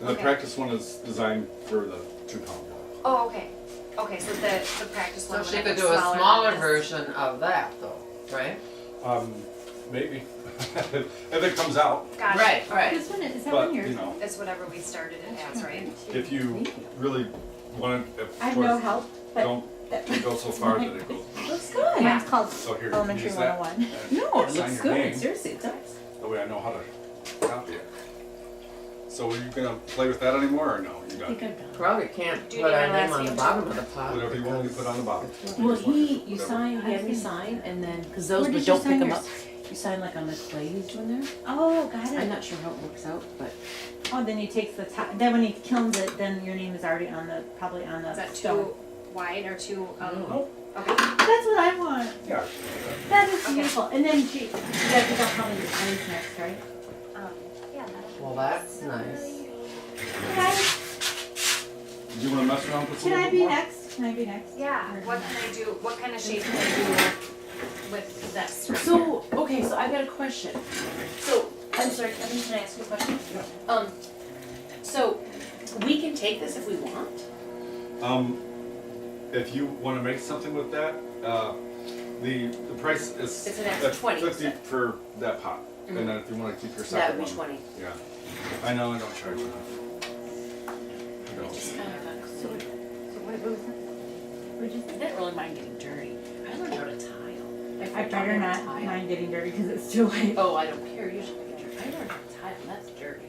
and the Okay. practice one is designed for the 2 pound one. Oh, okay. Okay, so the practice one So would she end could up do a than smaller this. version of that though, right? Maybe, if it comes out, Gotcha. Right. This one is that but one yours? you know, It's whatever we started it as, right? if you really want to, I have no help, but don't go so far that it goes. looks good. Mine's called So here, Elementary use that. 101. and No, it sign looks your good. name. Seriously, it does. That way I know how to copy it. So are you gonna play with that anymore or no? You I got think I'm done. Probably can't Do you put need our my name last on the name bottom too? of the pot. whatever you want me to put on the bottom. Well, you Whatever. sign, he had me sign, and then, because those, Where but did you don't pick sign them yours? up. You sign like on the clay he's doing there. Oh, got I'm it. not sure how it works out, but Oh, then he takes the top, then when he kilns it, then your name is already on the, probably on the Is that stone. too wide or too, Nope. okay. That's what I want. Yeah. That is Okay. beautiful. And then you gotta pick out how many eyes next, right? Yeah. Well, that's nice. Guys, Do you wanna mess around with this a can little I bit be more? next? Can I be next? Yeah, what can I do, what kind of shape can I do with this? right here? so, okay, so I've got a question. So, I'm sorry, Kevin, can I ask you a question? So, we can take this if we want? If you wanna make something with that, the price is. It's an extra 20, 50 you said. for that pot, and then if you wanna keep your So that second would one. be 20. Yeah. I know, I don't charge enough. I I don't. just kind of got, So what was that? What'd you I say? didn't really mind getting dirty. I learned how to tile. I better not mind getting dirty because it's too late. Oh, I don't care, usually I get dirty. I learned how to tile, and that's dirty.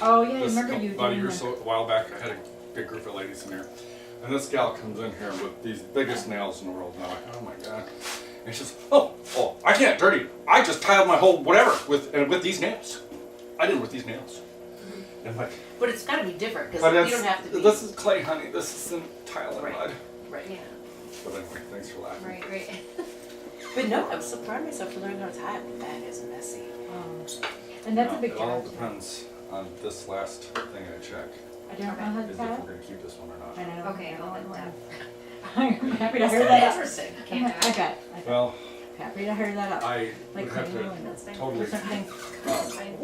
Oh, yeah, I This remember couple- you About a doing year or that. so, a while back, I had a big group of ladies in here, and this gal comes in here with these biggest nails in the world, and I'm like, oh my god. And she says, oh, I can't dirty. I just tiled my whole whatever with these nails. I did it with these nails. And I'm like, But it's gotta be different, but because you don't have to be. this is clay, honey. This isn't tile and Right. mud. Right. Yeah, But anyway, thanks for laughing. right. But no, I was so proud of myself for learning how to tile. That is messy. And that's a Now, big it all job. depends on this last thing I check, I don't know how to is if tile. we're gonna keep this one or not. I know. Okay, I well don't then, know. I'm happy to That's hear kinda that. interesting. Can't do I it. bet. Well, Happy to hear that up. I Like would have clay to and totally something.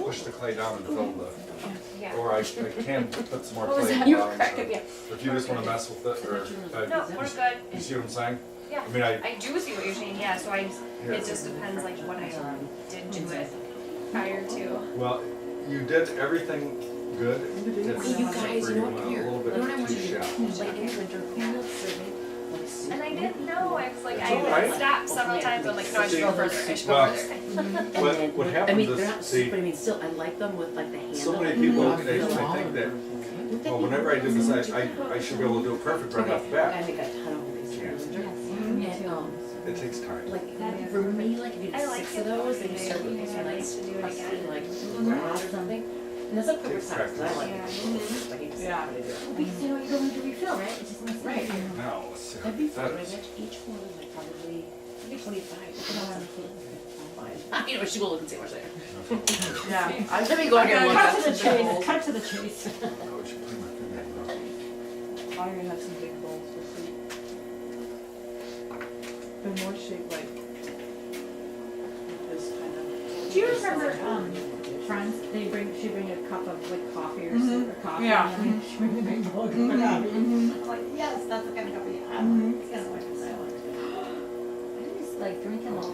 push the clay down and fill Yeah. or I can put some more What was clay that? down. You were cracking me up. If you just wanna mess with it, or, No, we're good. you see what I'm saying? Yeah. I mean, I do see what you're saying, yeah, so here. it just depends like what I did to it prior to. Well, you did everything good. It's You just guys, where you know went what, a here, little you know what I bit want too you to do? shallow. Like in the winter, clean up serving. And I didn't know, I was like, It's I alright. stopped several times, I'm like, no, I should go further, I should go Well, further. What I happens mean, is, they're not see, soup, but I mean, still, I like them with like the handle. so many people, I they feel think long. that, well, whenever I do this, I should be able to do it perfect right off the Okay, I bat. make a ton of these in the winter. And, It takes time. like, for me, like, if you I did like 6 it. of those, and you start with Yeah, this I'd like nice to do it crusty, again. like, ground or something. And that's a quicker Takes size, 'cause I like Yeah. it. I hate to say it, Yeah. but I do. Because you know you don't need to refill, right? It's just gonna Right. sit. Now, let's see how That'd be that fun, I is. bet each one is like probably, maybe 25. Fine. You know, she will look and see what's there. Yeah. Let me go in here and look Cut at to the some chase, bowls. cut to the chase. Oh, I should clean my finger. I'm gonna have some big bowls for soup. been more shaped like this kind of. Do you remember, Friends, she'd bring a cup of like coffee or soup or coffee, Yeah. and then she'd bring a big mug of coffee. I'm like, yes, that's the kind of coffee I want. It's kind of like this I want. I just like drinking all. As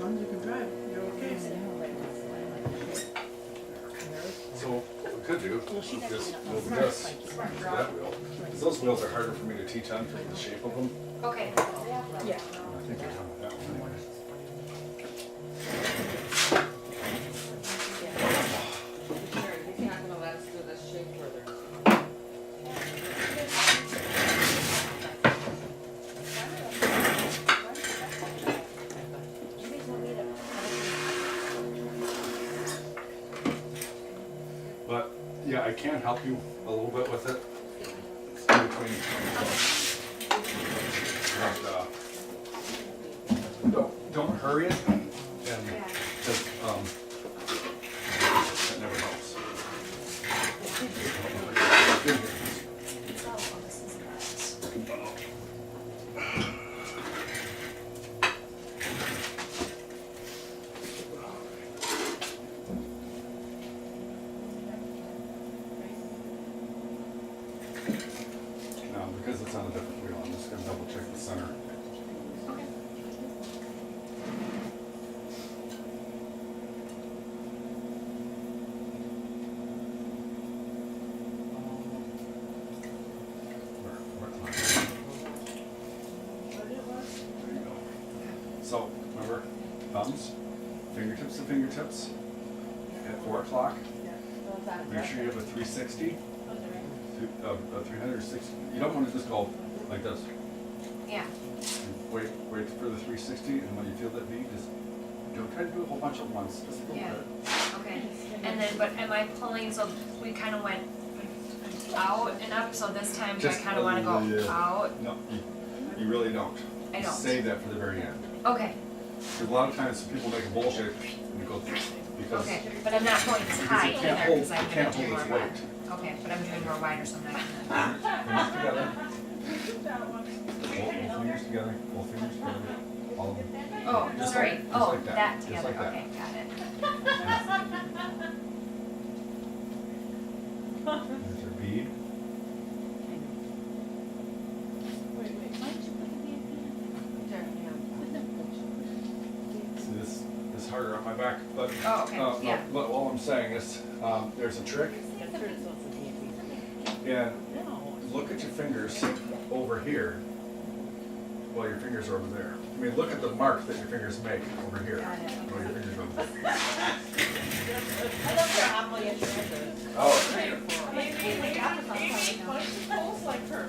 long as you can drive, you're okay. So what we could do is just move this to that wheel. 'Cause those wheels are harder for me to teach on because of the shape of them. Okay. I think they come with that one anyway. He's not gonna let us do this shape further. But yeah, I can help you a little bit with it. In between. But, don't hurry it, and just that never helps. Now, because it's on a different wheel, I'm just gonna double check the center. There you go. So, remember, thumbs, fingertips to fingertips, at 4 o'clock. Make sure you have a 360. A 360. You don't want to just go like this. Yeah. Wait for the 360, and when you feel that beat, just don't try to do a whole bunch at once. Just a little Yeah. bit. Okay. And then, but am I pulling, so we kind of went out and up, so this time do I Just kind of want to go yeah. out? No, you really don't. I don't. Save that for the very end. Okay. Because a lot of times people make a bowl shape and it goes because Okay. But I'm not going high it either can't hold, because I'm it going can't to do hold more its weight. wide. Okay, but I'm doing more wider, so I'm not gonna. Fingers together. Both fingers together. Both fingers together. All of them. Oh, Just sorry. like- just Oh, like that. that Just together. like that. Okay, got it. There's your bead. See this harder on my back, but Oh, okay. no, Yeah. but all I'm saying is there's a trick. And look at your fingers over here while your fingers are over there. I mean, look at the mark that your fingers make over here while your fingers are over there. I love your apple yesterday. Oh, Pulls like her.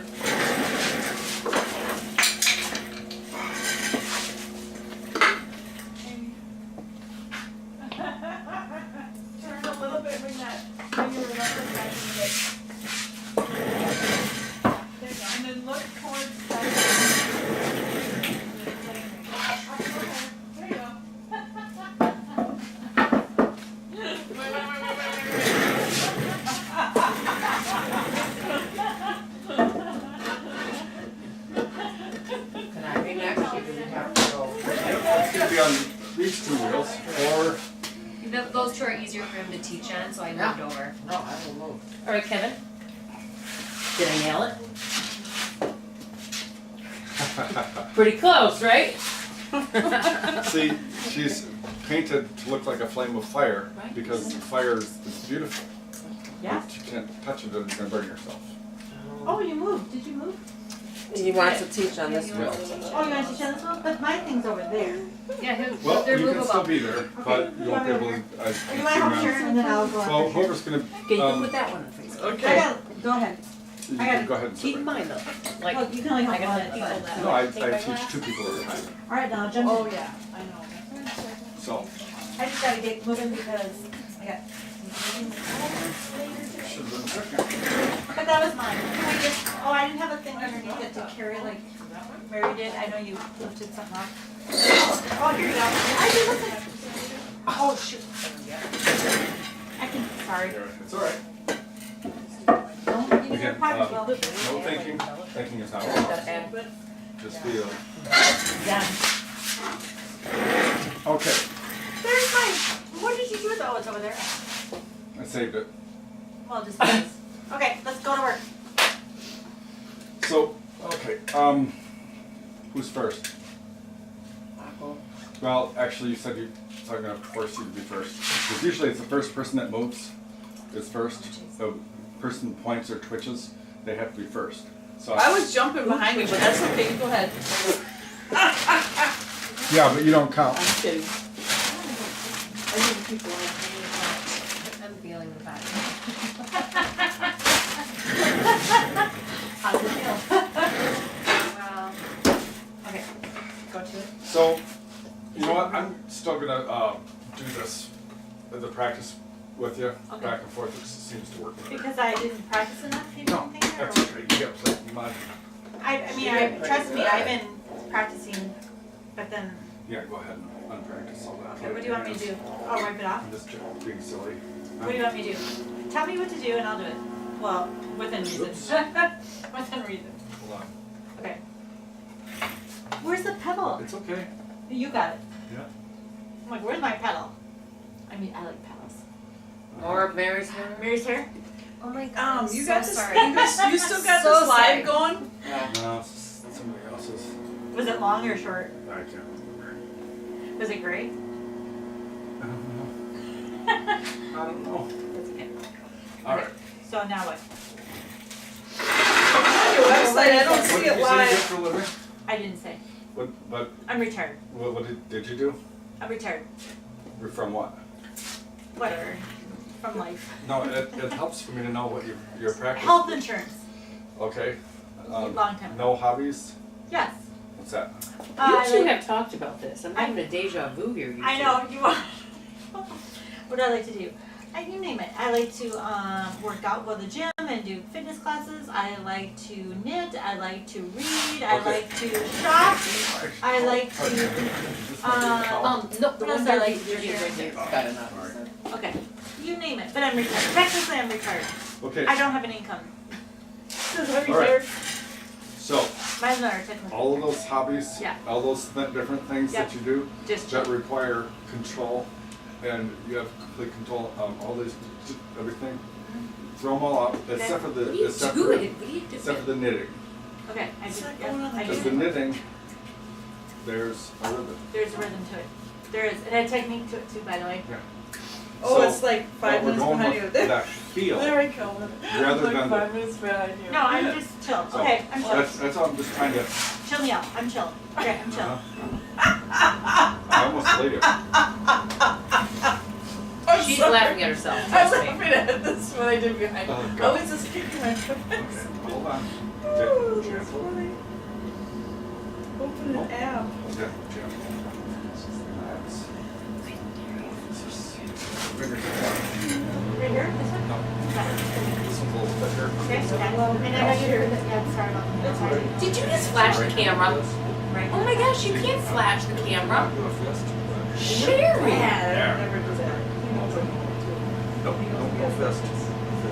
Turn a little bit, bring that finger up and back in the There you go. And then look towards that. There you go. Can I be next? You do have to go. it's gonna be on these two wheels, or Those two are easier for him to teach on, so I moved over. No, I will move. All right, Kevin. Did I nail it? Pretty close, right? see, she's painted to look like a flame of fire Right. because fire is beautiful. Yeah. But you can't touch it or you're gonna burn yourself. Oh, you moved. Did you move? He wants to teach on this wheel. Oh, you want to show this one? But my thing's over there. Yeah, Well, they're you can still movable. be there, but you won't be able to. Or you want to help Sharon and then I'll go Well, on. whoever's gonna, Okay, you can put that one on Facebook. I got it. Go ahead. you I got can it. go ahead and Keep in sit. mind though, like, Oh, you can only I help one gotta at a let time. people No, I Take my teach glass? 2 people at a time. All right, now jump Oh, in. yeah, I know. So, I just gotta get moving because I got. should have been quicker. But that was mine. I just, oh, I didn't have a thing underneath it to carry like Mary did. I know you lifted something up. Oh, here you go. I did listen. Oh, shoot. I can, sorry. It's all right. Don't give me your Again, pocket. Well, no thinking. Thinking is not gotta allowed. add Just feel. Done. Okay, There's mine. What did you do with it? Oh, it's over there. I saved it. Well, just this. Okay, let's go to work. So, okay, who's first? Well, actually, you said so I'm gonna force you to be first. Because usually it's the first person that moves is first. The person points or twitches, they have to be first. So I was jumping behind you, but that's okay, go ahead. yeah, but you don't count. I'm kidding. I think people like I'm feeling the back. How does it feel? Well, Okay, go to it. So, you know what? I'm still gonna do this as a practice with you, Okay. back and forth. It seems to work. better. Because I didn't practice enough, you No, don't think? Or that's okay. You get plenty of mud. I mean, trust me, I've been practicing, but then, Yeah, go ahead and unpractice all that. okay, what do you want me to do? Oh, wipe it off? I'm just being silly. What do you want me to do? Tell me what to do and I'll do it. Well, within reason. Oops. Within reason. Hold on. Okay. Where's the pedal? It's okay. You got it. Yeah. I'm like, where's my pedal? I mean, I like pedals. More of Mary's hair? Mary's hair? oh my god, I'm you so got this, sorry. you still got So this live sorry. going? No, it's somebody else's. Was it long or short? I can't remember. Was it gray? I don't know. I don't know. That's okay. All right. So now what? On your website, I don't What see did it you say you did live. for a living? I didn't say. But I'm retired. what did you do? I'm retired. You're from what? Whatever. From life. No, it helps for me to know what your practice. Health insurance. Okay. Long time. No hobbies? Yes. What's that? You two I have talked about this. I'm having a deja vu here. You I two. know, you are. What do I like to do? You name it. I like to work out, go to the gym and do fitness classes. I like to knit. I like to read. I Okay. like to shop. I like to, No, what else I like to do? right there. Got enough. Okay, you name it, but I'm retired. Technically, I'm retired. Okay, I don't have an income. I'm All right. retired. so Mine's not technically. all of those hobbies, Yeah. all those different things Yep. that you do Just that require control, and you have complete control of all these, everything, throw them all out, except for What are the, you except doing? for, What are you except for doing? the knitting. Okay, I What's just, that yeah, going on I Because just, the knitting, there's a rhythm. there's a rhythm to it. There is, and a technique to it too, by the way. Oh, So, it's like 5 what we're minutes going behind with you. There that feel, I go. rather Like than 5 minutes behind you. No, I'm just chill. So, Okay, I'm chill. that's all I'm just trying to, Chill me out. I'm chill. Okay, I'm chill. I almost laid it. I'm She's sorry. laughing at herself. I'm Trust me. laughing at this what I did behind you. Oh, I God. was just kicking my foot. Okay, hold on. Ooh, that's Gentle. funny. Open an app. Okay, gentle. Relax. Fingers down. Right here, this one? No, Got it. this one's a little thicker. Okay, and I know you're, yeah, sorry about that. Sorry. Did you just flash the camera? Right. Oh my gosh, you can't flash the camera. Do a fist. Sherry! Yeah, never do that. Nope, don't go fist.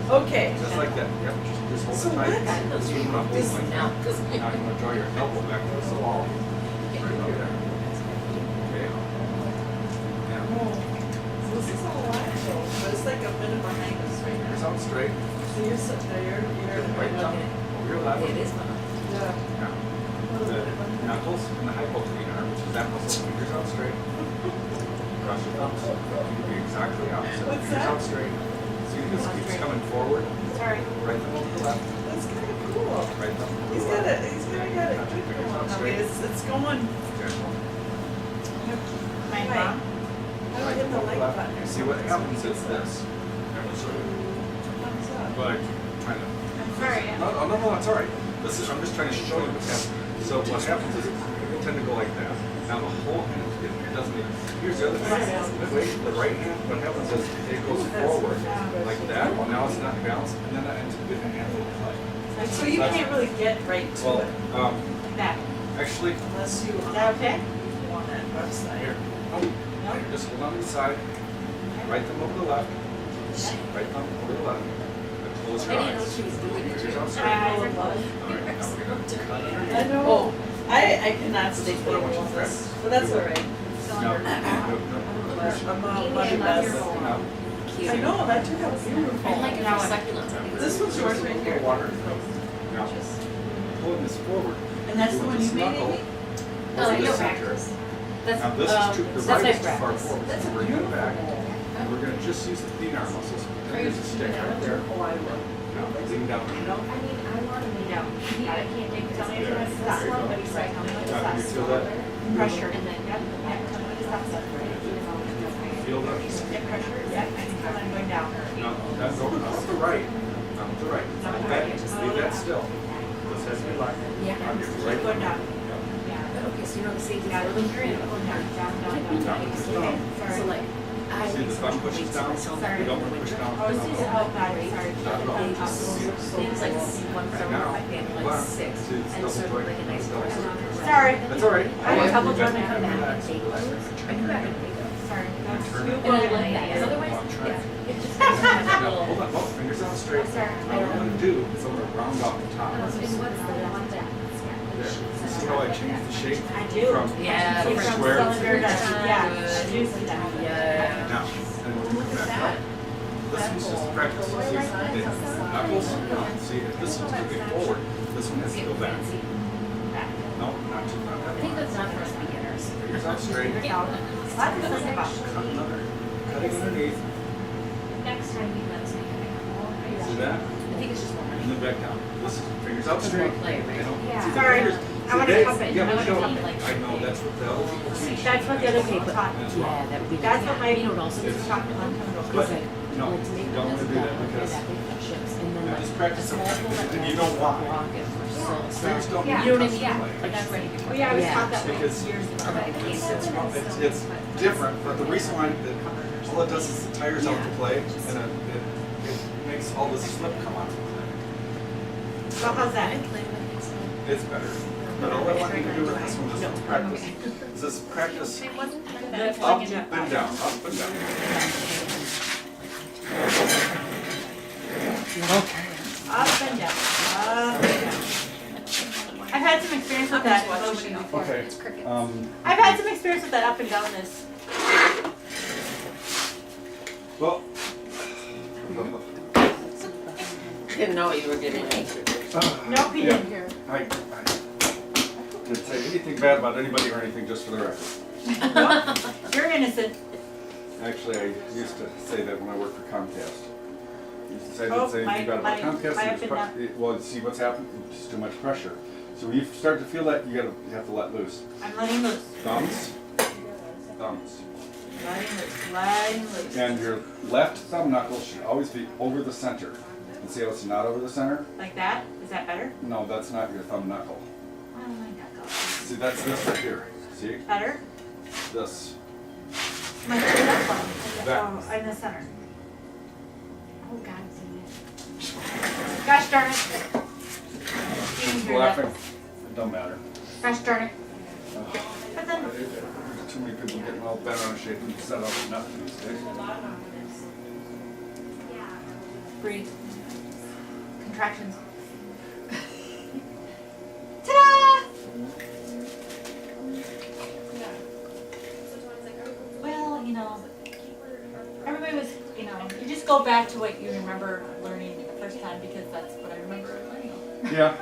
Okay. Just like that, yep, just hold So it tight. what? Just swing it up this way. Now. Now you want to draw your elbow back towards the wall. Right up there. Okay. Now, So this is all live though, but it's like a minute behind us right now. ears out straight, So you're sitting there, you're right thumb over your left. It is fun. Yeah. Now, the knuckles and the hypotenuse, which is that muscle, fingers out straight. Cross your thumbs. You do exactly opposite. What's Fingers that? out straight. See, this keeps coming forward. Sorry. Right thumb over the left. That's kind of cool. Right thumb over He's the got left. it, he's kind of got it good going. I mean, it's going. Gentle. My Right. mom. I don't hit the like button or See, what something. happens is this. I'm gonna show you. Thumbs up. But I keep trying to. I'm sorry. No, that's all right. This is, I'm just trying to show you what's happening. So what happens is you tend to go like that. Now the whole hand, it doesn't even, here's the other thing. The right hand, what happens is it goes forward like that. Now it's not balanced, and then that ends up getting a handful of play. So you can't really get right to Well, it That. actually, unless you Is that okay? on that website. here. No, just hold on to the side. Right thumb over the left. Right thumb over the left. And close I your didn't know eyes. she was doing it. Fingers out My straight. eyes are closed. All right, now we're gonna cut underneath. I know. Oh, I cannot stay stable with this, but that's all right. No. I'm a money mess. No. I know, that turned out beautiful. I like it for succulents. This one's yours right here. Water. Now, pulling this forward. And that's the one you made, Amy? Oh, Over the you're center. That's, Now this is the that's right my is too far practice. forward. That's So bring it beautiful. back. And we're gonna just use the thenar muscles. There's a stick right there. Oh, I will. Now lean down. I mean, I want to lean out. I can't take There you go. this one, but he's like, Now can you feel that? pressure. And then, yep, stops up, right? Feel that? Get pressure, yeah, I can feel I'm going down. No, that's over. Not the right. Not the right. Leave that still. This has to be like. Yeah. Now you're right. Going down. Okay, so you know the safety Yeah, further you're in. going down, down, down, down. Down. So like, I See the thumb pushes down? Sorry. You don't want to push down. Oh, this is, oh, God, sorry. things like one from my family, like six, and sort of like a nice door. Sorry. That's all right. I had trouble You got trying to come back relax. and take those. I come back and take those. Sorry. Turn it. And I like that, because otherwise, yeah, it just doesn't have a Now, little. hold on, both fingers out straight. What I'm gonna do is I'm gonna round off the top. And what's the one that? There. See how I changed the shape? I do. From Yeah, From from square to cylinder to, yeah, Good. I do see that. Yeah. now. And we'll come back up. This one's just practice. See, it knuckles. See, if this one's moving forward, this one has to go back. No, not too far. I think that's not for us beginners. Fingers out straight. Lots of things about. Cut another. Cutting underneath. Next time he lets me. See that? I think it's just more money. And then back down. This is fingers out It's straight. more play, right? You know? Yeah. See the Sorry, fingers? I See, wanna they- cup it. Yeah, I we wanna don't. cup it. I know, that's what the other people teach. That's what the other people taught. Yeah, that we. That's what my, You know, it also this is is talking about. But, like, no, like to make you don't want to do that because chips and then now like just practice a small it. hole that And you has don't want it. rocket for Fingers don't Yeah. need You know to what I touch mean? the plate. Like that's ready to Oh, yeah, I was Yeah. taught that way Because- years ago. It's different, but the reason why, all it does is the tires out the play and it makes all this slip come out of the play. So how's that? It's better. But all I want you to do with this one is practice. Is this practice It wasn't part of That's that. up like it. and down, up and down. Up and down, up and down. I've had some experience with that motion before. Okay. It's crickets. I've had some experience with that up and downness. Well. Didn't know what you were getting into. Nope, he Yeah. didn't hear. I didn't say anything bad about anybody or anything, just for the record. You're innocent. Actually, I used to say that when I worked for Comcast. I used to say Oh, that same thing about my Comcast. up and Well, see what's happened, it's too much pressure. So when you start to feel that, you have to let loose. I'm letting loose. Thumbs, thumbs. Letting loose. And your left thumb knuckle should always be over the center. And see how it's not over the center? Like that? Is that better? No, that's not your thumb knuckle. Oh my God. See, that's this right here. See? Better? This. My third knuckle. That. Oh, in the center. Oh, God, it's in it. Gosh darn it. You didn't hear that. Laughing. It don't matter. Gosh darn it. But then, There's too many people getting all bent out of shape and set up and nothing these days. breathe. Contractions. Ta-da! Well, you know, everybody was, you know, you just go back to what you remember learning the first time because that's what I remember learning. Yeah,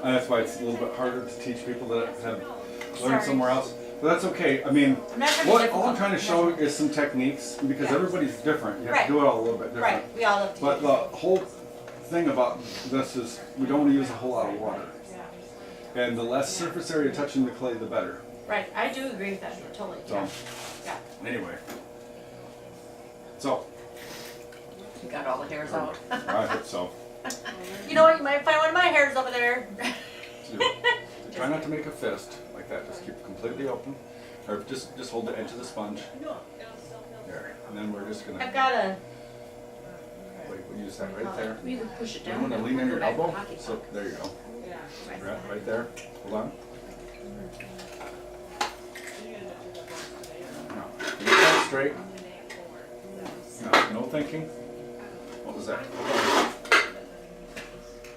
and that's why it's a little bit harder to teach people that have learned Sorry. somewhere else. But that's okay. I mean, I'm not trying to be all I'm trying to show difficult. is some techniques because Yeah. everybody's different. You have Right. to do it all a little bit different. Right, we all love to. But the whole thing about this is we don't want to use a whole lot of water. And the less surface area touching the clay, the better. Right, I do agree with that, totally, So, yeah. Yeah. anyway. So, You got all the hairs out. I hope so. You know what, you might find one of my hairs over there. So, try not to make a fist like that. Just keep it completely open. Or just hold the edge of the sponge. There. And then we're just going I've to got a, we'll use that right there. You can push it You down. want to lean in your Back in the elbow. hockey So, puck. there you go. Right there. Hold on. Now, keep it out straight. No thinking. What was that? Hold on.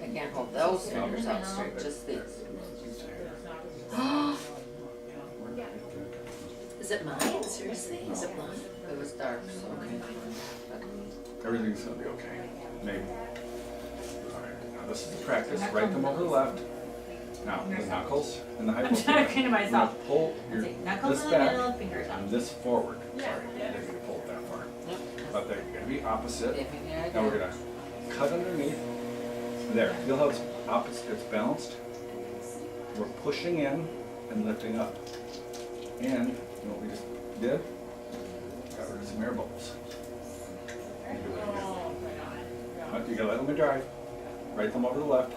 I can't hold those fingers out straight, just these. Is it mine? Seriously? Is it mine? It was dark, so. Okay. Everything's gonna be okay. Maybe. Alright, now this is the practice. Right thumb over the left. Now, the knuckles and the I'm hypothalamus. talking to myself. Pull your, Knuckles this in the back middle, fingers up. and this forward. Sorry, I didn't mean to pull it that far. But they're gonna be opposite. Now we're gonna cut underneath. There, feel how it's opposite, it's balanced. We're pushing in and lifting up. And, you know what we just did? Got rid of some air bubbles. And do it again. But you gotta let them dry. Right thumb over the left.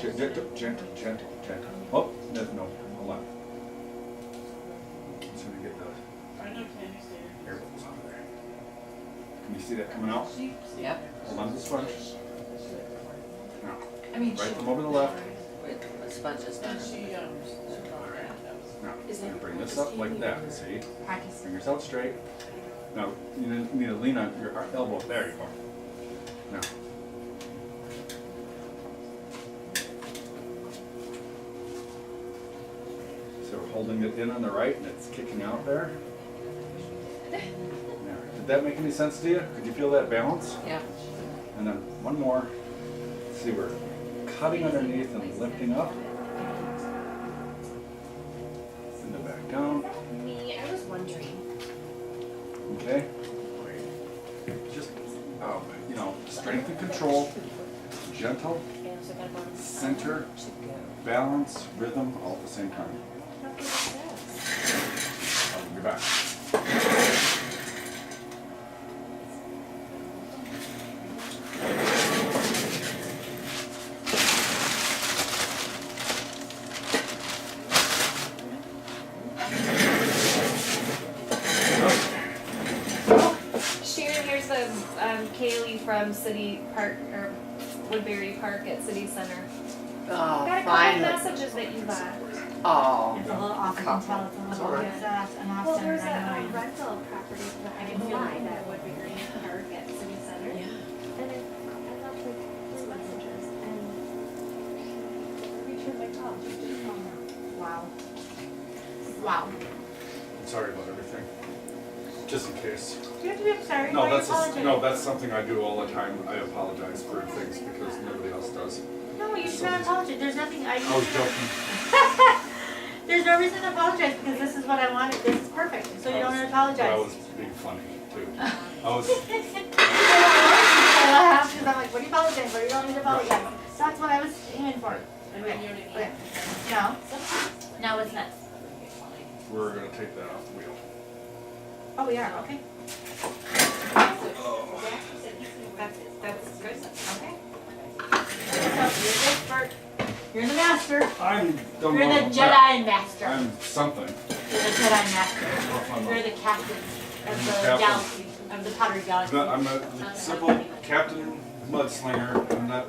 Gentle, gentle, gentle, gentle. Oh, no, hold on. So we get the air bubbles out of there. Can you see that coming out? Yep. Hold on to the sponge. Now, I mean, right thumb over the left. Wait, the sponge is done. Now, you're gonna bring this up like that, see? practice. Fingers out straight. Now, you need to lean on your elbow. There you go. Now. So we're holding it in on the right and it's kicking out there. There. Did that make any sense to you? Could you feel that balance? Yeah. And then one more. See, we're cutting underneath and lifting up. And then back down. Me, I was wondering. Okay? Just, you know, strength and control, gentle, center, balance, rhythm, all at the same time. I'll be back. Sharon, here's the Kaylee from City Park or Woodbury Park at City Center. Oh, Got a couple finally. messages that you got. Oh. It's a little off, I can tell it's a little bit an off Well, center, there's I a know. rental property behind the line at Woodbury Park at City Center. Yeah. And I left like 3 messages and returned my call. She didn't call me. Wow. Wow. Sorry about everything. Just in case. Do you have to be sorry? No, Why are you that's apologizing? that's something I do all the time. I apologize for things because nobody else does. No, you should not apologize. There's nothing, I was joking. There's no reason to apologize because this is what I wanted. This is perfect. So you don't have to apologize. I was being funny too. I was. I laugh because I'm like, what are you apologizing for? You don't need to apologize. That's what I was aiming for. Okay. Okay. No. No, it's not. We're gonna take that off the wheel. Oh, we are. Okay. That's good. Okay. You're the master. I'm. Don't You're know. the Jedi master. I'm something. You're the Jedi master. You're the captain of the Captain. galaxy, of the Pottery galaxy. I'm a simple Captain Mudslinger. I'm not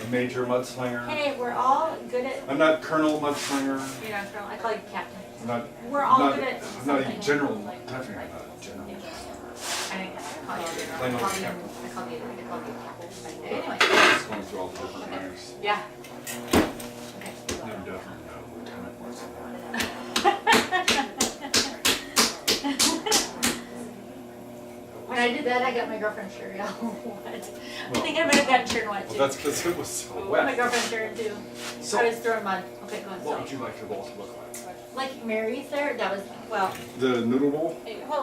a major mudslinger. Hey, we're all good at. I'm not Colonel Mudslinger. You're not Colonel. I call you captain. I'm not. We're all not, good at I'm not a something. general. Definitely not a general. I think I call you. Plain old I captain. call you captain. Anyway. Just going through all the different ranks. Yeah. I'm definitely not a lieutenant Mudslinger. When I did that, I got my girlfriend's shirt out. What? I think I might have gotten shirt wet too. Well, that's because it was so My wet. girlfriend's shirt too. So, I was throwing mud. Okay, go what ahead. would you like your bowl to look like? Like Mary's there, that was, well, The noodle bowl?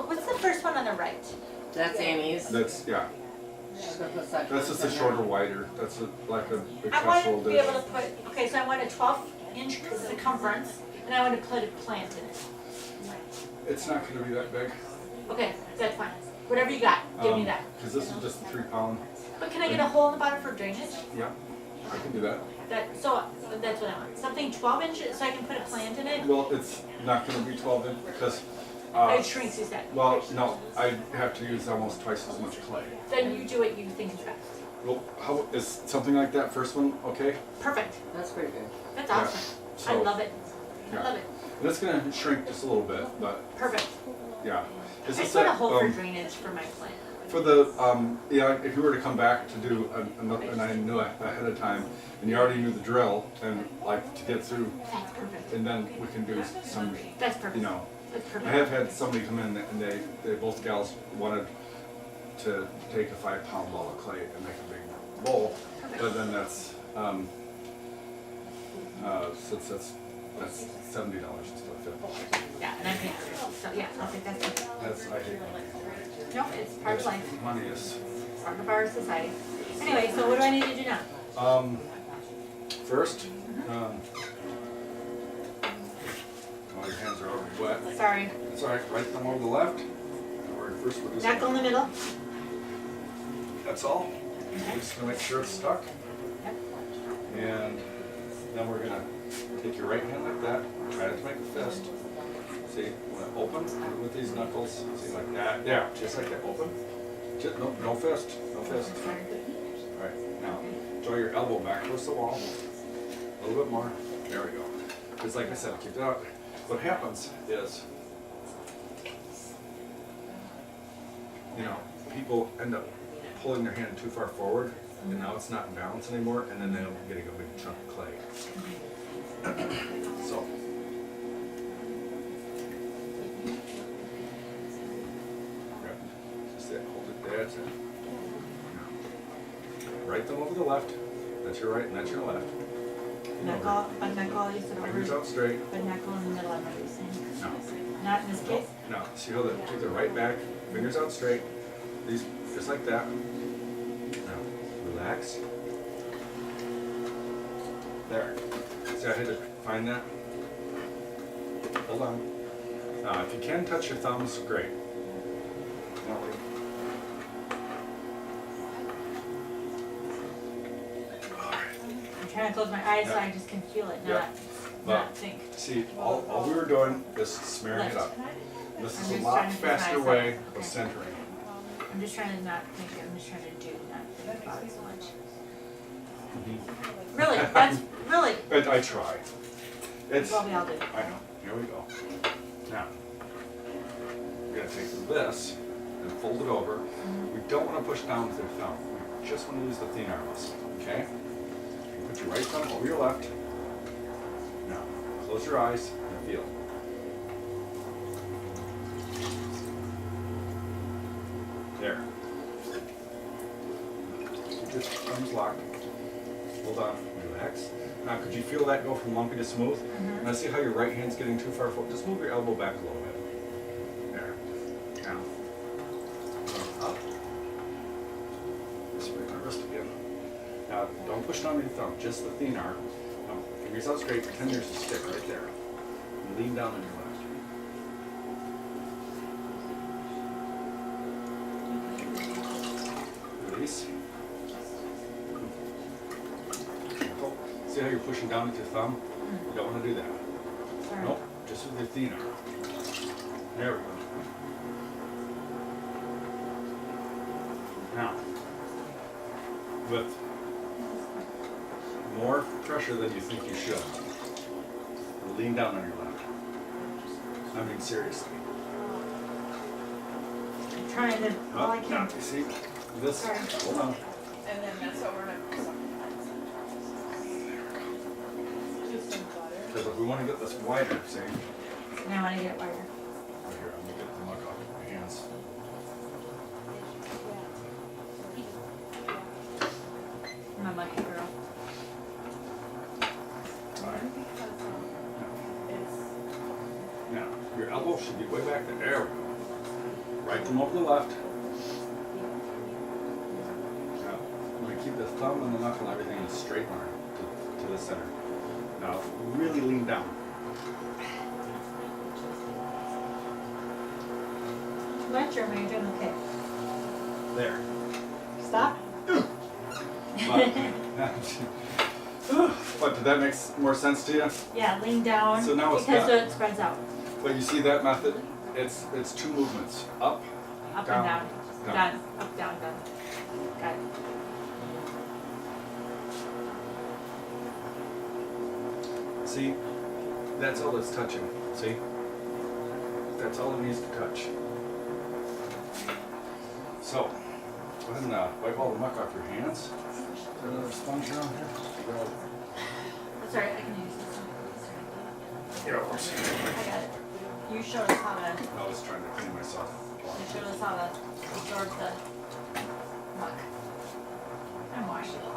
what's the first one on the right? That's Amy's. That's, yeah. That's just a shorter, wider. That's like a I wanted casserole to be dish. able to put, okay, so I want a 12-inch circumference, and I want to put a plant in it. It's not going to be that big. Okay, that's fine. Whatever you got, give me that. Because this is just 3 pound. But can I get a hole in the bottom for drainage? Yeah, I can do that. That's what I want. Something 12 inches, so I can put a plant in it? Well, it's not going to be 12 inch because, It shrinks, you said. well, no, I have to use almost twice as much clay. Then you do what you think is best. Well, how is something like that first one okay? Perfect. That's pretty good. That's Yeah. awesome. So, I love it. yeah. I love it. And it's going to shrink just a little bit, but Perfect. yeah. Is I this put a that, hole for drainage for my plant. For the, if you were to come back to do, and I knew ahead of time, and you already knew the drill, and like to get through, That's perfect. and then we can do some, That's perfect. you know. That's I perfect. have had somebody come in and they both gals wanted to take a 5-pound ball of clay and make a big bowl, but then that's, since that's $70 instead of $50. Yeah, and I think so. Yeah, I'll take that too. That's, I hate money. No, it's part of life. Money is, Part of our society. Anyway, so what do I need to do now? first, oh, your hands are already wet. Sorry. It's all right, right thumb over the left. Or first we'll do Knuckle in the middle. That's all. Just to make sure it's stuck. Yep. And then we're gonna take your right hand like that, try not to make a fist. See, when it open with these knuckles, see like that. Yeah, just like that, open. Just, no fist, no fist. All right, now draw your elbow back towards the wall. A little bit more. There we go. Because like I said, keep it out. What happens is, you know, people end up pulling their hand too far forward, and now it's not in balance anymore, and then they'll get a big chunk of clay. So. Grab, just that, hold it there, that's it. Now, right thumb over the left, that's your right and that's your left. And over. Knuckle, but knuckle, you said Fingers over. out straight. But knuckle in the middle, I'm what you're saying. No. Not in this case? No, see how take the right back, fingers out straight, these, just like that. Now, relax. There. See, I had to find that. Hold on. Now, if you can touch your thumbs, great. Now, I'm trying to close my eyes so I just can feel it, Yeah. not think. see, all we were doing is smearing it up. This I'm is a just lot trying to keep my faster eyes way up. of Okay. centering. I'm just trying to not think it, I'm just trying to do, not think about it so much. Really, that's, really, I try. It's, well, we all do. I know. Here we go. Now, we're gonna take this and fold it over. We don't want to push down with your thumb. We just want to use the thin arm muscle. Okay? You put your right thumb over your left. Now, close your eyes and feel. There. Keep your thumbs locked. Hold on. Relax. Now, could you feel that go from lumpy to smooth? Now, see how your right hand's getting too far forward? Just move your elbow back a little bit. There. Now. Up. Just bring my wrist again. Now, don't push down with your thumb, just the thin arm. Now, fingers out straight, pretend there's a stick right there. And lean down on your left. Release. See how you're pushing down with your thumb? You don't want to do that. Sorry. Nope, just with your thin arm. There we go. Now, with more pressure than you think you should, lean down on your left. I mean, seriously. I'm trying to, all I Now, can. you see, this, Sorry. hold on. And then that's what we're gonna. Because if we want to get this wider, see? Now I want to get it wider. Right here, I'm gonna get the muck off my hands. I'm a lucky girl. Right. Now, your elbow should be way back there. There we go. Right thumb over the left. Now, I'm going to keep the thumb and the knuckle and everything in a straight line to the center. Now, really lean down. Let Jeremy, you're doing okay. There. Stop. But did that make more sense to you? Yeah, lean down. So now it's because done. it spreads out. But you see that method? It's two movements. Up, Up down, and down. down. Done. Up, down, done. Got it. See? That's all it's touching. See? That's all it needs to touch. So, go ahead and wipe all the muck off your hands. Is there another sponge around here? That's alright, I can use this one. Here, of course. I got it. You showed us how to, I was trying to clean myself. you showed us how to absorb the muck. I'm washable.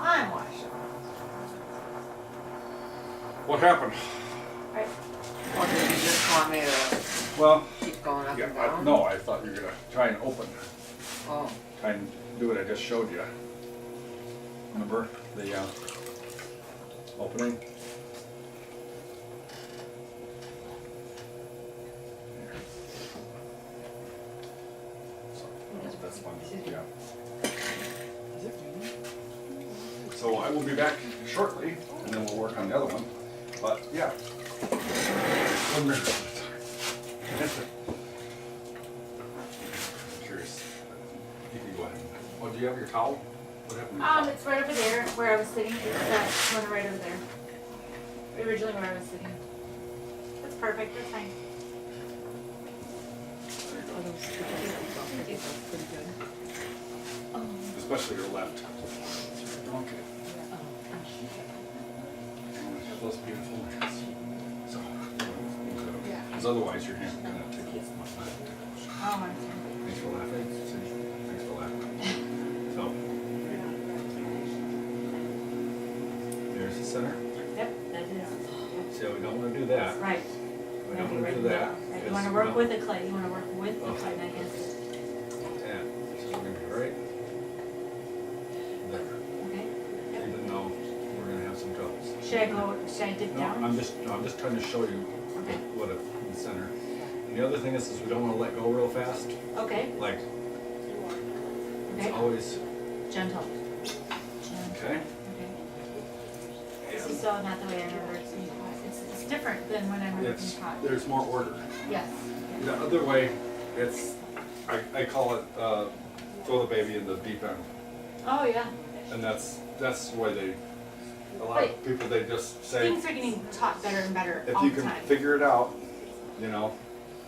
What happened? Right. Or did you just want me to Well, keep going up yeah, and down? no, I thought you were gonna try and open. Oh, Try and do what I just showed you. Remember the opening? There. So, that's fun. Yeah. So I will be back shortly, and then we'll work on the other one. But yeah. One minute at a time. Curious. You can go ahead. Oh, do you have your towel? What happened to your towel? It's right over there where I was sitting. It's that one right over there. Originally where I was sitting. That's perfect, that's fine. Especially your left. Okay. Have those beautiful hands. So, because otherwise your hand's gonna take off my hand. Oh my. Thanks for laughing. See? Thanks for laughing. So, there's the center. Yep, that is. See, we don't want to do that. Right. We don't want to do that. Right. You wanna work with the clay, you wanna work with the clay, not against it. Yeah. So we're gonna be right there. Okay? Even though we're gonna have some troubles. Should I dip No, down? I'm just trying to show you Okay. what in the center. And the other thing is we don't want to let go real fast. Okay, Like, it's okay. always, Gentle. okay? Okay. This is so not the way I remember it being taught. It's different than when I remember it being taught. There's more order. Yes. The other way, it's, I call it, throw the baby in the deep end. Oh, yeah. And that's the way a lot of people, they just say, Things are getting taught better and better if all you the can time. figure it out, you know,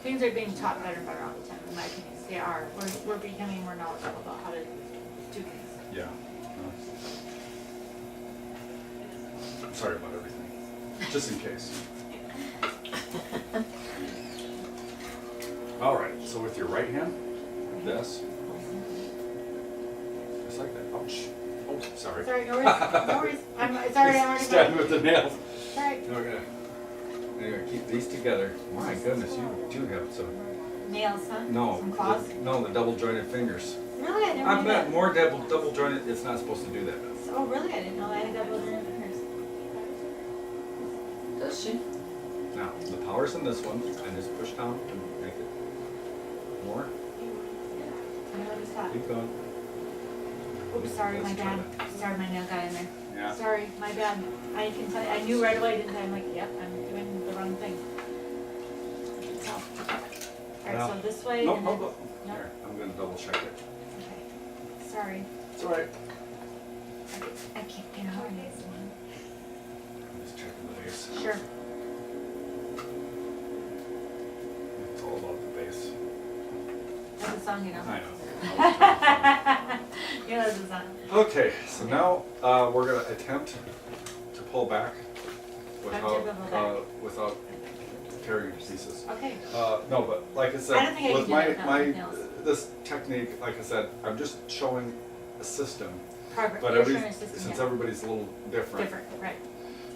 Things are being taught better and better all the time, in my opinion. They are. We're becoming more knowledgeable about how to do things. yeah. I'm sorry about everything, just in case. All right, so with your right hand, this, just like that. Ouch. Oh, sorry. Sorry, no worries. No worries. It's already Stabbed with the nails. Sorry. Okay. Anyway, keep these together. My goodness, you do have some. Nails, huh? No. Some claws? No, the double jointed fingers. Really? I never I knew bet that. more double jointed. It's not supposed to do that. Oh, really? I didn't know I had double jointed fingers. does she? Now, the power's in this one, and just push down and make it more. I noticed that. Keep going. Oops, sorry, Let's my try bad. that. Sorry, my nail got in there. Yeah. Sorry, my bad. I can tell. I knew right away, didn't I? I'm like, yep, I'm doing the wrong thing. So, all right, Now- so this way. Nope, and nope, then- nope. Nope. Here, I'm gonna double check it. Okay. Sorry. It's all right. I can't. You know how it is. I'm just checking the base. Sure. It's all about the base. That's a song, you know. I know. You know, that's a song. Okay, so now we're gonna attempt to pull back without tearing to pieces. Okay. No, but like I I don't said, think I with can do it, no, my with nails. this technique, like I said, I'm just showing a system. Perfect. But You're showing a system, since yeah. everybody's a little different. Different, right.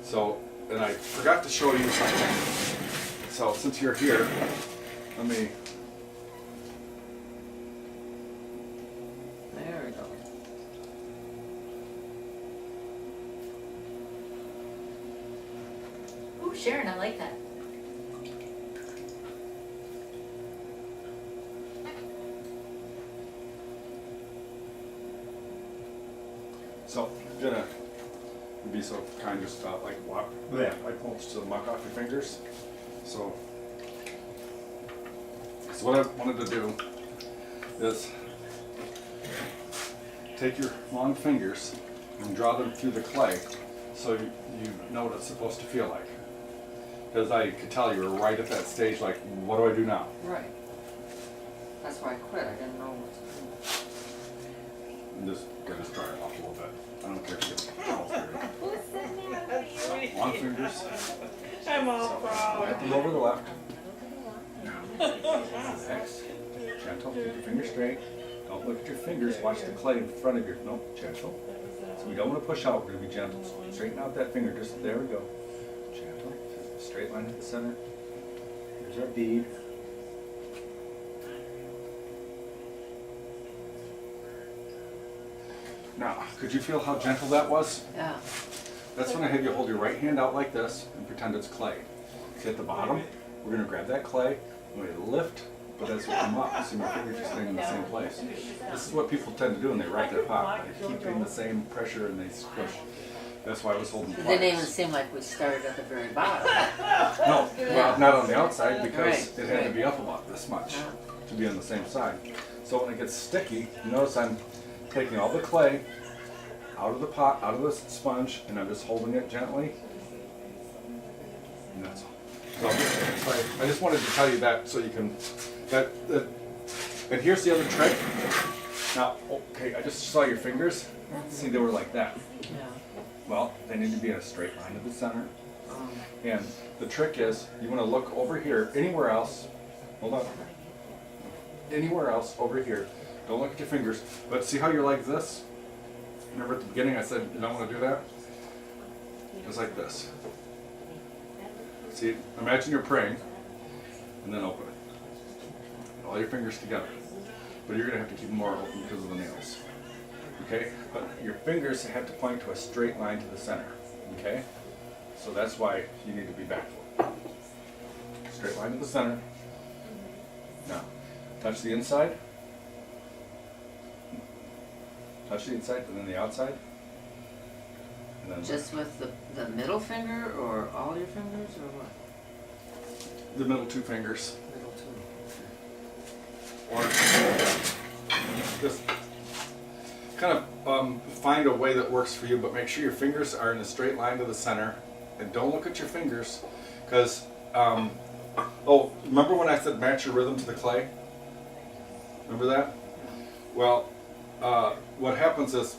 So, and I forgot to show you something. So since you're here, let me. There we go. Ooh, Sharon, I like that. So, I'm gonna be so kind, just like most of the muck off your fingers. So what I wanted to do is take your long fingers and draw them through the clay, so you know what it's supposed to feel like. Because I could tell you were right at that stage, like, what do I do now? Right. That's why I quit. I didn't know what to do. And just dry it off a little bit. I don't care if it's all dirty. Long fingers. I'm all So, proud. wipe them over the left. Next, gentle, keep your fingers straight. Don't look at your fingers, watch the clay in front of your, no, gentle. So we don't want to push out, we're going to be gentle. So straighten out that finger, just, there we go. Gentle, straight line to the center. Here's our bead. Now, could you feel how gentle that was? Yeah. That's when I have you hold your right hand out like this and pretend it's clay. See at the bottom, we're going to grab that clay, we're going to lift, but as we come up, see my fingers are staying in the same place. This is what people tend to do when they write their pot. They keep getting the same pressure and they squish. That's why I was holding It didn't even pliers. seem like we started at the very bottom. No, well, not on the outside because Right, it had to right. be up about this much to be on the same side. So when it gets sticky, you notice I'm taking all the clay out of the pot, out of the sponge, and I'm just holding it gently. And that's all. So I just wanted to tell you that so you can, and here's the other trick. Now, okay, I just saw your fingers. See, they were like that. Yeah. Well, they need to be in a straight line to the center. And the trick is, you want to look over here, anywhere else, hold on, anywhere else over here. Don't look at your fingers, but see how you're like this? Remember at the beginning I said you don't want to do that? It's like this. See, imagine you're praying, and then open it. All your fingers together. But you're going to have to keep them more open because of the nails. Okay? But your fingers have to point to a straight line to the center. Okay? So that's why you need to be back. Straight line to the center. Now, touch the inside. Touch the inside and then the outside. And then Just with the middle finger or all your fingers or what? the middle two fingers. Middle two. Or just kind of find a way that works for you, but make sure your fingers are in a straight line to the center. And don't look at your fingers, because, oh, remember when I said match your rhythm to the clay? Remember that? Well, what happens is,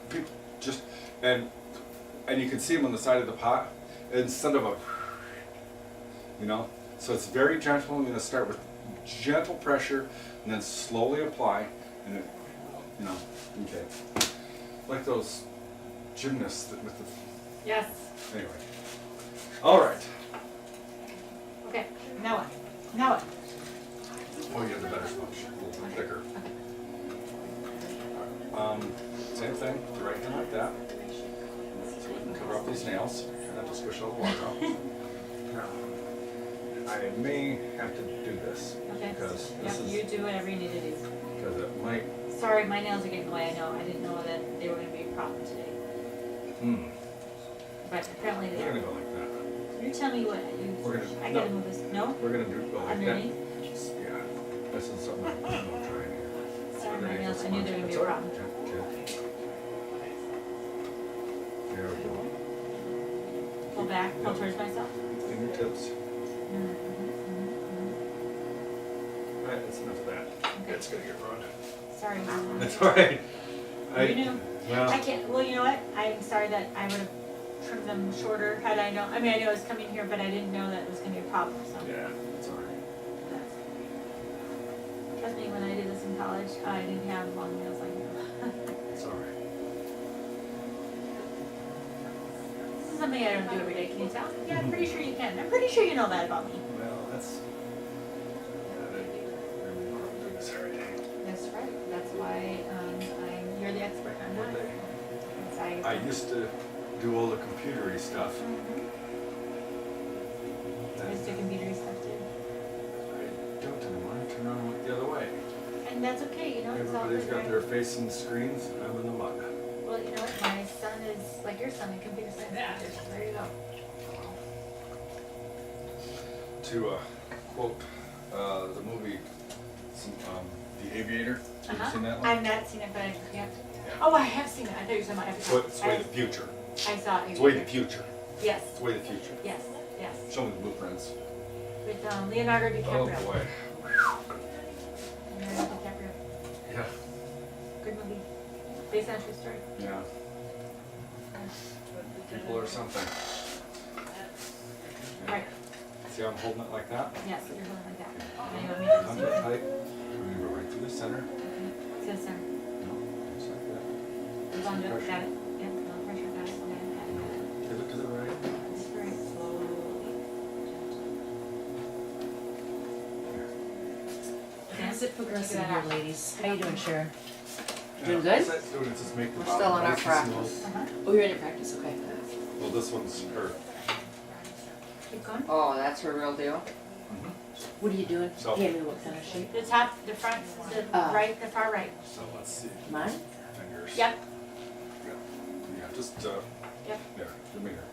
people just, and you can see them on the side of the pot, instead of a, you know? So it's very gentle. I'm going to start with gentle pressure, and then slowly apply, and then, you know, okay. Like those gymnasts that with the, Yes. anyway. All right. Okay, now what? Now what? Oh, you have the better sponge, a little bit thicker. Same thing, the right hand like that. So we can cover up these nails, and then just squish all the water out. Now, I may have to do this, Okay. because Yeah, this you is, do whatever you need to do. because it might, Sorry, my nails are getting away, I know, I didn't know that they were gonna be a problem today, but apparently they we're gonna are. go like that. You tell me what, We're gonna, I gotta no, move this, no? we're gonna do, go like that. Underneath? Yeah, this is something I'm gonna try here. Sorry, my Underneath nails, the I knew there sponge. would be That's a all right. problem. There we go. Pull back, pull towards myself. Fingertips. Mm-hmm. Alright, that's enough of that. It's gonna get ruined. Sorry. That's alright. You knew. Well, I can't, well, you know what, I'm sorry that I would have trimmed them shorter had I known, I mean, I knew I was coming here, but I didn't know that it was gonna be a problem, so. yeah, it's alright. Trust me, when I did this in college, I didn't have long nails like that. It's alright. This is something I don't do every day, can you tell? Yeah, I'm pretty sure you can. I'm pretty sure you know that about me. Well, that's. It's alright. That's right. That's why you're the expert. I'm not. Yes, I used to do all the computery stuff. I used to computer stuff too. I don't anymore. I turn around and look the other way. And that's okay, you know, it's all Everybody's good, got right? their face in the screens, and I'm in the mud. Well, you know what, my son is like your son in computer science. There you go. To quote the movie, The Aviator. Have you seen that one? I've not seen it, but yeah. Oh, I have seen it. I thought you were talking about Avatar. It's way the future. I saw it. It's way the future. Yes, It's way the future. yes, yes. Show me the blueprints. With Leonardo Oh DiCaprio. boy. Leonardo DiCaprio. Yeah. Good movie. Based on a true story. Yeah. People or something. Right. See how I'm holding it like that? Yes, you're holding like that. Now you want me to just Under do it? tight. We're gonna go right through the center. To the center. No, just like that. Hold on to it, got it. Yep, a little pressure, got it. Give it to the right. Just very slowly. How's it progressing Figure here, that out. ladies? How you doing, Sharon? Doing Yeah, good? what's that doing? It's just make the We're bottom still in our nice and practice. smooth. Oh, you're in your practice, okay. Well, this one's her. Keep going. Oh, that's her real deal? What are you doing? So- Hand me what kind of shape? The top, the front, the right, the far right. So let's see. Mine? Fingers. Yep. Yeah, just, Yep. there, give me here.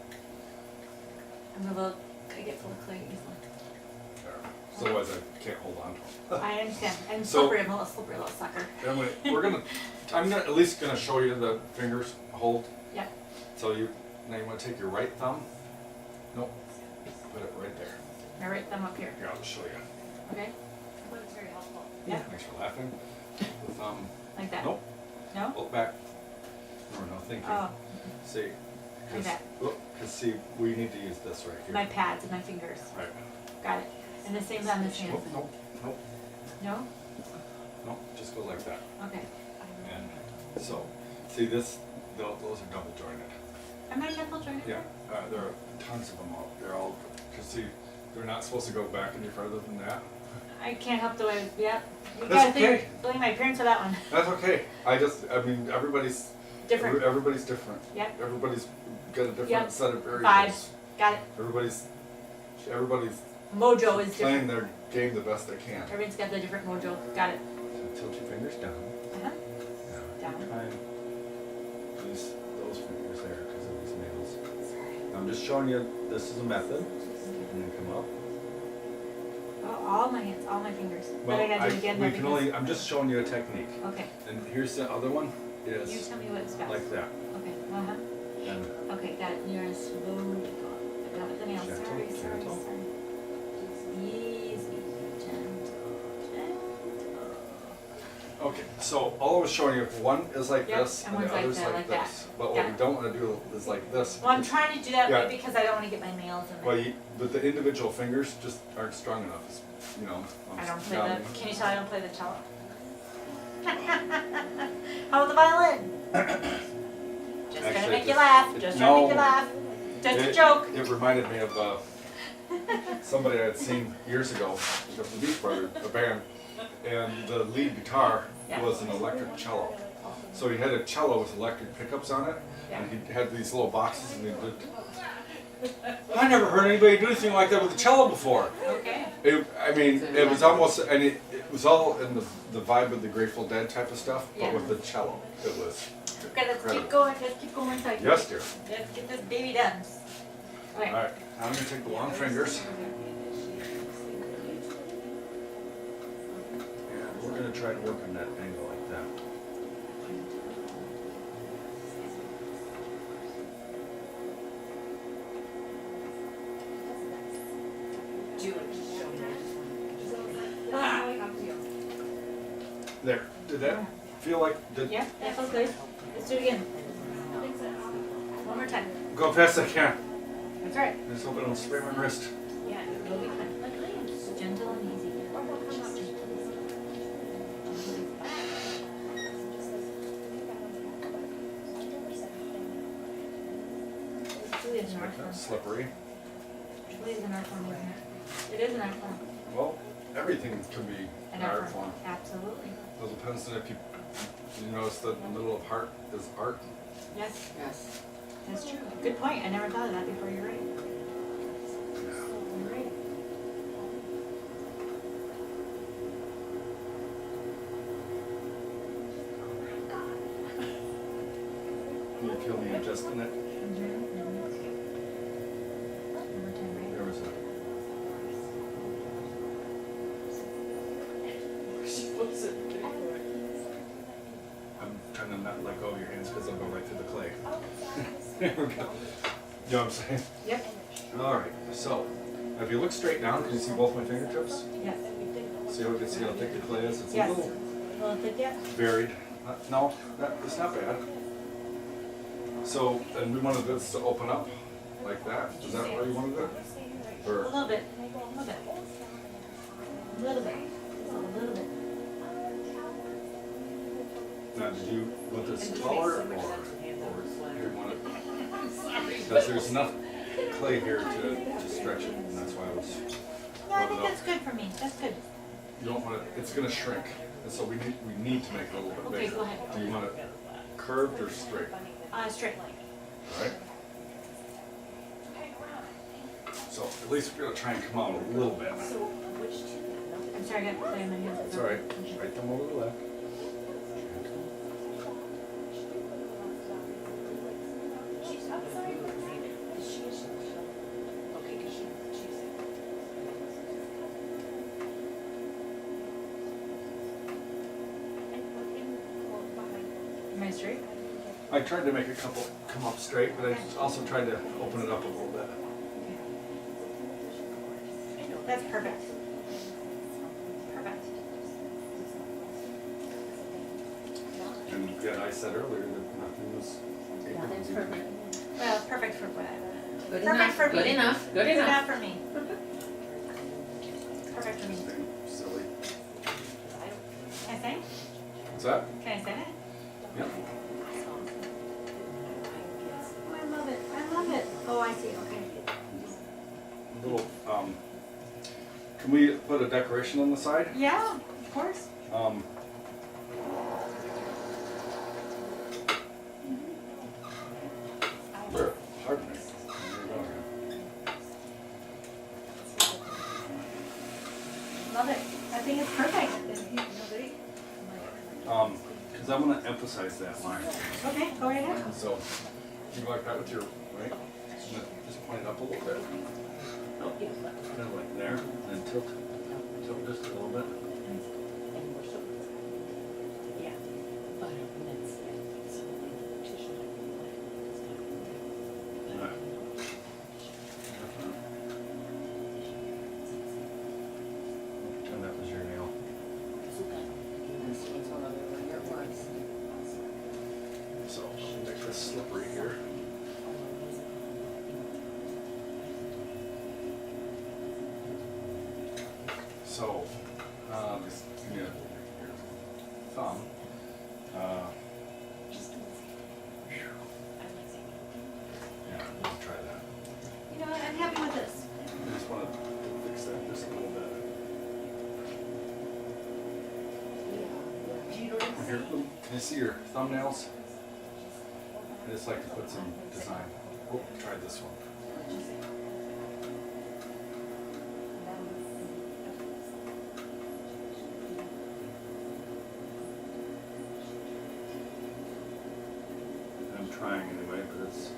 I'm a little, I get full of clay easily. There. So otherwise I can't hold on to them. I understand. I'm So- slippery, I'm a little slippery little sucker. Anyway, I'm at least gonna show you the fingers hold. Yep. So now you wanna take your right thumb. Nope. Put it right there. My right thumb up here, Here, I'll just show you. okay? Yeah. Thanks for laughing. The thumb, Like that. nope, No? look back. No, thank you. Oh, See, Like that. cause see, we need to use this right here. my pads and my fingers. Right. Got it. And the same on this hand. Nope, nope, No? nope, just go like that. Okay. And so, see this, those are double jointed. Am I double jointed? Yeah, there are tons of them out. They're all, cause see, they're not supposed to go back any further than that. I can't help the way, yeah. You That's gotta okay. blame my parents for that one. That's okay. I mean, everybody's Different. Everybody's different. Yep. Everybody's got a different Yep. set of variables. Vibes. Got it. Everybody's Mojo is playing different. their game the best they can. Everyone's got the different mojo. Got it. So tilt your fingers down. Uh-huh. Now, Down. try and use those fingers there because of these nails. I'm just showing you this is a method. And then come up. Oh, all my hands, all my fingers. Well, but I gotta do it again. we then can only. I'm just showing you a technique. Okay. And here's the other one. You Is tell me what it's best. like that. Okay. Uh-huh. And Okay, got it. You're gonna slowly go up. Down with the nails. Gentle, Sorry. gentle. Easy. Gentle. okay, so all I was showing you, one is like Yep, this, and and the one's like other's that, like like that. this. But Got what we it. don't want to do is like this. Well, I'm trying to do that Yeah. way because I don't want to get my nails in there. Well, but the individual fingers just aren't strong enough. You know. I don't play down- the. Can you tell I don't play the cello? How about the violin? Just gonna Actually, make you it- laugh. it- Just trying to make you no. laugh. Just a It- joke. It reminded me of somebody I had seen years ago, the Beach Brothers, the band, and the lead guitar Yeah. was an electric cello. So he had a cello with electric pickups on it, and he had these little boxes, and he did. I never heard anybody do anything like that with a cello before. Okay. I mean, it was almost, and it was all in the vibe of the Grateful Dead type of stuff, but Yeah. with the cello, it was. Okay, let's incredible. keep going. Let's keep going. So I can Yes, dear. Let's get this baby done. Okay. All right, now I'm gonna take the long fingers. And we're gonna try to work on that angle like that. There, did that feel like, did, Yeah, that feels good. Let's do it again. One more time. go fast as I can. That's right. I just hope I don't spray my wrist. Yeah, it'll be fine. Just gentle and easy. Julie is an art form. Slippery. Julie is an art form, isn't it? It is an art form. Well, everything can be an art form. Absolutely. It depends on if you notice that the middle of heart is art. Yes, Yes. that's true. Good point. I never thought of that before. You're right. Yeah. You're right. Can you feel me adjusting it? One more time, right? There was a. I'm trying to not let go of your hands because they'll go right through the clay. There we go. You know what I'm saying? Yep. All right, so if you look straight down, can you see both my fingertips? Yes. See how thick the clay is? It's a Yes. little Well, thick, yeah. varied. No, it's not bad. So, and we wanted this to open up like that. Is that where you wanted it? A Or, little bit, a little bit. A little bit, a little bit. now, did you want this taller or you want it? Because there's enough clay here to stretch it, and that's why I was. No, I think that's good for me, that's good. You don't want it, it's gonna shrink, and so we need to make it a little bit Okay, bigger. go ahead. Do you want it curved or straight? Straight. Right? So at least we're gonna try and come out a little bit. I'm sorry, I got clay in my hands. It's all right. Right them over the left. Am I straight? I tried to make a couple come up straight, but I also tried to open it up a little bit. That's perfect. Perfect. And yeah, I said earlier that nothing was. Nothing's perfect. Well, perfect for what I. Good Perfect enough, for good me. enough, good Good enough. enough for me. Perfect for me. Silly. Can I sing? What's that? Can I sing it? Yep. Oh, I love it. I love it. Oh, I see. Okay. A little. Can we put a decoration on the side? Yeah, of course. Sure. Pardon me. There you go again. Love it. I think it's perfect. Because I want to emphasize that line. Okay, go right ahead. So, you like that with your right? Just point it up a little bit. Kind of like there, and then tilt just a little bit. Yeah. But it's, Right. And that was your nail. So, I'll make this slippery here. So, just give me your thumb. Yeah, we'll try that. You know what? I'm happy with this. I just want to fix that just a little bit. Here, can you see your thumbnails? I just like to put some design. Oh, try this one. I'm trying anyway, but it's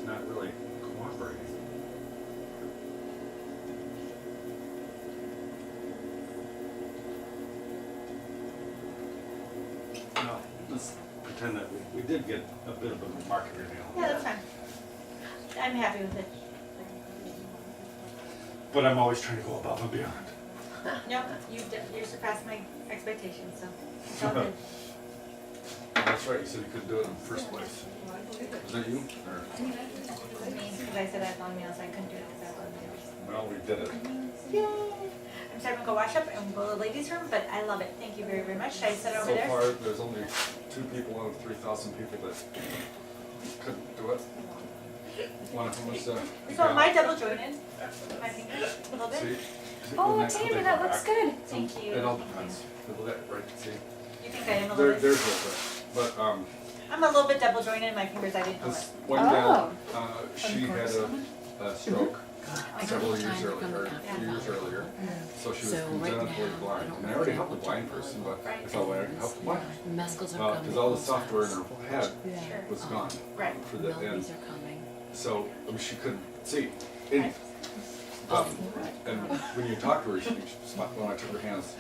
not really cooperating. No, let's pretend that we did get a bit of a market reveal. Yeah, that's fine. I'm happy with it. But I'm always trying to go above and beyond. No, you surpassed my expectations, so it's all good. That's right, you said you couldn't do it in the first place. Was that you? Or, I mean, because I said I had long nails, I couldn't do it because I had long nails. well, we did it. Yay! I'm sorry, I'm gonna go wash up and we'll go to the ladies' room, but I love it. Thank you very, very much. Should I sit over So there? far, there's only 2 people out of 3,000 people that couldn't do it. One of them was, So am I double jointed? My fingers, a little bit? see? Oh, Next Tammy, they that come looks back. good. Thank you. It all depends. Right, see? You think I am a little bit? There's a little bit. But, I'm a a little bit double jointed in my fingers, I didn't know it. this one gal, she had a stroke several years earlier, a few years earlier. So she was So right congenitally now, blind. I don't And I know already if helped a they blind want person, but Right. I thought, well, I already helped the blind. Mescals are coming. Because all the software in her head Sure. was gone Right. for the end. Melodies are coming. So she couldn't see anything. And when you talk to her, she smiled when I took her hands.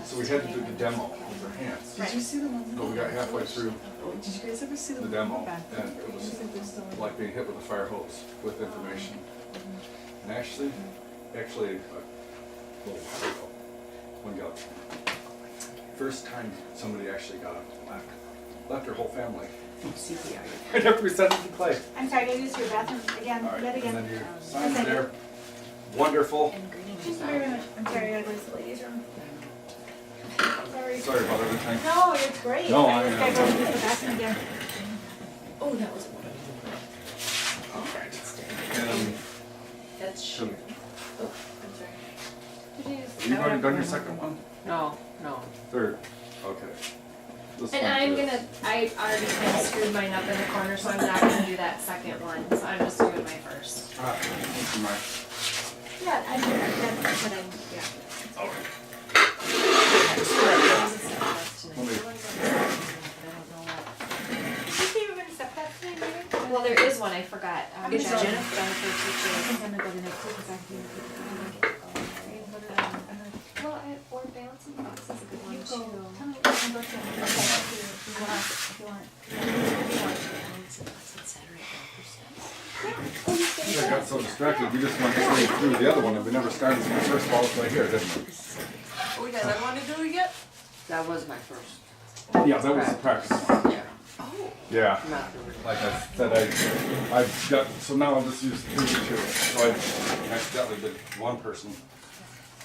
So we had to do the demo with her hands. Did you see the one? But we got halfway through Did you guys ever see the the one demo, back? and it was like being hit with a fire hose with information. And actually, a little while ago, one gal first time somebody actually got up and left her whole family. CPR. Right after we set it in clay. I'm sorry, I gotta use your bathroom again, All right, yet and again. then your signs there. Wonderful. Thank you very much. I'm sorry, I gotta go to the ladies' room. Sorry. Sorry about everything. No, it's great. No, I just gotta go use the bathroom again. Oh, that was And That's so, sure. Oh, I'm sorry. have you already done your second one? No, no. Third. Okay. This And one I'm too. I already kind of screwed mine up in the corner, so I'm not gonna do that second one, so I'm just doing my first. Ah, thank you, Mike. Yeah, I did, that's what I'm, yeah. Let me- Did you say you were gonna step that to me, maybe? Well, there is one, I forgot. It's sorry. Jennifer. I think I'm gonna go to next week, because I can. Well, board balancing box is a good one You too. go, tell me, I can go to it. If you want. I got so distracted, we just went straight through the other one, and we never started from the first ball right here, didn't we? Oh, we got another one to do yet? That was my first. Yeah, that was the practice one. Yeah. Yeah. Not the original. Like I said, I've got, so now I'll just use 32. So I accidentally did one person.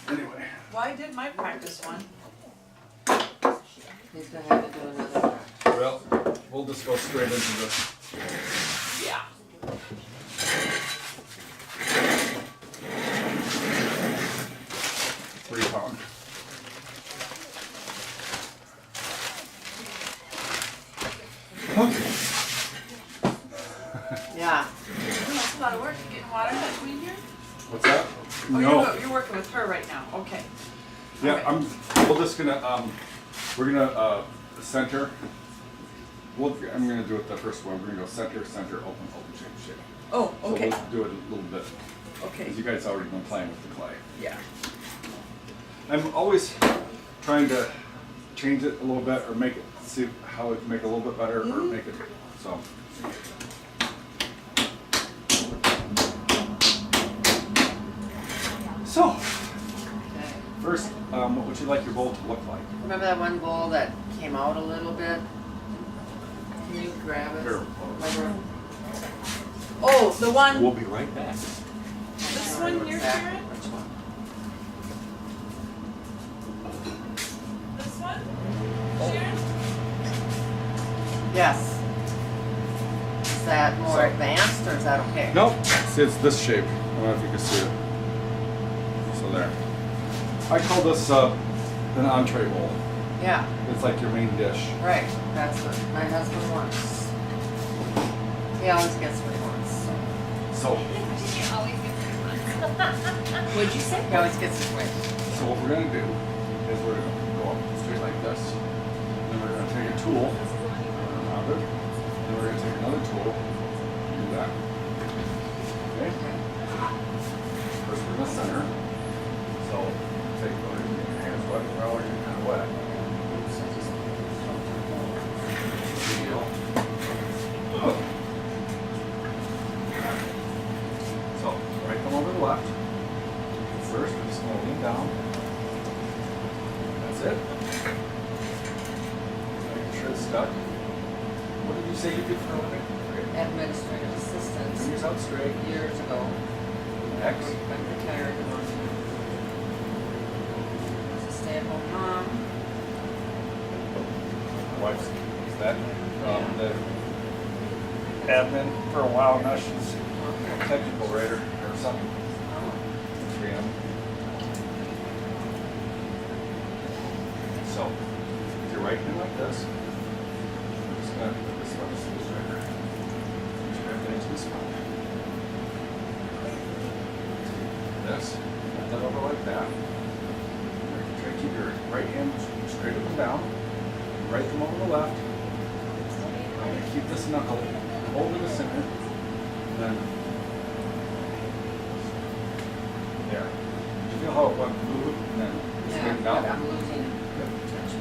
Anyway. Well, I did my practice one. He's gonna have to do another one. Well, we'll just go straight into this. Yeah. 3 pound. Yeah. That's a lot of work. You getting water between here? What's that? Oh, No. you're working with her right now. Okay. Yeah, we're just gonna, we're gonna, center. I'm gonna do it the first one. We're gonna go center, center, open, open, shape, shape. Oh, So okay. we'll do it a little bit. Okay. Because you guys already been playing with the clay. Yeah. I'm always trying to change it a little bit or make it, see how it can make it a little bit better or make it, so. So, Okay. first, what would you like your bowl to look like? Remember that one bowl that came out a little bit? Can you grab it? Here. Like, Oh, the one, We'll be right back. this one you're back. sharing? Which one? This one? Sharon? Yes. Is that more advanced or is that okay? Nope, see it's this shape. I don't know if you can see it. So there. I call this an entree bowl. Yeah, It's like your main dish. right. That's what my husband wants. He always gets what he wants. So, What'd you say? He always gets his way. so what we're gonna do is we're gonna go up straight like this. Then we're gonna take a tool, around it. Then we're gonna take another tool, and do that. Okay? First we're gonna center. So take your hands wet, well, you're kind of wet. Deal. So, right thumb over the left. First, we're just gonna lean down. That's it. Make sure it's stuck. What did you say you did for a living? Administrative assistant Fingers out straight. years ago. X. I'm retired. Was a stay-at-home mom. My wife's is that the admin for a while. Now she's a technical writer or something. 3M. So, with your right hand like this, we're just gonna put this one just right here. Straight into the spine. This, flip that over like that. Try to keep your right hand straight up and down. Right thumb over the left. Keep this knuckle over the center. And then there. Did you feel how it went blue and then straight down? I'm losing Yep. attention.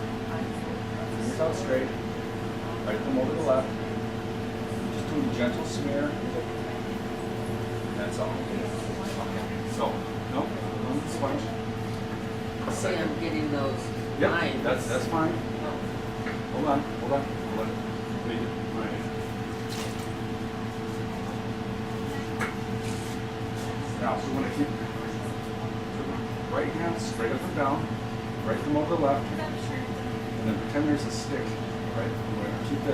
Fingers out straight. Right thumb over the left. Just doing a gentle smear. That's all. Okay. So, no, on the sponge. See, second. I'm getting those Yep, lines. that's fine. Hold on. Let me get my. Now, so we want to keep the right hand straight up and down, right thumb over the left, and then pretend there's a stick, right? We're going to keep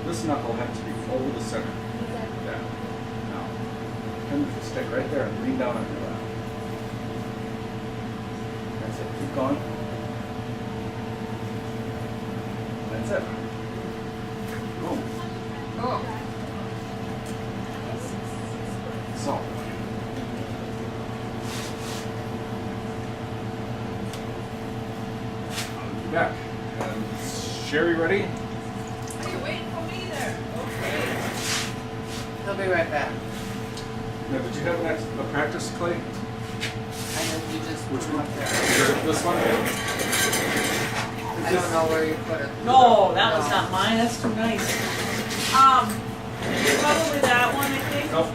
this knuckle has to be over the center. Yeah. Now, pretend there's a stick right there and lean down on your left. That's it. Keep going. That's it. Boom. Oh, So. I'll be back. And Sherry, ready? Hey, wait for me there. Okay. he'll be right back. Now, did you have a practice clay? I know you just put Which them one? up there. This one? I don't know where you put it. No, that was not mine, that's too nice. Probably that one, I think. Nope.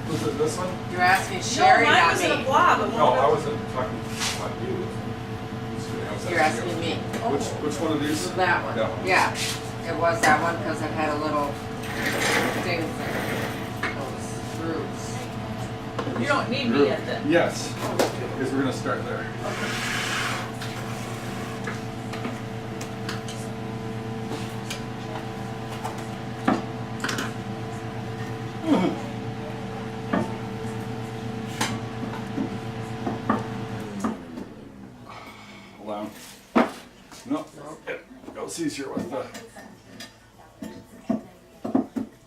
Was it this one? You're asking No, Sherry, mine not was in a me. blob. No, I wasn't talking about you. You're asking me. Which one of these? That one. That one. Yeah, it was that one because it had a little thing there. Those grooves. You don't need me yet then. Yes, because we're gonna start there. Hold on. No, it's easier with the.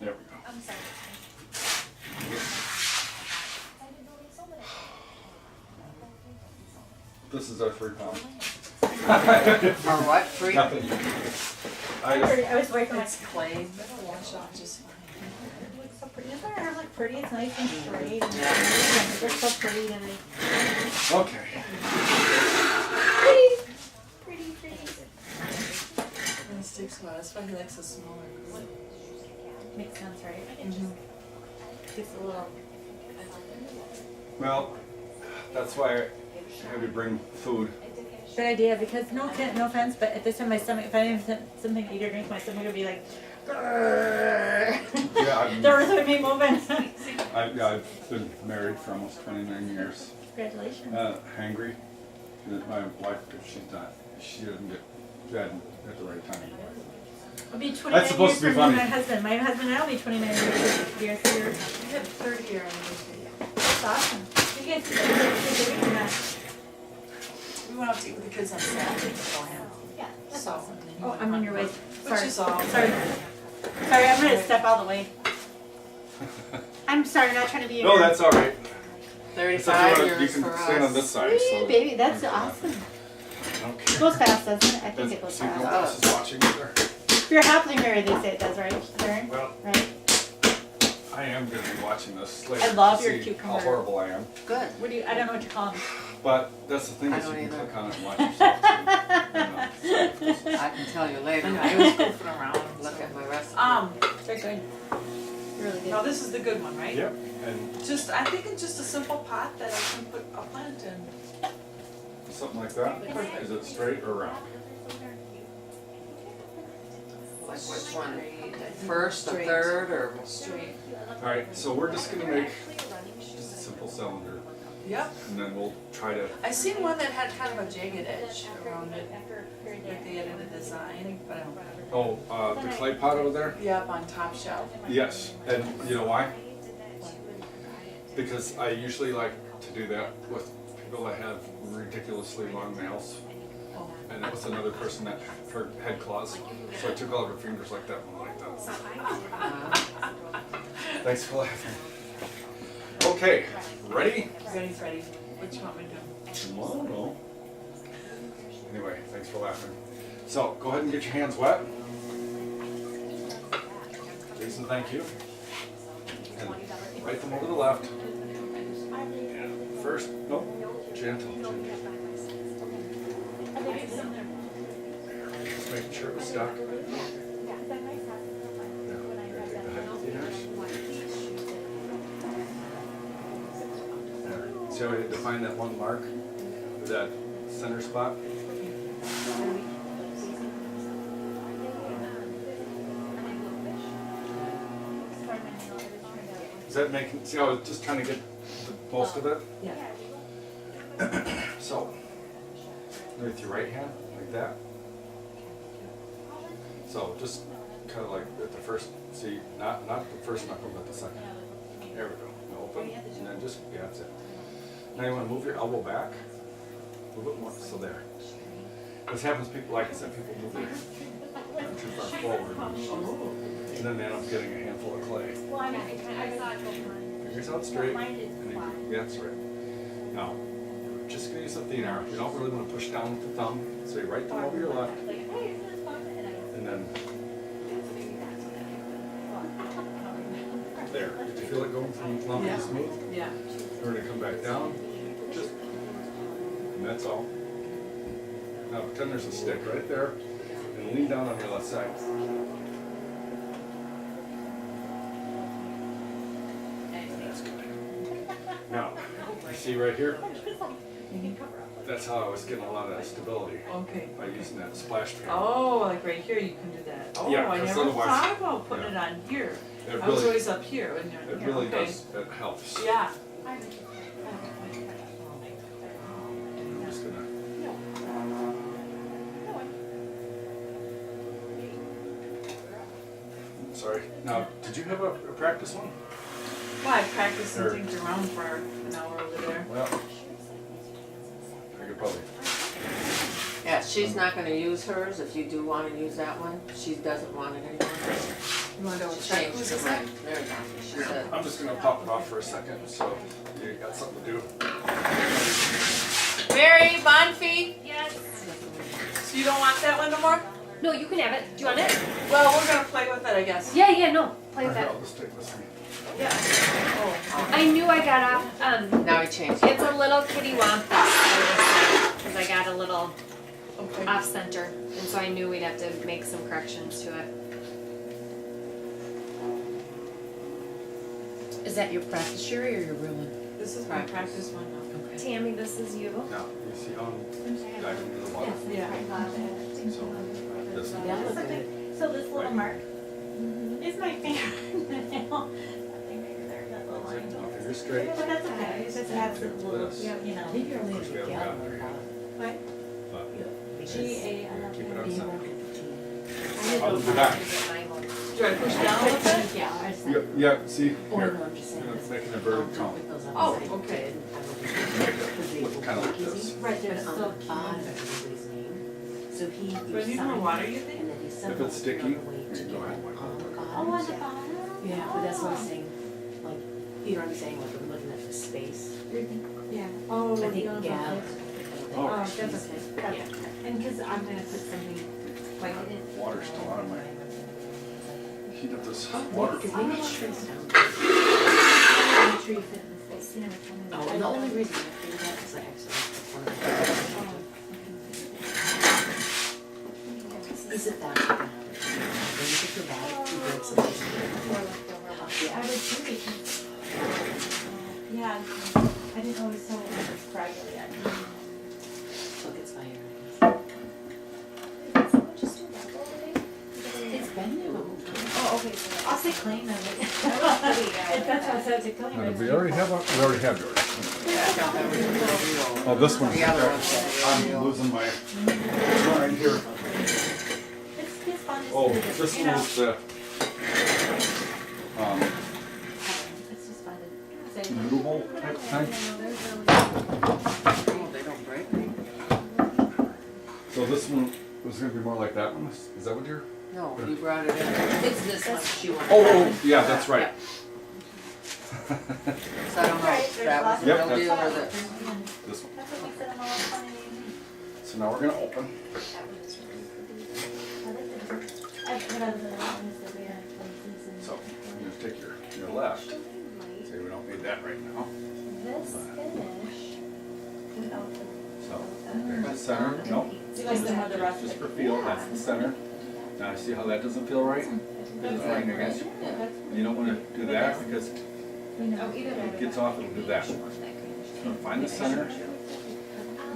There we go. I'm sorry. This is our 3 pound. Or what? Free? Nothing. I just, I was working on It's clay, that'll wash off just fine. it looks so pretty. Doesn't our hair look pretty? It's nice and straight. And Yeah. it looks so pretty and okay. pretty. And it sticks well, that's why he likes the smaller. Makes sense, right? Just a little. Well, that's why I had to bring food. Good idea, because no offense, but at this time my stomach, if I didn't have something to eat or drink, my stomach would be like, Yeah, the earth would be moving. I've been married for almost 29 years. Congratulations. Hangry. My wife, she didn't get fed at the right time. I'll be 29 That's supposed years to be from funny. my husband. My husband and I'll be 29 years. We had 30-year anniversary. That's awesome. You guys are that. We went out to eat with the kids on Saturday beforehand. Yeah, that's So, awesome. and then he Oh, went I'm on in your way. Which Sorry. is all. Sorry, I'm gonna step out of the way. I'm sorry, not trying to be. No, that's all right. 35 You years can for stand on this us. side. So Baby, that's awesome. okay. It goes fast, doesn't it? I think it goes See, no one fast. else is watching either. If you're happily married, they say it does, right, Karen? Well, Right? I am going to be watching this later. I love to your see cucumber. how horrible I am. Good. What do you? I don't know what you call them. But that's the thing I is you don't can either. click on it and watch yourself. Too. I can tell you later. I was goofing around. Look at my recipe. They're good. Really good. Now this is the good one, right? Yep. And Just, I think it's just a simple pot that I can put a plant in. something like that. Is it straight or round? Like which one? First, the Straight. third, or? Straight. All right. So we're just going to make just a simple cylinder, Yep. and then we'll try to. I seen one that had kind of a jagged edge around it. Like they had in a design, but I don't know. Oh, the clay pot over there. Yep, on top shelf. Yes. And you know why? Because I usually like to do that with people that have ridiculously long nails. Oh. And it was another person that her had claws. So I took all of her fingers like that one like that. Thanks for laughing. Okay, ready? Ready, Freddie. What you want me to do? Tomorrow. Anyway, thanks for laughing. So go ahead and get your hands wet. Please and thank you. And right them over to the left. And first, no, gentle. Just making sure it was stuck. Now, take the height of the ears. There. See how I define that one mark? with that center spot. Is that making, see, I was just trying to get the most of it? Yeah. So, with your right hand, like that. So, just kind of like at the first, see, not the first knuckle, but the second. There we go. Now open, and then just, yeah, that's it. Now you want to move your elbow back, a little bit more, so there. This happens, people, like I said, people move their arm too far forward. And then they end up getting a handful of clay. Well, I saw it Fingers out straight, and then, yeah, that's right. Now, just gonna use the thin arm. You don't really want to push down with the thumb, so you right thumb over your left, and then there. Did you feel it going from lumpy to smooth? Yeah. We're gonna come back down, just, and that's all. Now pretend there's a stick right there, and lean down on your left side. That's good. Now, you see right here? That's how I was getting a lot of that stability, Okay. by using that splash pan. Oh, like right here you can do that. Oh, Yeah, I 'cause never otherwise- thought about putting yeah. it on here. It I was really, always up here when you're it here. really Okay. does, it helps. Yeah. I'm just gonna. Sorry. Now, did you have a practice one? Well, I practiced some Or- things around for an hour over there. Well, I could probably. Yeah, she's not gonna use hers, if you do wanna use that one, she doesn't want it anymore. You wanna double She check changed who's her this? mind, there you go, she said. I'm just gonna pop it off for a second, so you got something to do. Mary, Bonfie, Yes. so you don't want that one no more? No, you can have it. Do you want it? Well, we're gonna play with it, I guess. Yeah, no. Play with Here, that. I'll just take this one. Yeah. I knew I got off. Now he changed it. It's a little kitty wampus because I got a little Okay. off center, and so I knew we'd have to make some corrections to it. Is that your practice area or your real one? This is my practice one now. Okay. Tammy, this is you. Now, you see how I'm diving into the water? Yeah. So, this one. That looked good. So this little Right. mark is my favorite nail. That little line. Now, figure straight. But that's okay, it just adds a little, This. you know. I think you're only Of course, we at the haven't gallery. gotten What? But G-A-L-L. keep it on center. I I'll do that. Do I push down a little bit? Yeah, I just. Yeah, see, Oh, here, no, I'm just saying. you know, this. making a bird Don't count. put those on the Oh, side. okay. Make it look kind of like this. Right, But there's on still. the bottom of everybody's name. So he. Do I need more water, you think? And then he sent If it's sticky, the way to you get go ahead it and wipe on it. the Oh, bottom. on the bottom? Yeah, but that's what I'm saying, like, you know what I'm saying, like, I'm looking at the space. Yeah. Oh, I think you don't Gab. have Oh. Oh, that's okay. That's okay. And because I'm gonna put something like it. Water's still on my, heat up this water. Because maybe it shrinks down. Make sure you fit in the face. You never told me that. Oh, and the only reason I figured that is I actually, is it that? When you get your bag, you break some. I would too because. Yeah, I didn't always tell it was fragile yet. Look, it's fire. It's been there the whole time. Oh, okay. So I'll say claim of it. yeah. That's why I said to claim it. We already have yours. Oh, this one's, The other one's I'm losing my mind here. It's fun. just Oh, to do this you know. was the, It's just fun to say. noodle bowl type thing. Oh, they don't break me? So this one was gonna be more like that one, is that what you're? No, you brought it in. It's this one, she wanted. Oh, yeah, that's right. So I don't know if that was the Yep, real that's- deal or the. This one. That's what we said on the last one. So now we're gonna open. I put out the one is the way I places and. So you're gonna take your left. Say we don't need that right now. This finish. Without the. So there's the center. Nope. You like the other rest Just of for it? feel, that's the center. Now you see how that doesn't feel right? It's right against you. You don't wanna do that because Oh, either way. it gets off, it'll do that. So find the center.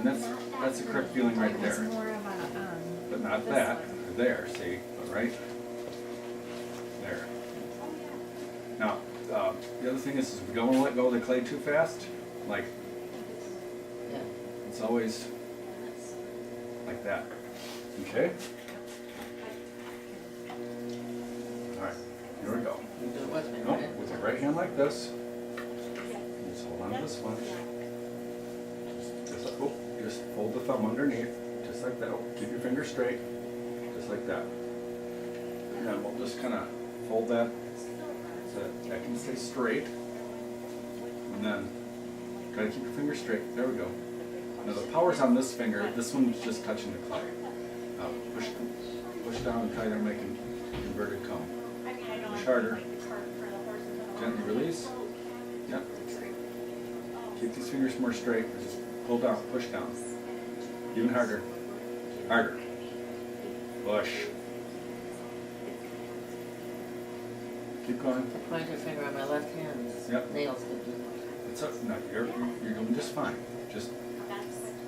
And that's the correct feeling right It's there. more of a, But not that. There, see, but right there. Now, the other thing is if we don't want to let go of the clay too fast, like, Yeah. it's always like that. Okay? Alright, here we go. You do it with me, No, right? with your right hand like this. Just hold on to this one. Just fold the thumb underneath, just like that. Keep your finger straight, just like that. And then we'll just kind of fold that so that can stay straight. And then, gotta keep your finger straight. There we go. Now the power's on this finger. This one's just touching the clay. Push down and try to make an inverted cone. Push harder. Gently release. Yep. Keep these fingers more straight. Just pull down, push down. Even harder. Harder. Push. Keep going. The pointer finger on my left hand. Yep. Nails get do more. It's up. No, you're doing just fine. Just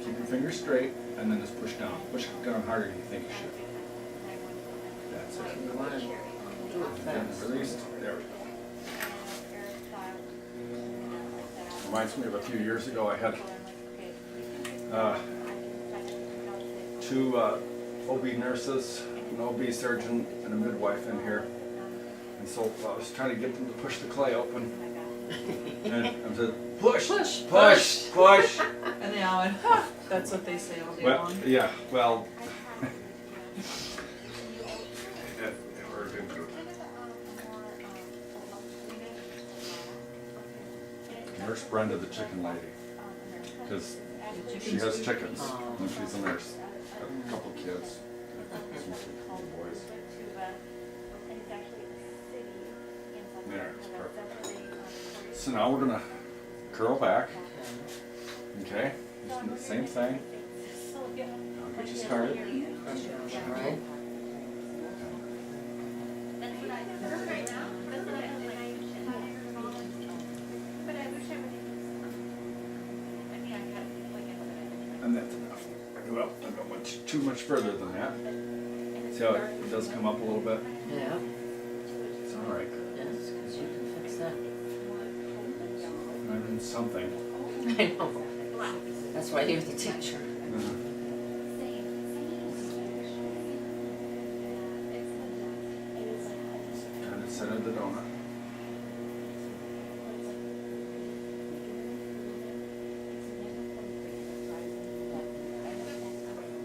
keep your fingers straight and then just push down. Push down harder than you think you should. That's it. You want to do it And fast. released. There we go. Reminds me of a few years ago. I had two OB nurses, an OB surgeon, and a midwife in here. And so I was trying to get them to push the clay open. And I said, push, push, push, push. And they all went, huh, that's what they say all day Well, long. yeah, well. it worked into it. Nurse Brenda, the chicken lady, because she has chickens and she's a nurse. Got a couple kids, some little boys. There, it's perfect. So now we're gonna curl back. Okay, just do the same thing. Now get you started. Right? And that's enough. Well, I don't go too much further than that. See how it does come up a little bit? Yeah. It's all right. Yes, because you can fix that. I'm in something. I know. That's why you're the teacher. Kind of center the donut.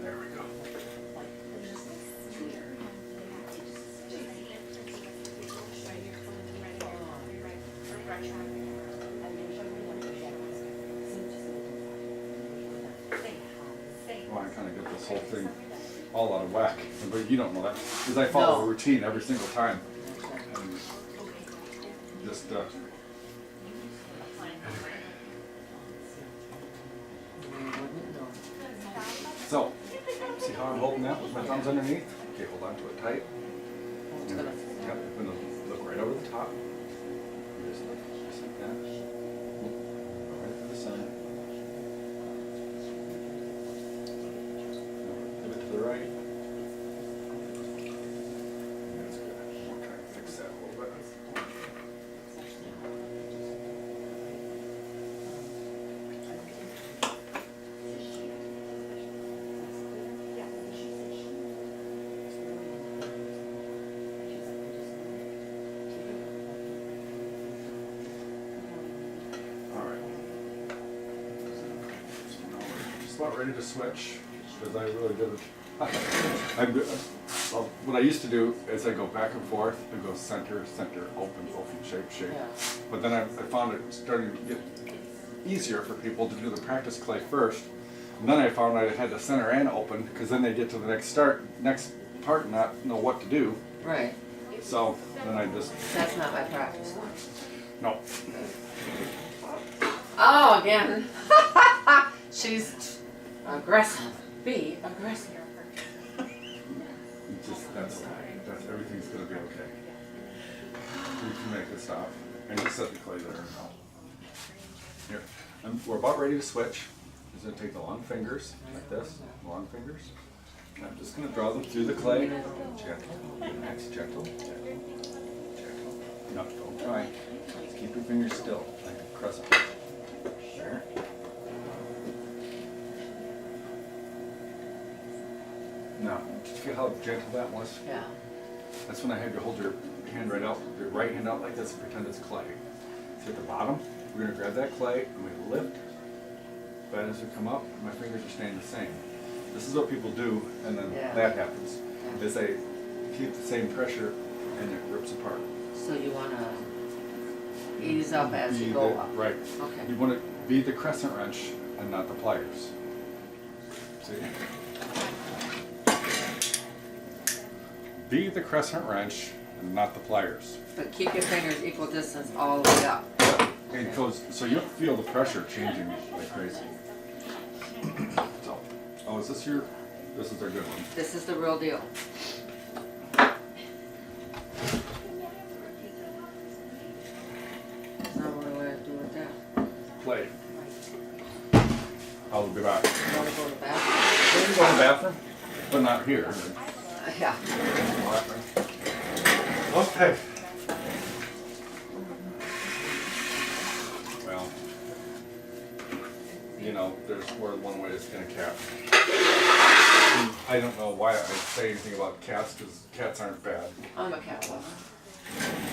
There we go. Well, I kind of get this whole thing all out of whack, but you don't know that because I follow No. a routine every single time. Okay. And just You wouldn't know. so, see how I'm holding that with my thumbs underneath? Okay, hold on to it tight. It's gonna. Yep, I'm gonna look right over the top. Just like that. Right to the center. Give it to the right. That's good. We'll try and fix that a little bit. All right. So now we're just about ready to switch because I really did it. Well, what I used to do is I go back and forth and go center, center, open, open, shape, shape. Yeah. But then I found it starting to get easier for people to do the practice clay first. And then I found I had to center and open because then they get to the next part and not know what to do. Right. So then I just, That's not my practice. no. Oh, again. She's aggressive. Be aggressive. That's everything's gonna be okay. You can make it stop and just set the clay there now. Here, we're about ready to switch. just gonna take the long fingers, like this, long fingers. And I'm just gonna draw them through the clay. Gentle, nice, gentle, gentle, gentle. No, don't try. Just keep your fingers still, like a crescent. There. Now, did you feel how gentle that was? Yeah. That's when I had you hold your hand right out, your right hand out like this and pretend it's clay. So at the bottom, we're gonna grab that clay and we lift. But as we come up, my fingers are staying the same. This is what people do, and then that happens. Is they keep the same pressure and it rips apart. So you wanna ease up as you go up. Right. Okay. You wanna be the crescent wrench and not the pliers. See? Be the crescent wrench and not the pliers. But keep your fingers equal distance all the way up. And it goes, so you'll feel the pressure changing like crazy. So, oh, is this your, this is our good one. This is the real deal. Now what do I do with that? Play. I'll be back. You wanna go to the bathroom? We can go to the bathroom, but not here. Yeah. Okay. Well, you know, there's more than one way to skin a cat. And I don't know why I say anything about cats, because cats aren't bad. I'm a cat lover.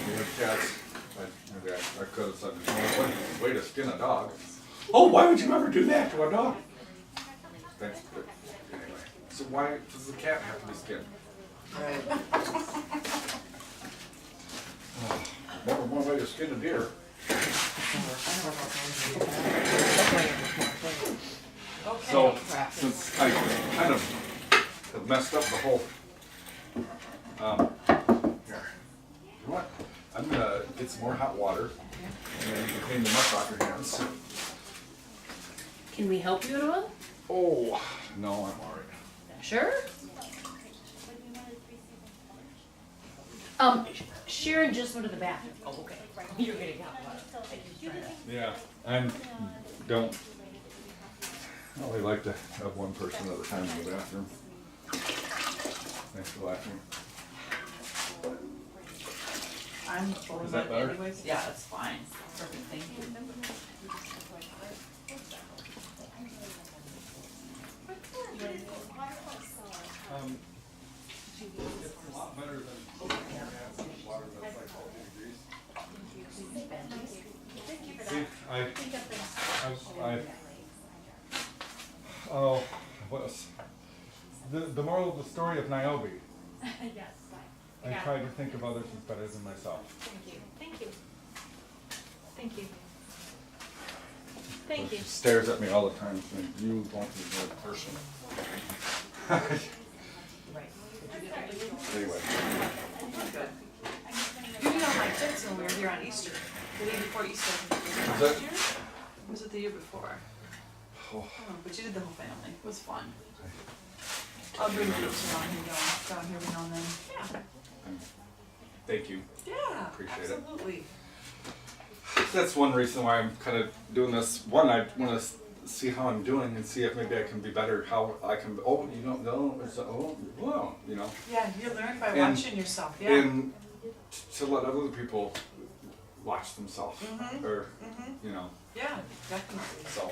We have cats, maybe I could have said, "Oh, way to skin a dog." Oh, why would you ever do that to a dog? Thanks, but anyway. So why does the cat have to be skinned? Right. Never one way to skin a deer. So, since I kind of have messed up the whole, here, you know what? I'm gonna get some more hot water, and then you can clean the muck off your hands. Can we help you at all? Oh, no, I'm all right. Sure. Sharon just went to the bathroom. Oh, okay. You're getting out. Yeah, I don't really like to have one person at a time in the bathroom. Thanks for laughing. I'm over Is that it better? anyways. Yeah, that's fine. Perfect, thank you. It's a lot better than water that's like 40 degrees. See, oh, what was, the moral of the story of Niobe. Yes. I try to think of others as better than myself. Thank you. Thank you. Thank you. Thank you. She stares at me all the time saying, "You won't be a good person." Anyway. Good. You did all my tips when we were here on Easter, the day before Easter. Was that- Last year? Or was it the year before? Oh, But you did the whole family. It was fun. I'll bring groups around here, down here every now and then. Yeah. thank you. Yeah, Appreciate it. absolutely. That's one reason why I'm kind of doing this. One, I want to see how I'm doing and see if maybe I can be better. How I can. Oh, you don't know. Oh, wow. You know. Yeah, you learn by And- watching yourself, yeah. And to let other people watch themselves, Mhm. or Mhm. you know. Yeah, definitely. So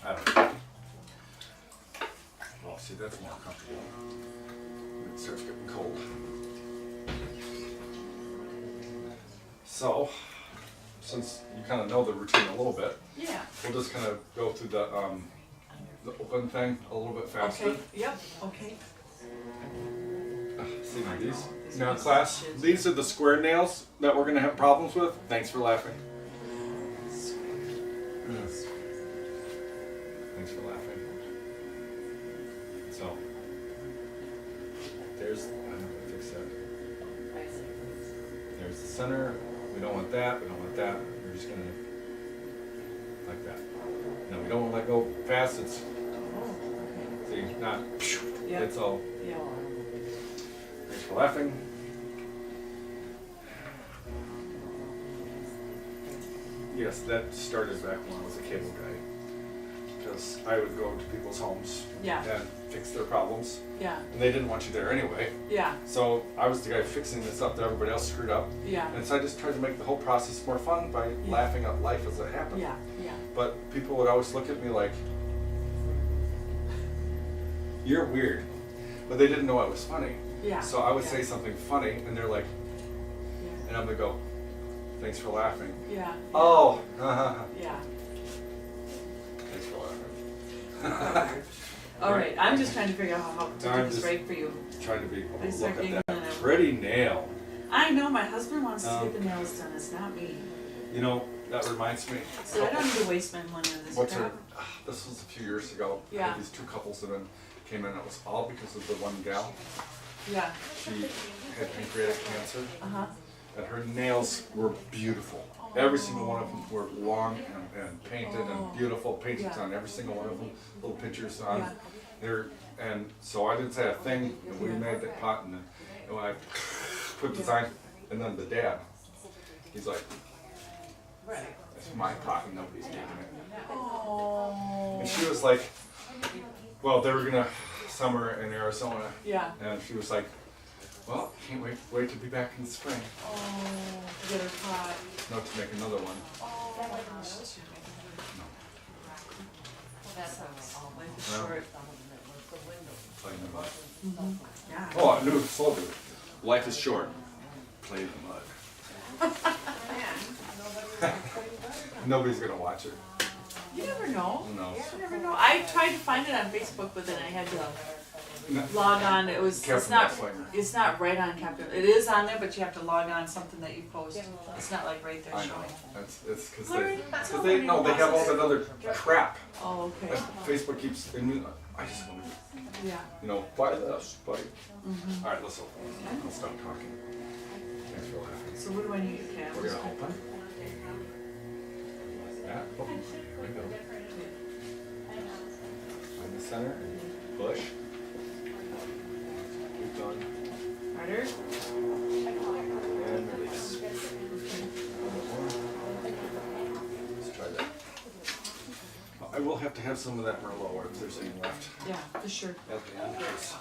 I don't know. Well, see, that's more comfortable. It starts getting cold. So, since you kind of know the routine a little bit, Yeah. we'll just kind of go through the open thing a little bit faster. Okay, yep, okay. See these? Now, class, these are the square nails that we're gonna have problems with. Thanks for laughing. Yes. Thanks for laughing. So, there's, I don't know how to fix that. There's the center. We don't want that. We don't want that. We're just gonna, like that. No, we don't want to let go fast. It's, see, not, Yeah. it's all. Yeah. Thanks for laughing. Yes, that started back when I was a cable guy. because I would go to people's homes Yeah. and fix their problems, Yeah, and they didn't want you there anyway. yeah, So I was the guy fixing this up that everybody else screwed up. yeah, And so I just tried to make the whole process more fun by laughing at life as it happened. yeah, yeah. But people would always look at me like, you're weird. But they didn't know I was funny. Yeah. So I would yeah, say something funny, and they're like, yeah, and I'm gonna go, thanks for laughing. yeah, Oh, yeah. thanks for laughing. All right, I'm just trying to figure out how to do I'm this just- right for you. Trying to be, I oh, start look at that giggling and- pretty nail. I know, my husband wants to Um, get the nails done, it's not me. You know, that reminds me. So I don't need to waste my money on this What's her? crap. This was a few years ago. I Yeah. had these two couples that came in. It was all because of the one gal. Yeah, She had pancreatic cancer, uh-huh, and her nails were beautiful. Every single one of them were long and painted and beautiful. Paintings Yeah. on every single one of them. Little pictures on. Yeah. There, and so I didn't say a thing. And we Yeah. made that pot, and when I put design, and then the dad, he's like, "It's my pot, and nobody's taking it." oh, And she was like, well, they were gonna summer in Arizona, yeah, and she was like, well, can't wait to be back in the spring. oh, to get her pot. No, to make another one. Oh, my gosh. That's Life is No. short. Play in the mud. Yeah. Oh, I knew slogan. Life is short. Play in the mud. Nobody's gonna watch it. You never know. Who knows? You never know. I tried to find it on Facebook, but then I had to No. log on. It was. It's Captain not. Mudslinger. It's not right on Captain. It is on there, but you have to log on something that you post. It's not like right there I know. showing. It's because Learning- they, it's a cause they, no, they have all learning that other crap. Oh, okay. And Facebook keeps, and I just want to, Yeah. you know, buy this, buddy. All right, let's open. I'll stop talking. Thanks for laughing. So what do I need to have? We're gonna open. That, oh, there we go. In the center, push. Keep going, Harder. and release. Let's try that. I will have to have some of that Merlot if there's any left Yeah, for sure. at the end, 'cause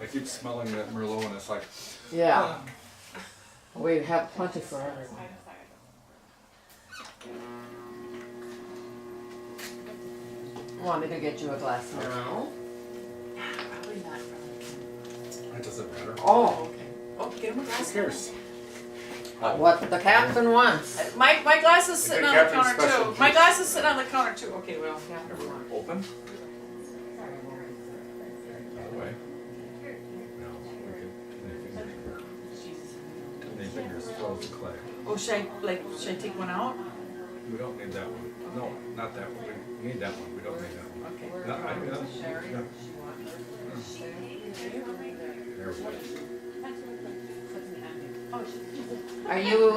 I keep smelling that Merlot and it's like, Yeah. We have plenty for everyone. Want me to get you a glass now? it doesn't matter. Oh, Oh, get him a Who glass. cares? what the captain wants. My glass is sitting on the Captain's counter special too. My juice. glass is sitting on the counter too. Okay, well, yeah. Everyone open? Other way. No, too many fingers close to clay. Oh, should I take one out? We don't need that one. No, not that one. We need that one. We don't need that one. Okay. No, yeah. There we go. Are you,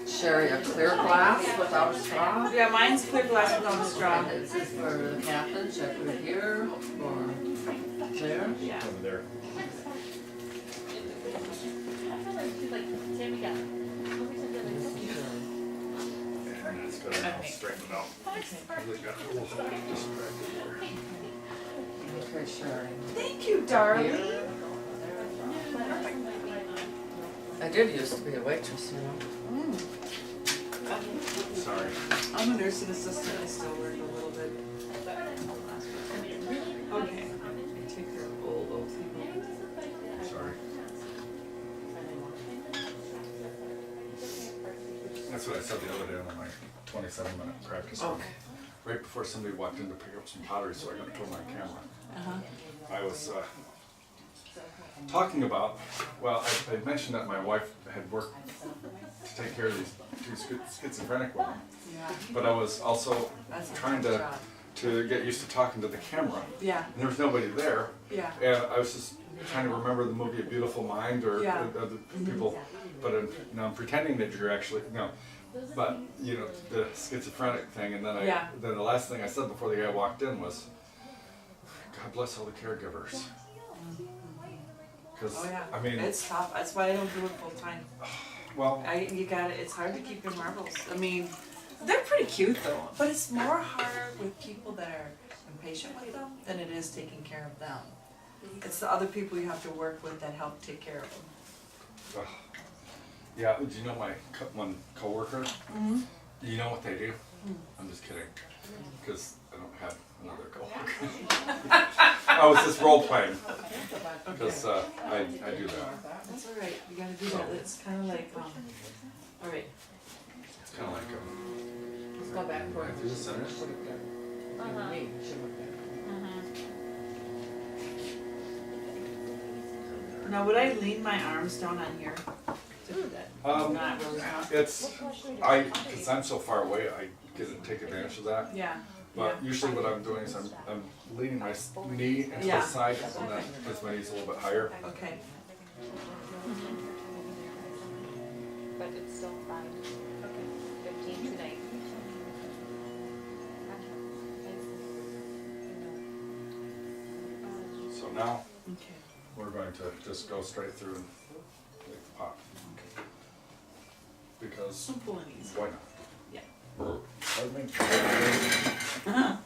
sharing a clear glass without a straw? Yeah, mine's clear glass without a straw. And this is for the captain, should I put it here or there? Yeah. Over there. And it's good. I'll straighten it out. Really got a little distracted here. Okay, sure. Thank you, darling. I did used to be a waitress, you know. Sorry. I'm a nursing assistant. I still work a little bit. Okay. Take care of all those people. Sorry. That's what I said the other day on my 27-minute practice run. Okay. Right before somebody walked in to pick up some pottery, so I got to pull my camera. Uh-huh. I was talking about, well, I mentioned that my wife had worked to take care of these two schizophrenic women, Yeah. but I was also That's a trying tough to job. get used to talking to the camera, Yeah. and there was nobody there, Yeah. and I was just trying to remember the movie A Beautiful Mind or Yeah. other people, but I'm pretending that you're actually, but you know, the schizophrenic thing, and then then the last thing I said before the guy walked in was, God bless all the caregivers. Because, Oh yeah. I mean, it's tough. That's why I don't do it full time. well, You got it. It's hard to keep your marbles. I mean, they're pretty cute though, but it's more harder with people that are patient with them than it is taking care of them. It's the other people you have to work with that help take care of them. Ugh. Yeah, do you know my one coworker? Mm-hmm. You know what they do? I'm just kidding, because I don't have another coworker. I was just role playing, because I do that. That's all right, you gotta do that, it's kinda like, all right. It's kind of like Let's go back for right through the center. Now, would I lean my arms down on here to do that? Not really. It's because I'm so far away, I get to take advantage of that. Yeah. But usually what I'm doing is I'm leaning my knee into Yeah. the side, so that because my knee's a little bit higher. Okay. But it's still fine. Okay. 15 tonight. So now Okay. we're going to just go straight through and make the pot. Because Simple and easy. why not? Yeah. Pardon me.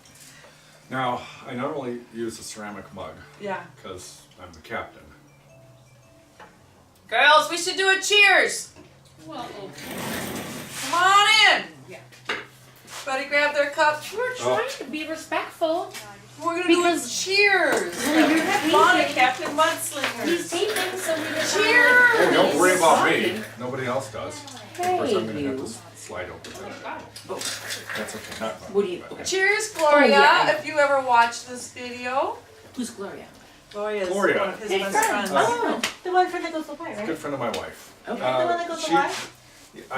Now, I normally use a ceramic mug Yeah. because I'm the captain. Girls, we should do a cheers. Come on in. Yeah. Everybody grab their cups. We're trying to be respectful. We're gonna do a Because- cheers. Well, you're Come on, taping. Captain He's Mudslingers. taping, so we just Cheers! Hey, don't worry about me. Talking. Nobody else does. Of Hey, course, I'm going to have you. to slide over there. That's okay. Not fun. What do you? but- Okay. Cheers, Gloria. Oh, yeah. If you ever watch this video. Who's Gloria? Gloria is Gloria. one of his Hey, best friend. friends. Oh, The one from the Coastal Pie, right? Good friend of my wife. okay. The one that goes to she- Y?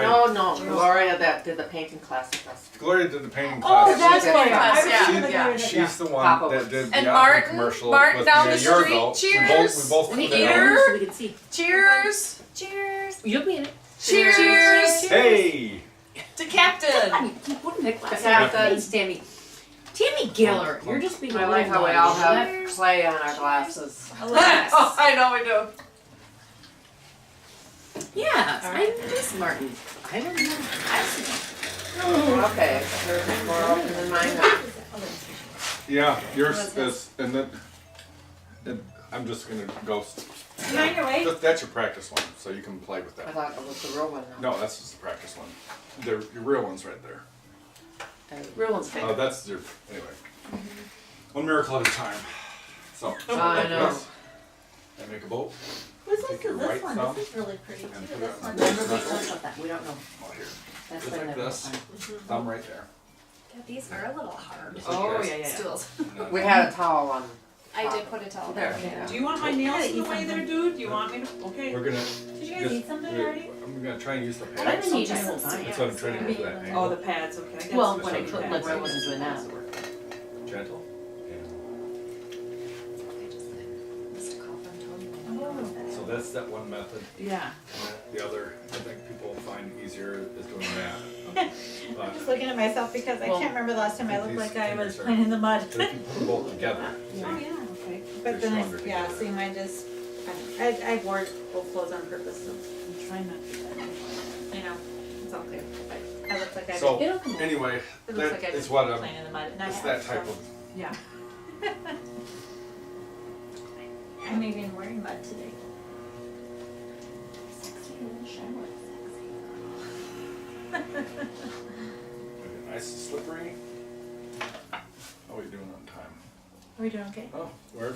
No, Gloria that did the painting class with us. Gloria did the painting Oh, class. that's She did Gloria. I class, was yeah, thinking of the yeah. Gloria that- She's the one Papa that was. did the And Apple Martin- commercial Martin with down me a the year street. ago. Cheers. We both Let me put get it over on. so we can see. Cheers. Cheers. You'll be in it. Cheers. Hey! To Captain. You keep putting that glass Yeah, in my face, Tammy. Tammy Giller, you're just being a I little like how we naughty. all have clay on our glasses. Oh, I know we do. Yeah, I'm Miss Martin. I don't know. Okay, yours is more open than mine now. Yeah, yours is, and then I'm just gonna go. You on your way? That's your practice one, so you can play with I that. thought it was the real one now. No, that's just the practice one. Your real one's right there. Real one's fake. That's your, anyway. One miracle at a time. So, I like know. this. And make a boat. What's Take this? your This right one. thumb This is really pretty too. and put it This on one. the Remember, we knuckle. talked about that. We don't know. Oh, here. That's Just been like there this. time. Thumb right there. These are a little hard. Just like Oh, this. yeah, yeah. Stools. And then- We had a towel on. I did put a towel There. there. Do you want my nails in the way there, dude? Do you want me to? Okay. We're gonna. Did you guys just- eat something already? I'm gonna try and use the I've pads. been eating the whole time. That's what I'm trying to do that Oh, angle. the pads, okay. I got Well, some when I pads. put, like, I wasn't doing that. Gentle. So that's that one method. Yeah. The other, I think people find easier is doing that. I'm But just looking at myself because I Well, can't remember the last time I looked these like I was fingers are- playing in the mud. if you put them both together, see, Oh, yeah, okay. But They're then stronger yeah, together. see, mine just, I wore both clothes on purpose, so, I'm trying not to do that. I know, it's all clear. I look like I've So It'll come out. anyway, it looks that like I've is been what I'm, playing in the mud, and I it's have, that type so. of, Yeah. I'm even wearing mud today. nice and slippery. How are we doing on time? Are we doing okay? Oh, we're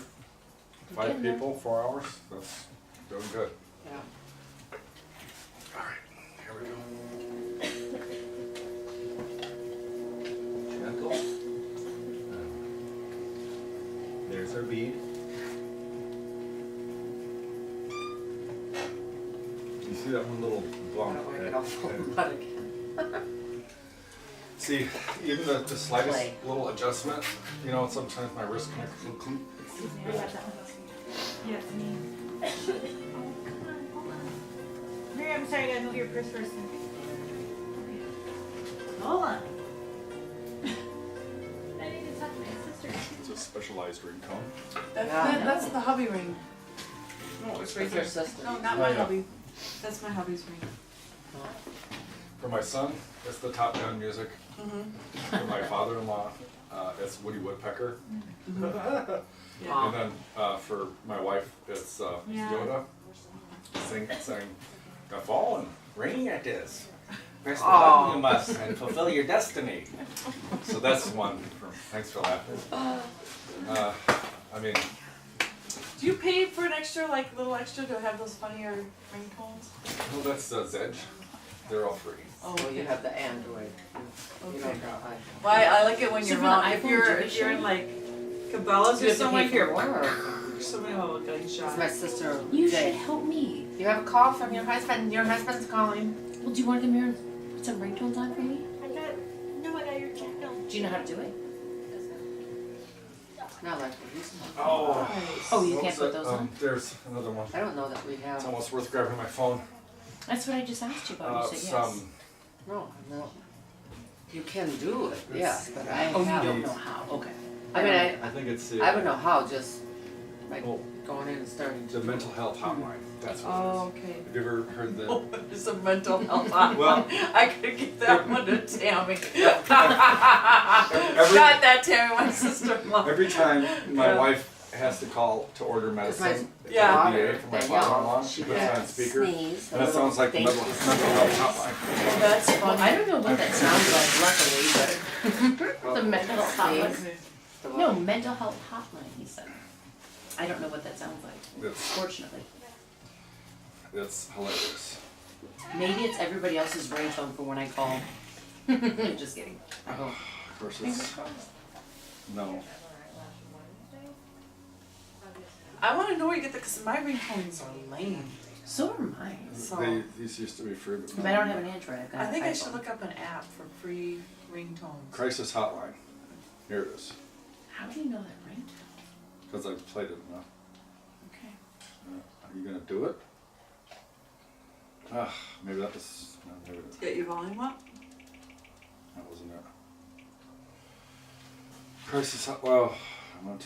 5 getting there. people, 4 hours, that's doing good. Yeah. Alright, here we go. Gentle. There's our bead. You see that one little I bump? don't like it that- all that- but again. See, even the slightest Play. little adjustment, you know, sometimes my wrist can Excuse me, I got that one. Yeah, it's me. Oh, come on, hold on. Mary, I'm sorry, I gotta move your purse first. Hold on. I need to talk to my sister. It's a specialized ringtone. That's the hubby ring. No, it's for your sister. No, not Oh, my yeah. hubby. That's my hubby's ring. For my son, it's the top down music. Mm-hmm. For my father-in-law, it's Woody Woodpecker. Yeah. And then for my wife, it's Yoda. Sing, the fall and raining it is. Press the button you must and fulfill your destiny. So that's one. Thanks for laughing. I mean, Do you pay for an extra, like little extra to have those funnier ringtones? well, that's Zedge. They're all free. Oh, Well, you have the Android. You don't know. Well, I like it when So you're for the mom, if iPhone, you're do they if you're in show? like Cabela's Do or you have to something, pay here. for more? Somebody will get It's shot. my sister. You Jay. should help me. You have a call from your husband. Your husband's calling. Well, do you want to come here and put some ringtones on for me? I got your check now. Do you know how to do it? Not like we used to. Oh, Oh, you what can't was put it? those on? There's another one. I don't know that we It's have. almost worth grabbing my phone. That's what I just asked you about. You said yes. Some No. You can do it, yes, but I Oh, you haven't. don't know how. Okay. I mean, I think it's I would know how, just like Oh. going in and starting. the mental health hotline. That's what Oh, it okay. is. Have you ever heard the? Oh, it's a mental health hotline. Well- I could get that one to Tammy. every, Got that, Tammy, my sister-in-law. every time my Yeah. wife has to call to order medicine, Yeah. the VA for my father-in-law, she puts it on speaker, Sneeze. and it sounds like the mental health hotline. That's Well, funny. I don't know what that sounds like, luckily, but the mental health hotline. The No, mental health hotline, he said. I don't know what that sounds like, It's fortunately. hilarious. Maybe it's everybody else's ringtone for when I call. Just kidding. Oh, Of course, Fingers it's crossed. no. I want to know where you get that because my ringtones are lame. So are mine. So These used to be free, but But I don't have an Android. I've got I think an I should iPhone. look up an app for free ringtones. Crisis hotline. Here it is. How do you know that ringtone? Because I've played it enough. Okay. Are you gonna do it? Ah, maybe that was. No, maybe Get your volume up. that wasn't it. Crisis hot. Well, I went.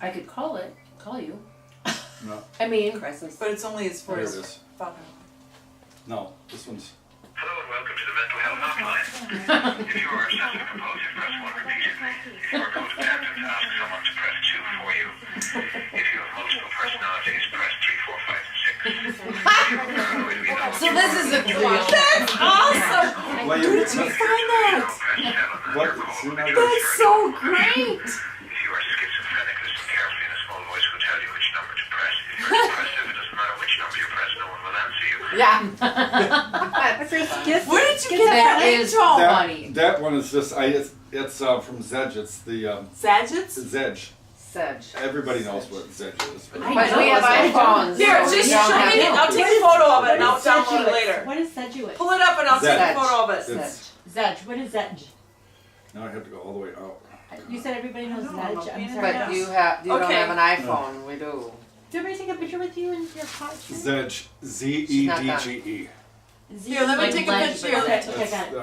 I could call you. No, I mean, crisis. But it's only as far here it as is. fucking. No, this one's. Hello and welcome to the mental health hotline. If you are obsessive compulsive, press 1 repeatedly. If you are codependent, ask someone to press 2 for you. If you have multiple personalities, press 3, 4, 5, and 6. If you are paranoid, we know So this is a deal. That's awesome. Well, Where did you find that? press 7 and What? your call See, will now be you're- That's transferred. so great. If you are schizophrenic, listen carefully and a small voice will tell you which number to press. If you're depressive, it doesn't matter which number you press, no one will answer you. Yeah. Where did you get that that is ringtone? funny. That one is just. It's from Zedge. It's the Zadgets? Zedge. Sedge. Everybody knows what Zedge is. I But know we have it's iPhones. Here, so just we don't show have me it. no- I'll take a photo of it and I'll download it later. What is Sedgwick? Pull it up and I'll take a Zedge. photo of it. It's, Zedge, what is Zedge? now I have to go all the way out. You said everybody knows I know, Zedge, I'm I'm looking sorry. at But it. you don't Okay. have an iPhone. We do. Did everybody take a picture with you in your car? Zedge. not that. ZEDGE. Here, let me Like take a legend, picture of but it. Okay, got it.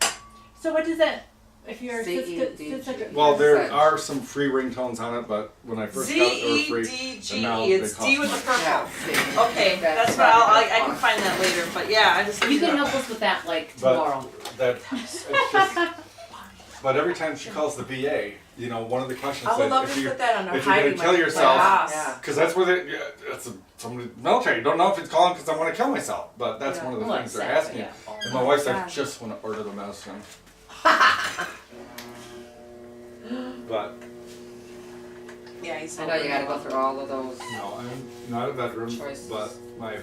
That's, So what does that, if you're ZEDG. well, there Zedge. are some free ringtones on it, but when I first got it, they were free. And now ZEDGE. they It's cost D with the money. purple. Yeah. Okay, that's what I can find that later. But yeah, I just. You can help us with that like tomorrow. But it's just, but every time she calls the VA, you know, one of the questions I would is love if to you, put that on our if you're gonna hiding kill my yourself, house. Yeah. because that's where they, yeah, that's somebody military. You don't know if it's calling because I want to kill myself, but that's Yeah. one of the Well, things they're exactly, asking. yeah. And my wife's like, gosh. just want to order the medicine. But Yeah, he's. I know you gotta go through all of those. no, I'm not a veteran, Choices. but my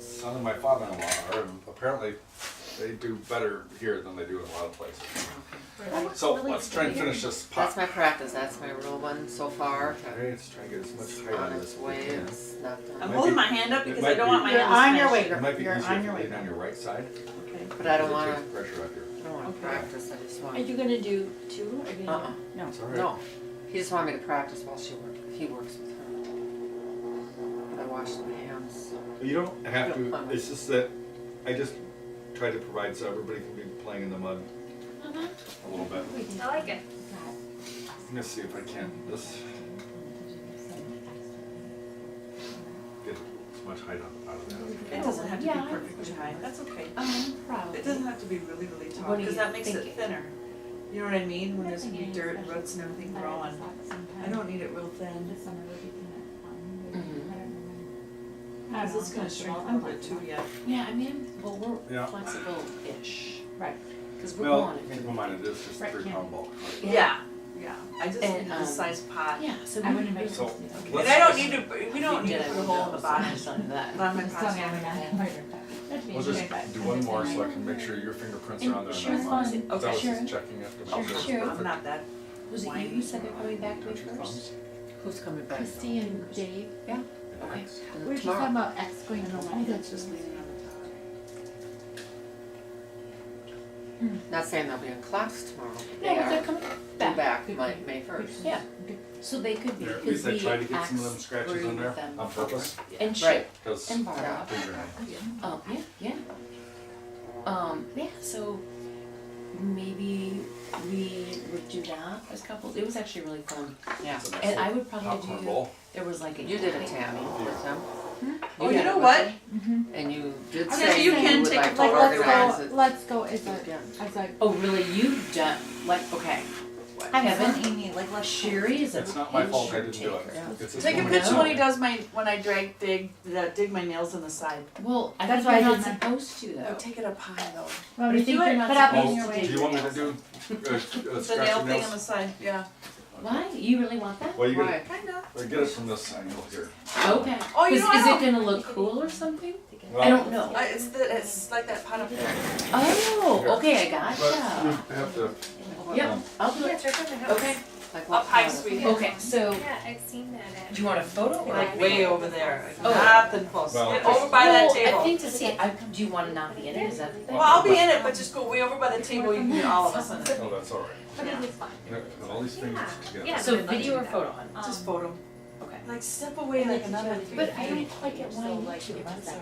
son and my father-in-law are, and apparently they do better here than they do in a lot of places. So let's try and finish this That's pot. my practice. That's my rule one so far. Okay, let's try and get as much height On on its this. way. as we can. It's not I'm done. Might holding be- my hand up it because might I don't be- want my You're hand on to your smash. way. It might be You're easier on if your you way. lean on your right side. Okay. But I don't It wanna. takes pressure off your. I don't wanna Okay. practice. I just want. Are you gonna do two, or are you Uh-uh. gonna? No. It's all right. No. He just wanted me to practice while he works with her. But I washed my hands. You don't have to. It's just that I just try to provide so everybody can be playing in the mud a little bit. I like it. I'm gonna see if I can. This get much height out of that. It doesn't have to be Yeah, perfectly high, that's okay. Probably. It doesn't have to be really, really tall, What are because you that makes it thinking? thinner. You know what I mean, when there's gonna be dirt and roots and everything growing. I don't need it real thin. Cause it's gonna shrink a little bit too yet. Yeah, I mean, well, we're Yeah. flexible-ish. Right. Because we're Well, going keep in to. mind, it is just Right, 3 yeah. pound bulk. Yeah, yeah, I just And, need this size pot. Yeah, so I wouldn't make So, And let's I don't just- need to, we don't need to put a hole in the bottom. It's not that. Not my pot's not gonna hold. We'll just do one more so I can make sure your fingerprints are on there. Sure, and it's not mine. fine. That was Sure. just checking it to Oh, make sure it's sure. I'm perfect. not that. Was it you said they're coming back to me first? Who's coming back? Christy and Dave. Yeah. Okay. We were just talking about X going to the That's just leaning on Not saying they'll be in class tomorrow, but No, they but they're are coming due back. back May 1st. Yeah. So they could be, There, at because least I we tried to get some of them asked scratches through in there with them on before. purpose. And Right. Chip Because and Barb. Yeah, so maybe we would do that as couples. It was actually really fun. Yeah. It's a nice And I little would probably popcorn do, bowl. there was like a. You did a Tammy with them. Oh, did you it know with what? them, and you did Okay, say you you can would take like a to photo. organize it. Let's go as a, again. as a, Oh, really? You've done, like, okay. I'm Kevin? son Amy, like let's. Sherry is a It's not my fault I picture didn't do it. taker. It's his Take a fault. picture when he does when I dig my nails in the side. Well, I That's think why you're I not did supposed to Oh, though. take it up high though. Well, But I we think do you're it, not put up in supposed your to way. Do you want me to do The scratch nail your thing on nails? the side, yeah. Why? You really want that? Well, you Why? get Kinda. it, get it from this angle here. Okay. Oh, you 'Cause know, I is don't- it gonna look cool or something? I Well, don't know. It's like that pot up there. Oh, okay, I but gotcha. you have to, Yep, I'll do it. Okay, Like Up what high, kind of- sweetie. okay, so, Yeah, I've seen that at. do you want a photo or? Like way over there, Oh. nothing close. Well, Get over by that Well, table. I think to see, do you wanna not be in it, is that the thing? Well, I'll be in it, but just go way over by the table, you can get all of us in it. oh, that's all right. But it is fun. Put all these fingers together. Yeah. So video or photo, hon? Just photo. Okay. Like step away like another 3 But I feet. don't quite get why you need to.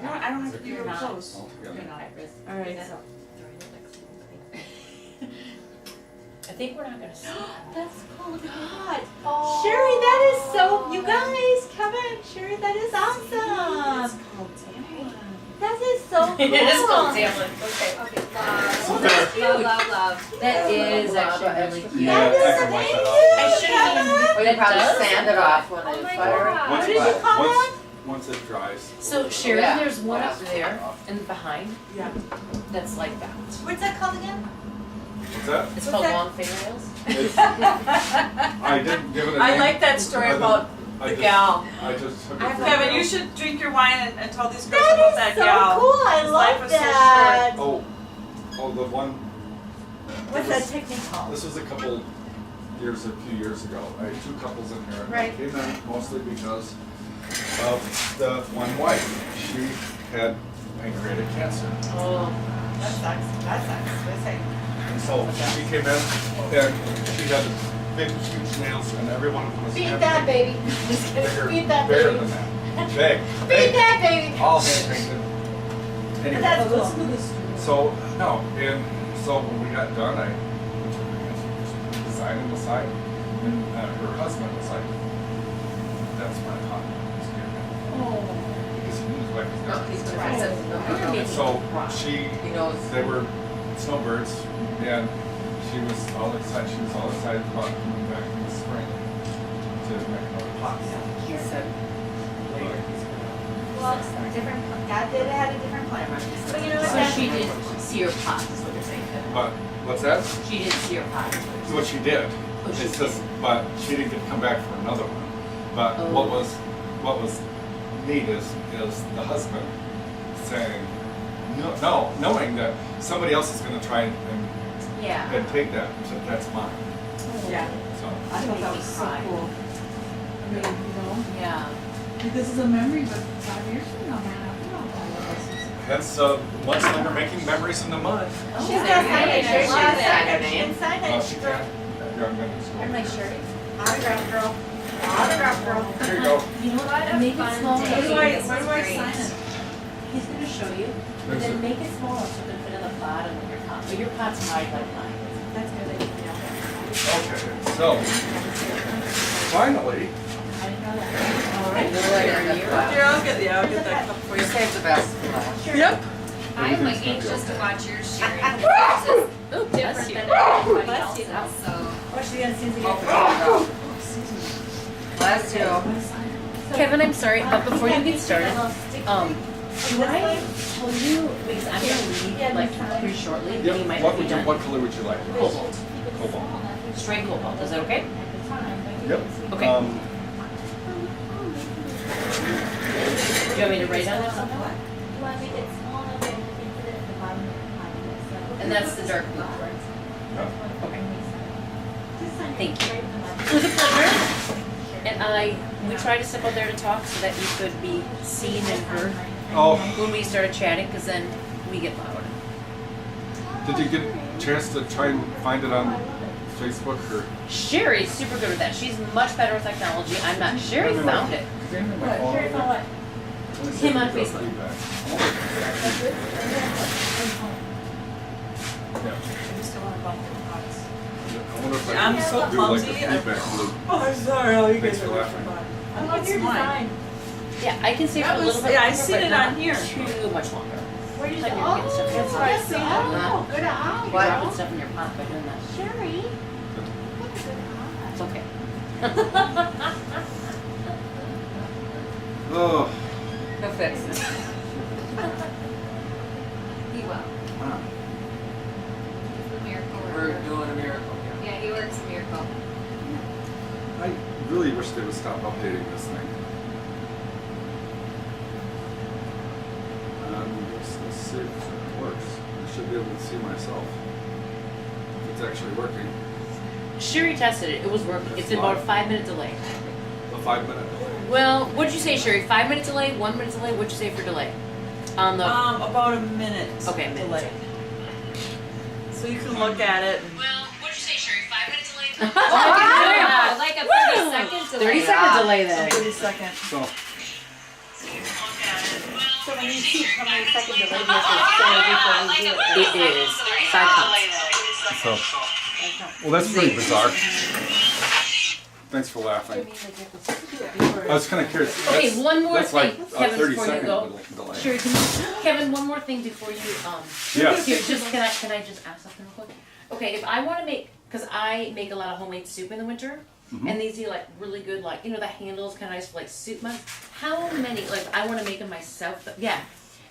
No, I don't have to be real close. All together. Alright. I think we're not gonna see that. That's cool, look at that. Sherry, that is so, you guys, Kevin, Sherry, that is awesome. That is so cool. It is called Tamlin, okay. Okay, So love, there. love. That is actually really cute. Yeah, That is I can wipe that off. I shouldn't even. Well, you probably sand it off when Oh they my fire it. God. Once, What did you call that? once it dries. So Sherry, Yeah. there's one up there and behind Yeah. that's like that. What's that called again? What's that? It's What's called that? long fingernails. It's, I didn't give it a name. I like that story about I the just- gal. I just took it from Kevin, there. you should drink your wine and tell these girls about that That is so gal. cool, I His life love was so that. Oh, the one, What's that technique called? this was a few years ago. I had 2 couples in here. And Right. they came in mostly because of the one wife. She had pancreatic cancer. Oh, that sucks. That sucks. They say. And so she came in and she had big, huge nails and every one of them was Feed hand that painted. baby. Just kidding. Bigger, Feed that bigger baby. than that. Big, Feed big, that baby. all hand painted. Anyway, That's cool. so, no, and so when we got done, I decided on the side, and her husband was like, that's my pot. Because he knew his wife was No, there. he's gonna Right. fix it. No, no, no. And so she, He knows. they were snowbirds, and she was all excited about coming back in the spring to make another pot. He said, Well, different, God did had a different plan. But you know what, So that's. she did see your pot, is what you're saying. But, what's that? She did see your pot. is what you're What she did. Oh, she It's just, but she didn't get to come back for another one. But Oh. what was neat is the husband saying, no, knowing that somebody else is gonna try and saying. Yeah. and take that, and said, that's mine. Yeah. So, I thought that was so Cry. cool. I mean, you know, Yeah. this is a memory, but 5 years from now, man, I don't know. hence, Mudslinger making memories in the mud. Oh, She's there got you signed go. it, Sherry, she She has signed her it, she name. didn't sign Oh, it. she can't. Here, I'm gonna just go. I'm like, Sherry, autograph girl, autograph girl. Here you go. You know What what, a make it fun small. day. Where do I, This where is do I great. sign it? He's gonna show you, but There's then a- make it smaller so it can fit in the bottom of your pot. But your pot's wide like mine. That's good, I didn't know. Okay, so, finally, I didn't know Here, I'll get that cup for We you. saved the best for last. Yep. I'm like anxious to watch yours, Sherry. Yours is different than everybody else's, so. What she gonna see Oh, bless you. Kevin, I'm sorry, but before you get started, do I tell you, because I'm gonna leave like here shortly, and you might What not be would you, done. what color would you like? Cobalt, Cobalt. straight cobalt, is that okay? Yep. Okay. Do you want me to write down that something? And that's the dark blue, right? Okay. Thank you. It was a pleasure. And we tried to step out there to talk so that you could be seen and heard Oh, when we started chatting, because then we get loud. did you get a chance to try and find it on Facebook or? Sherry's super good with that. She's much better with technology. I'm not. Sherry found it. Sherry found what? Him on Facebook. I just don't want to bump the pots. I wonder if I I'm can so do like a clumsy. feedback loop. Oh, I'm sorry. Oh, you Thanks guys for are laughing. fun. I love your design. Yeah, I can stay for That a was- little bit yeah, I longer, seen but it not on here. too much longer. Where do you Like say? you're getting stuff in your That's why I pot. see. Not Good eye. dropping stuff in your pot by doing that. Sherry. It's okay. Oh. He'll fix it. He will. He's a miracle We're worker. doing a miracle. Yeah, he works a miracle. I really wish they would stop updating this thing. Let's see if it works. I should be able to see myself. If it's actually working. Sherry tested it. It was working. It's about a 5-minute delay. A 5-minute delay. Well, what did you say, Sherry? 5-minute delay? 1 minute delay? What'd you say for delay? On the. About a minute. Okay, a minute. delay. So you can look at it. And Well, what'd you say, Sherry? 5-minute delay? Oh, like a 30-second delay. 30-second delay then. 30 seconds. So, So when you see how many seconds delay this is, before we do it. It is 5 counts. so. Well, that's pretty bizarre. Thanks for laughing. I was kind of curious. Okay, That's- one more that's like thing, a Kevin, 30 before you second go. delay. Sherry, Kevin, one more thing before you Yes. Here, just can I just ask something real quick? Okay, if I want to make, because I make a lot of homemade soup in the winter, and these are like really good, like the handles kind of nice for like soup mugs. How many? Like I want to make them myself. Yeah.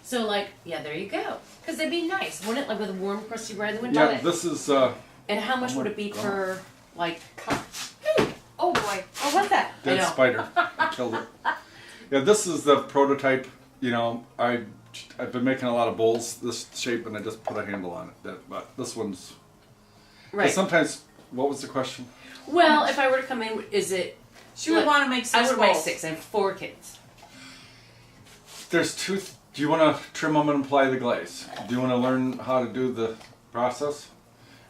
So like there you go. Because they'd be nice, wouldn't it? Like with warm crusty bread in the winter. Yeah, this is, And how much would it be per like cup? Oh boy. Oh, what's that? I dead know. spider. I killed it. Yeah, this is the prototype. I've been making a lot of bowls this shape, and I just put a handle on it. But this one's. Right. Sometimes, what was the question? Well, if I were to come in, is it? she would want to make 6 I would make bowls. 6. I have 4 kids. There's two. Do you want to trim them and apply the glaze? Do you want to learn how to do the process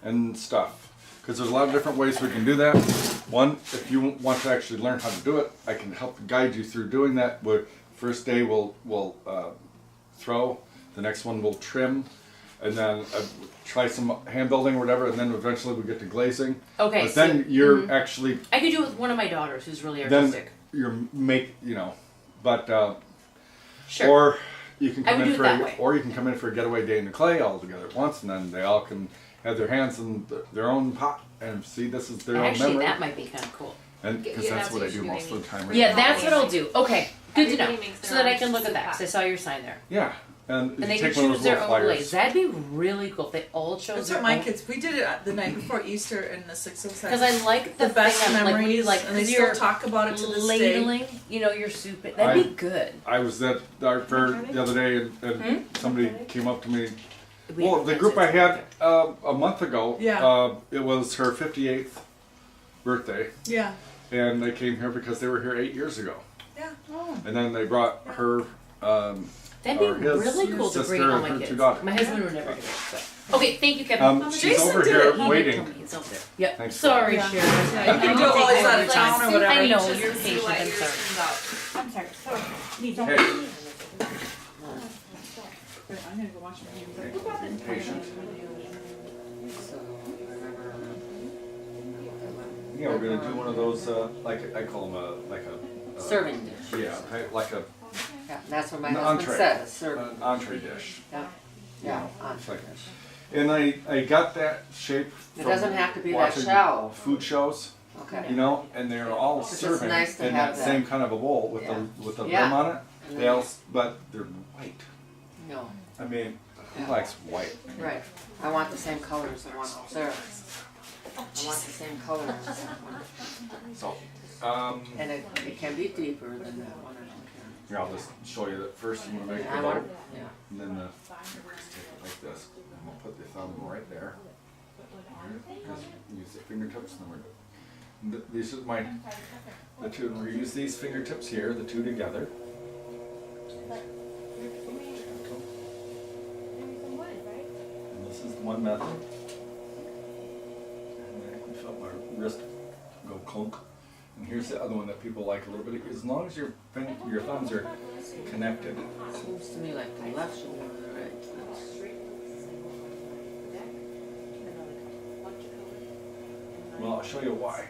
and stuff? Because there's a lot of different ways we can do that. One, if you want to actually learn how to do it, I can help guide you through doing that. First day we'll throw, the next one we'll trim, and then try some hand building or whatever, and then eventually we get to glazing. Okay. But so then you're actually I could do it with one of my daughters who's really then artistic. you're but Sure. or you can I come would in do it for that way. or you can come in for a getaway day in the clay all together at once, and then they all can have their hands in their own pot and see this is their own Actually, memory. that might be kind of cool. And because Yeah, that's that's what I what do you most should of the time. right Yeah, now. that's what I'll do. Okay, good to know. Everybody makes So their that I own can look at soup that pot. because I saw your sign there. Yeah, and, And you they can take one of choose those their little own flyers. glaze. That'd be really cool if they all chose That's their what my own. kids. We did it the night before Easter in the 606. Because I like the best thing of, like, when you, memories, like, and they you're still talk about it to this day. ladling, your soup. That'd be good. I was at our fair the other day, and Hmm? somebody came up to me. We Well, have the kids, group I it's had okay. a month ago, Yeah. it was her 58th birthday, Yeah. and they came here because they were here 8 years ago. Yeah. And then they brought her, That'd be or his really cool to sister bring all and my her kids. 2 daughters. My husband would never do it. But. Okay, thank you, Kevin. She's Jason over did here it. He waiting. He's over there. Yep. Thanks for Sorry, that. Sharon. Yeah, you can do it while he's out of town or whatever. I know, Just you're to see patient. what I'm yours sorry. comes out. I'm sorry. So, you don't. Hey. I'm gonna go watch my music. Patient. So, I remember. Yeah, we're gonna do one of those, like I call them like a Serving dish. Yeah, like a Yeah, that's what my An husband entree. says, serving. an entree dish. Yeah, yeah, entree dish. And I got that shape It from doesn't have to be that watching shallow. food shows, Okay. you know, and they're all It's just serving nice to in have that that. same kind of a bowl with Yeah. the Yeah. rim on it. And They then- all, but they're white. No, I mean, who Yeah. likes white? right. I want the same color as the one upstairs. I want the same color as that one. So, And it can be deeper than that one, I don't here, I'll just show you that first. I'm gonna make care. the I bowl, want, yeah. and then just take it like this, and we'll put the thumb right there. Just use the fingertips, and then these are the two. And we use these fingertips here, the two together. And this is one method. And I felt my wrist go clunk. And here's the other one that people like a little bit. As long as your thumbs are connected. Seems to me like the left shoulder, right? Well, I'll show you why.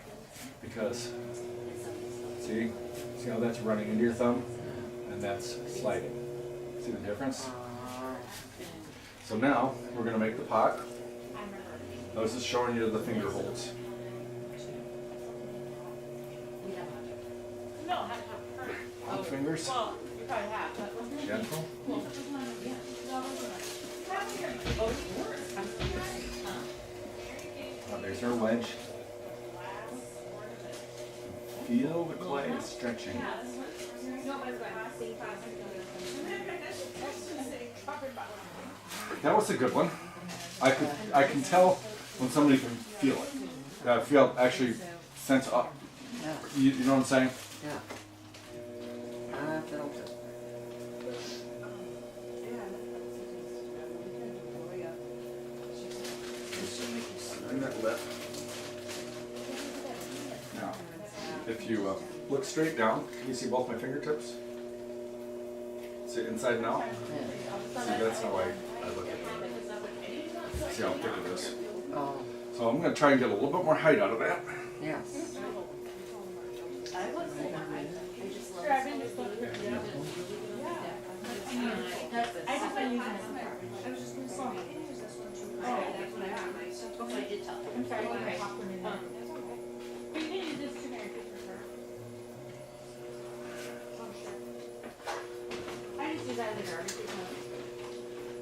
Because, see how that's running into your thumb? And that's sliding. See the difference? So now, we're going to make the pot. I was just showing you the finger holds. Hold fingers. Gentle. There's our wedge. Feel the clay stretching. That was a good one. I can tell when somebody can feel it. Actually sense up. Yeah, You know what I'm saying? yeah. I felt it. And that lip. Now, if you look straight down, can you see both my fingertips? See inside and out? Yeah. See, that's how I look at it. See how thick it is. Oh, So I'm going to try and get a little bit more height out of that. yes.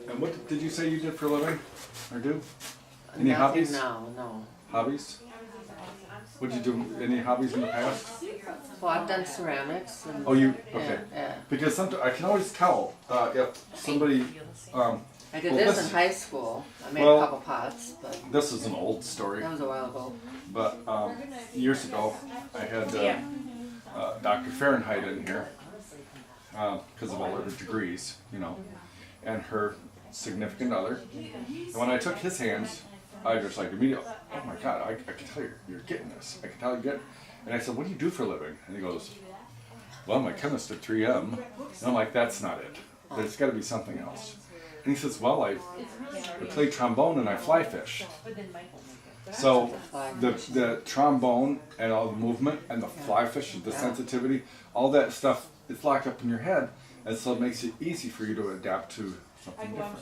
And what did you say you did for a living? Or do? Any Nothing hobbies? now, no. Hobbies? What did you do? Any hobbies in the past? Well, I've done ceramics and. Oh, you, yeah, okay. yeah. Because sometimes I can always tell if somebody, I did Well, this this- in high school. I made well- a couple pots, but this is an old story, that was a while ago. but years ago I had Dr. Fahrenheit in here because of all her degrees, you know, and her significant other. And when I took his hands, I was like immediately, oh my God, I can tell you're getting this. I can tell you get. And I said, what do you do for a living? And he goes, well, I'm a chemist at 3M. And I'm like, that's not it. There's got to be something else. And he says, well, I play trombone and I fly fish. So the trombone and all the movement and the fly fish, the sensitivity, all that stuff, it's locked up in your head, and so it makes it easy for you to adapt to something different.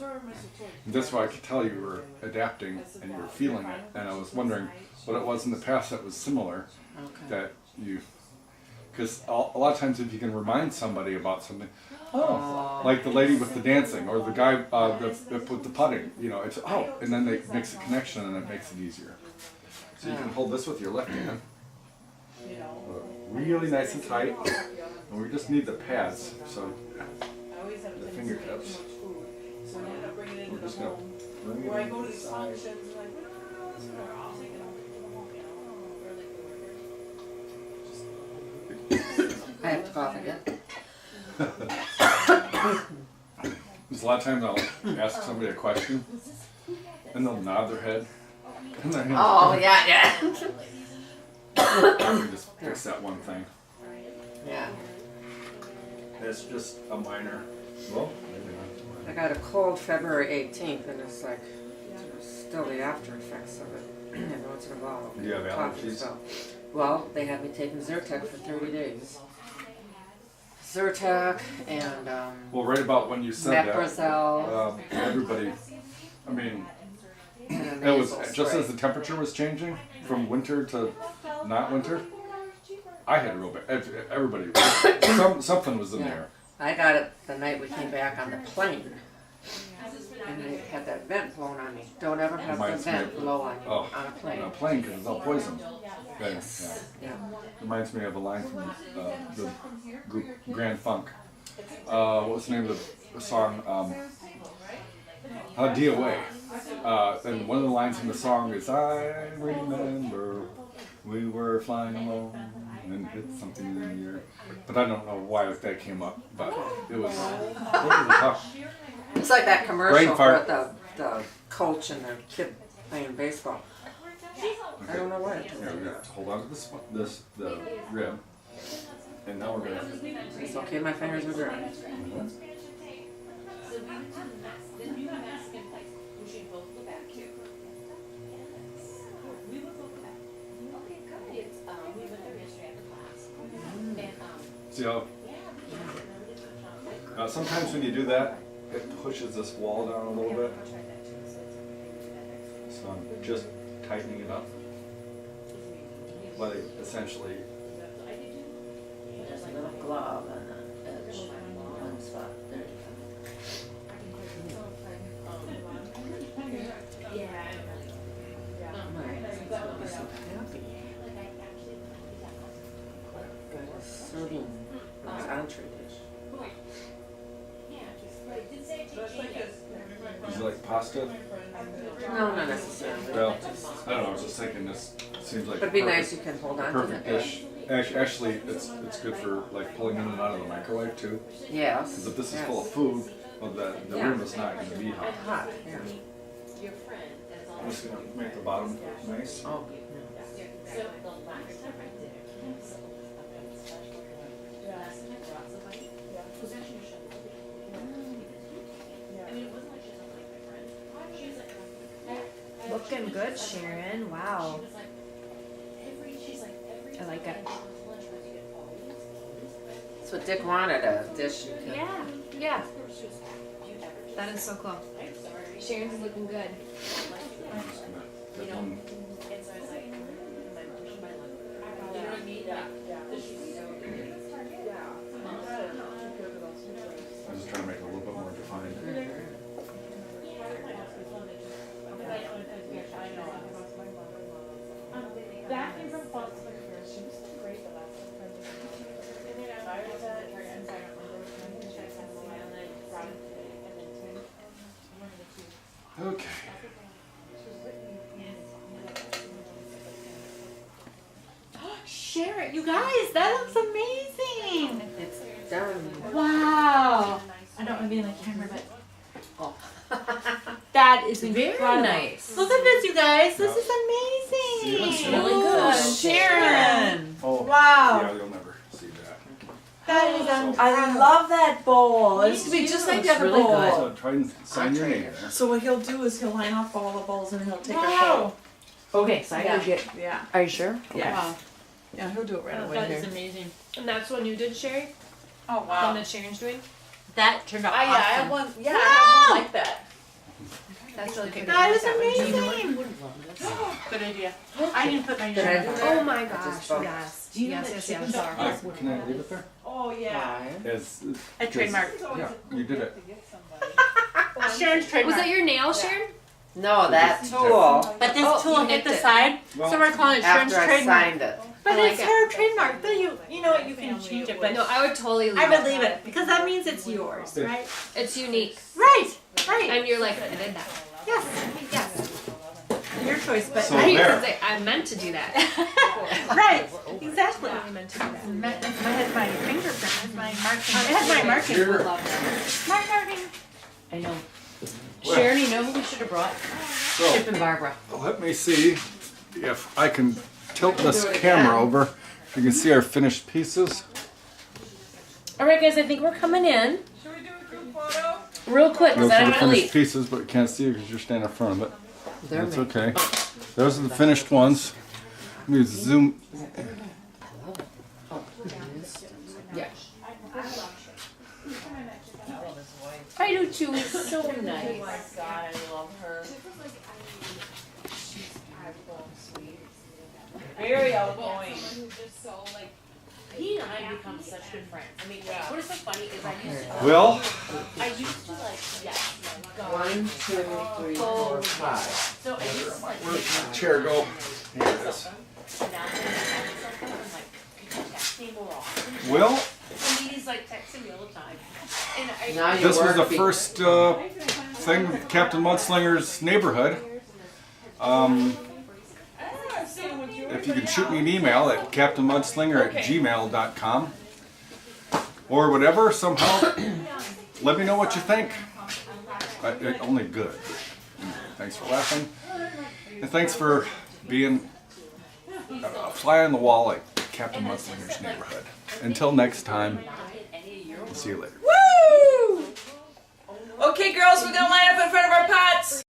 And that's why I could tell you were adapting and you were feeling it, and I was wondering what it was in the past that was similar that you, because a lot of times if you can remind somebody about something, oh, like the lady with the dancing or the guy that put the putting, you know, it's and then it makes a connection and it makes it easier. So you can hold this with your left hand, really nice and tight, and we just need the pads, so the fingertips. We're just gonna bring it in to the side. I have to cough again. There's a lot of times I'll ask somebody a question, and they'll nod their head, and their hands. Oh, yeah, yeah. We just fix that one thing. Yeah. It's just a minor. Well, maybe not. I got a cold February 18th, and it's like still the after effects of it every once in a while. Do you have Cough and allergies? stuff. Well, they had me taking Zyrtec for 30 days. Zyrtec and Well, right about when you said that, Meprazole. everybody, I mean, And a it was nasal just spray. as the temperature was changing from winter to not winter. I had it real bad. Everybody, something was in Yeah. there. I got it the night we came back on the plane. And I had that vent blown on me. Don't ever have the Reminds me vent of- blow on you Oh, on a plane. a plane because it's all poison. Yeah, yeah. Yeah. Reminds me of a line from the group Grand Funk. What was the name of the song? GetAway. And one of the lines in the song is, I remember we were flying alone and hit something in the air. But I don't know why that came up, but it was tough. It's like that Brain commercial fart. for the coach and the kid playing baseball. I don't know what. Here, we're gonna hold on to the rib. And now we're gonna, It's okay, my fingers are dry. see how, sometimes when you do that, it pushes this wall down a little bit. So I'm just tightening it up. But essentially, There's a little glove on the edge, one spot. There you go. Alright, so we'll be so happy. Got a serving entree dish. is it like pasta? No, not necessarily. Well, I don't know, I was just thinking this seems like But it'd be nice you can hold on to perfect that. dish. Actually, it's good for like pulling in and out of the microwave too. Yes. Because if this is yes. full of food, well, the Yeah. room is not going to be hot. Hot, yeah. I'm just going to make the bottom nice. Oh, Looking good, Sharon. Wow. I like it. that's what Dick wanted, a dish you can. Yeah, yeah. That is so cool. Sharon's looking good. I'm just going to get one. I'm just trying to make it a little bit more defined. Okay. Sharon, you guys, that looks amazing. It's done. Wow. I don't want to be in the camera, but that is Very incredible. nice. Look at this, you guys. This is See, it looks amazing. really good. Sharon. Oh, Wow. yeah, you'll never see that. That is I love that bowl. It used to be Me just too. like It's that really bowl. good. So try and sign your name there. So what he'll do is he'll line off all the bowls and he'll take a Wow. photo. Okay, so I gotta get. Yeah. Are you sure? Yeah. Yeah, he'll do it right away That here. is amazing. And that's what you did, Sherry? Oh One wow. that Sharon's doing? That turned out I have awesome. one. Yeah, I have one like that. That's really good. That is Do you know amazing. Good idea. I didn't put my Did I name. do Oh my Just gosh, both. yes. Do you know Yes, that yes, chicken yes. salad? Can I leave it there? Oh yeah. As, I trademarked. Yeah, you did it. Sharon's trademark. Was that your nail, Sharon? No, that tool. But this Oh, tool you hit the nicked it. side, Well, so we're calling it Sharon's After I trademark. signed it. But I like it's it. her trademark. But you know what? You can change it. But No, I would totally leave I it. believe it because that means it's yours, right? It's unique. Right. Right. And you're like, I did that. Yes. Yes. Your choice, but So I didn't there. say I meant to do that. right. Exactly. I meant to do that. It has my fingerprint. It has my marking. It has my marking. Here. My marking. I know. Well. Sharon, you know who we should have brought? So, Chip and Barbara. let me see if I can tilt this camera over. If you can see our finished pieces. All right, guys, I think we're coming in Should we do a group photo? real quick because Those I are don't the want to finished leave. pieces, but you can't see it because you're standing in front of it. They're That's made. okay. Those are the finished ones. Let me zoom. Yeah. so Oh my nice. god, I love her. Very outgoing. He and I become such good friends. I mean, what is so funny is I used to, Well, like, yes, like, 1, 2, 3, 4, 5. so I used to like. where's my chair go? Here it is. And now I'm like, could you text me more often? Well, And he's like texting me all the time. And I. Now you this was the work be- first thing with Captain Mudslinger's neighborhood. If you can shoot me an email at captainmudslinger@gmail.com or whatever, somehow let me know what you think. Only good. Thanks for laughing. And thanks for being a fly on the wall at Captain Mudslinger's neighborhood. Until next time, see you later. Woo! Okay, girls, we're gonna line up in front of our pots.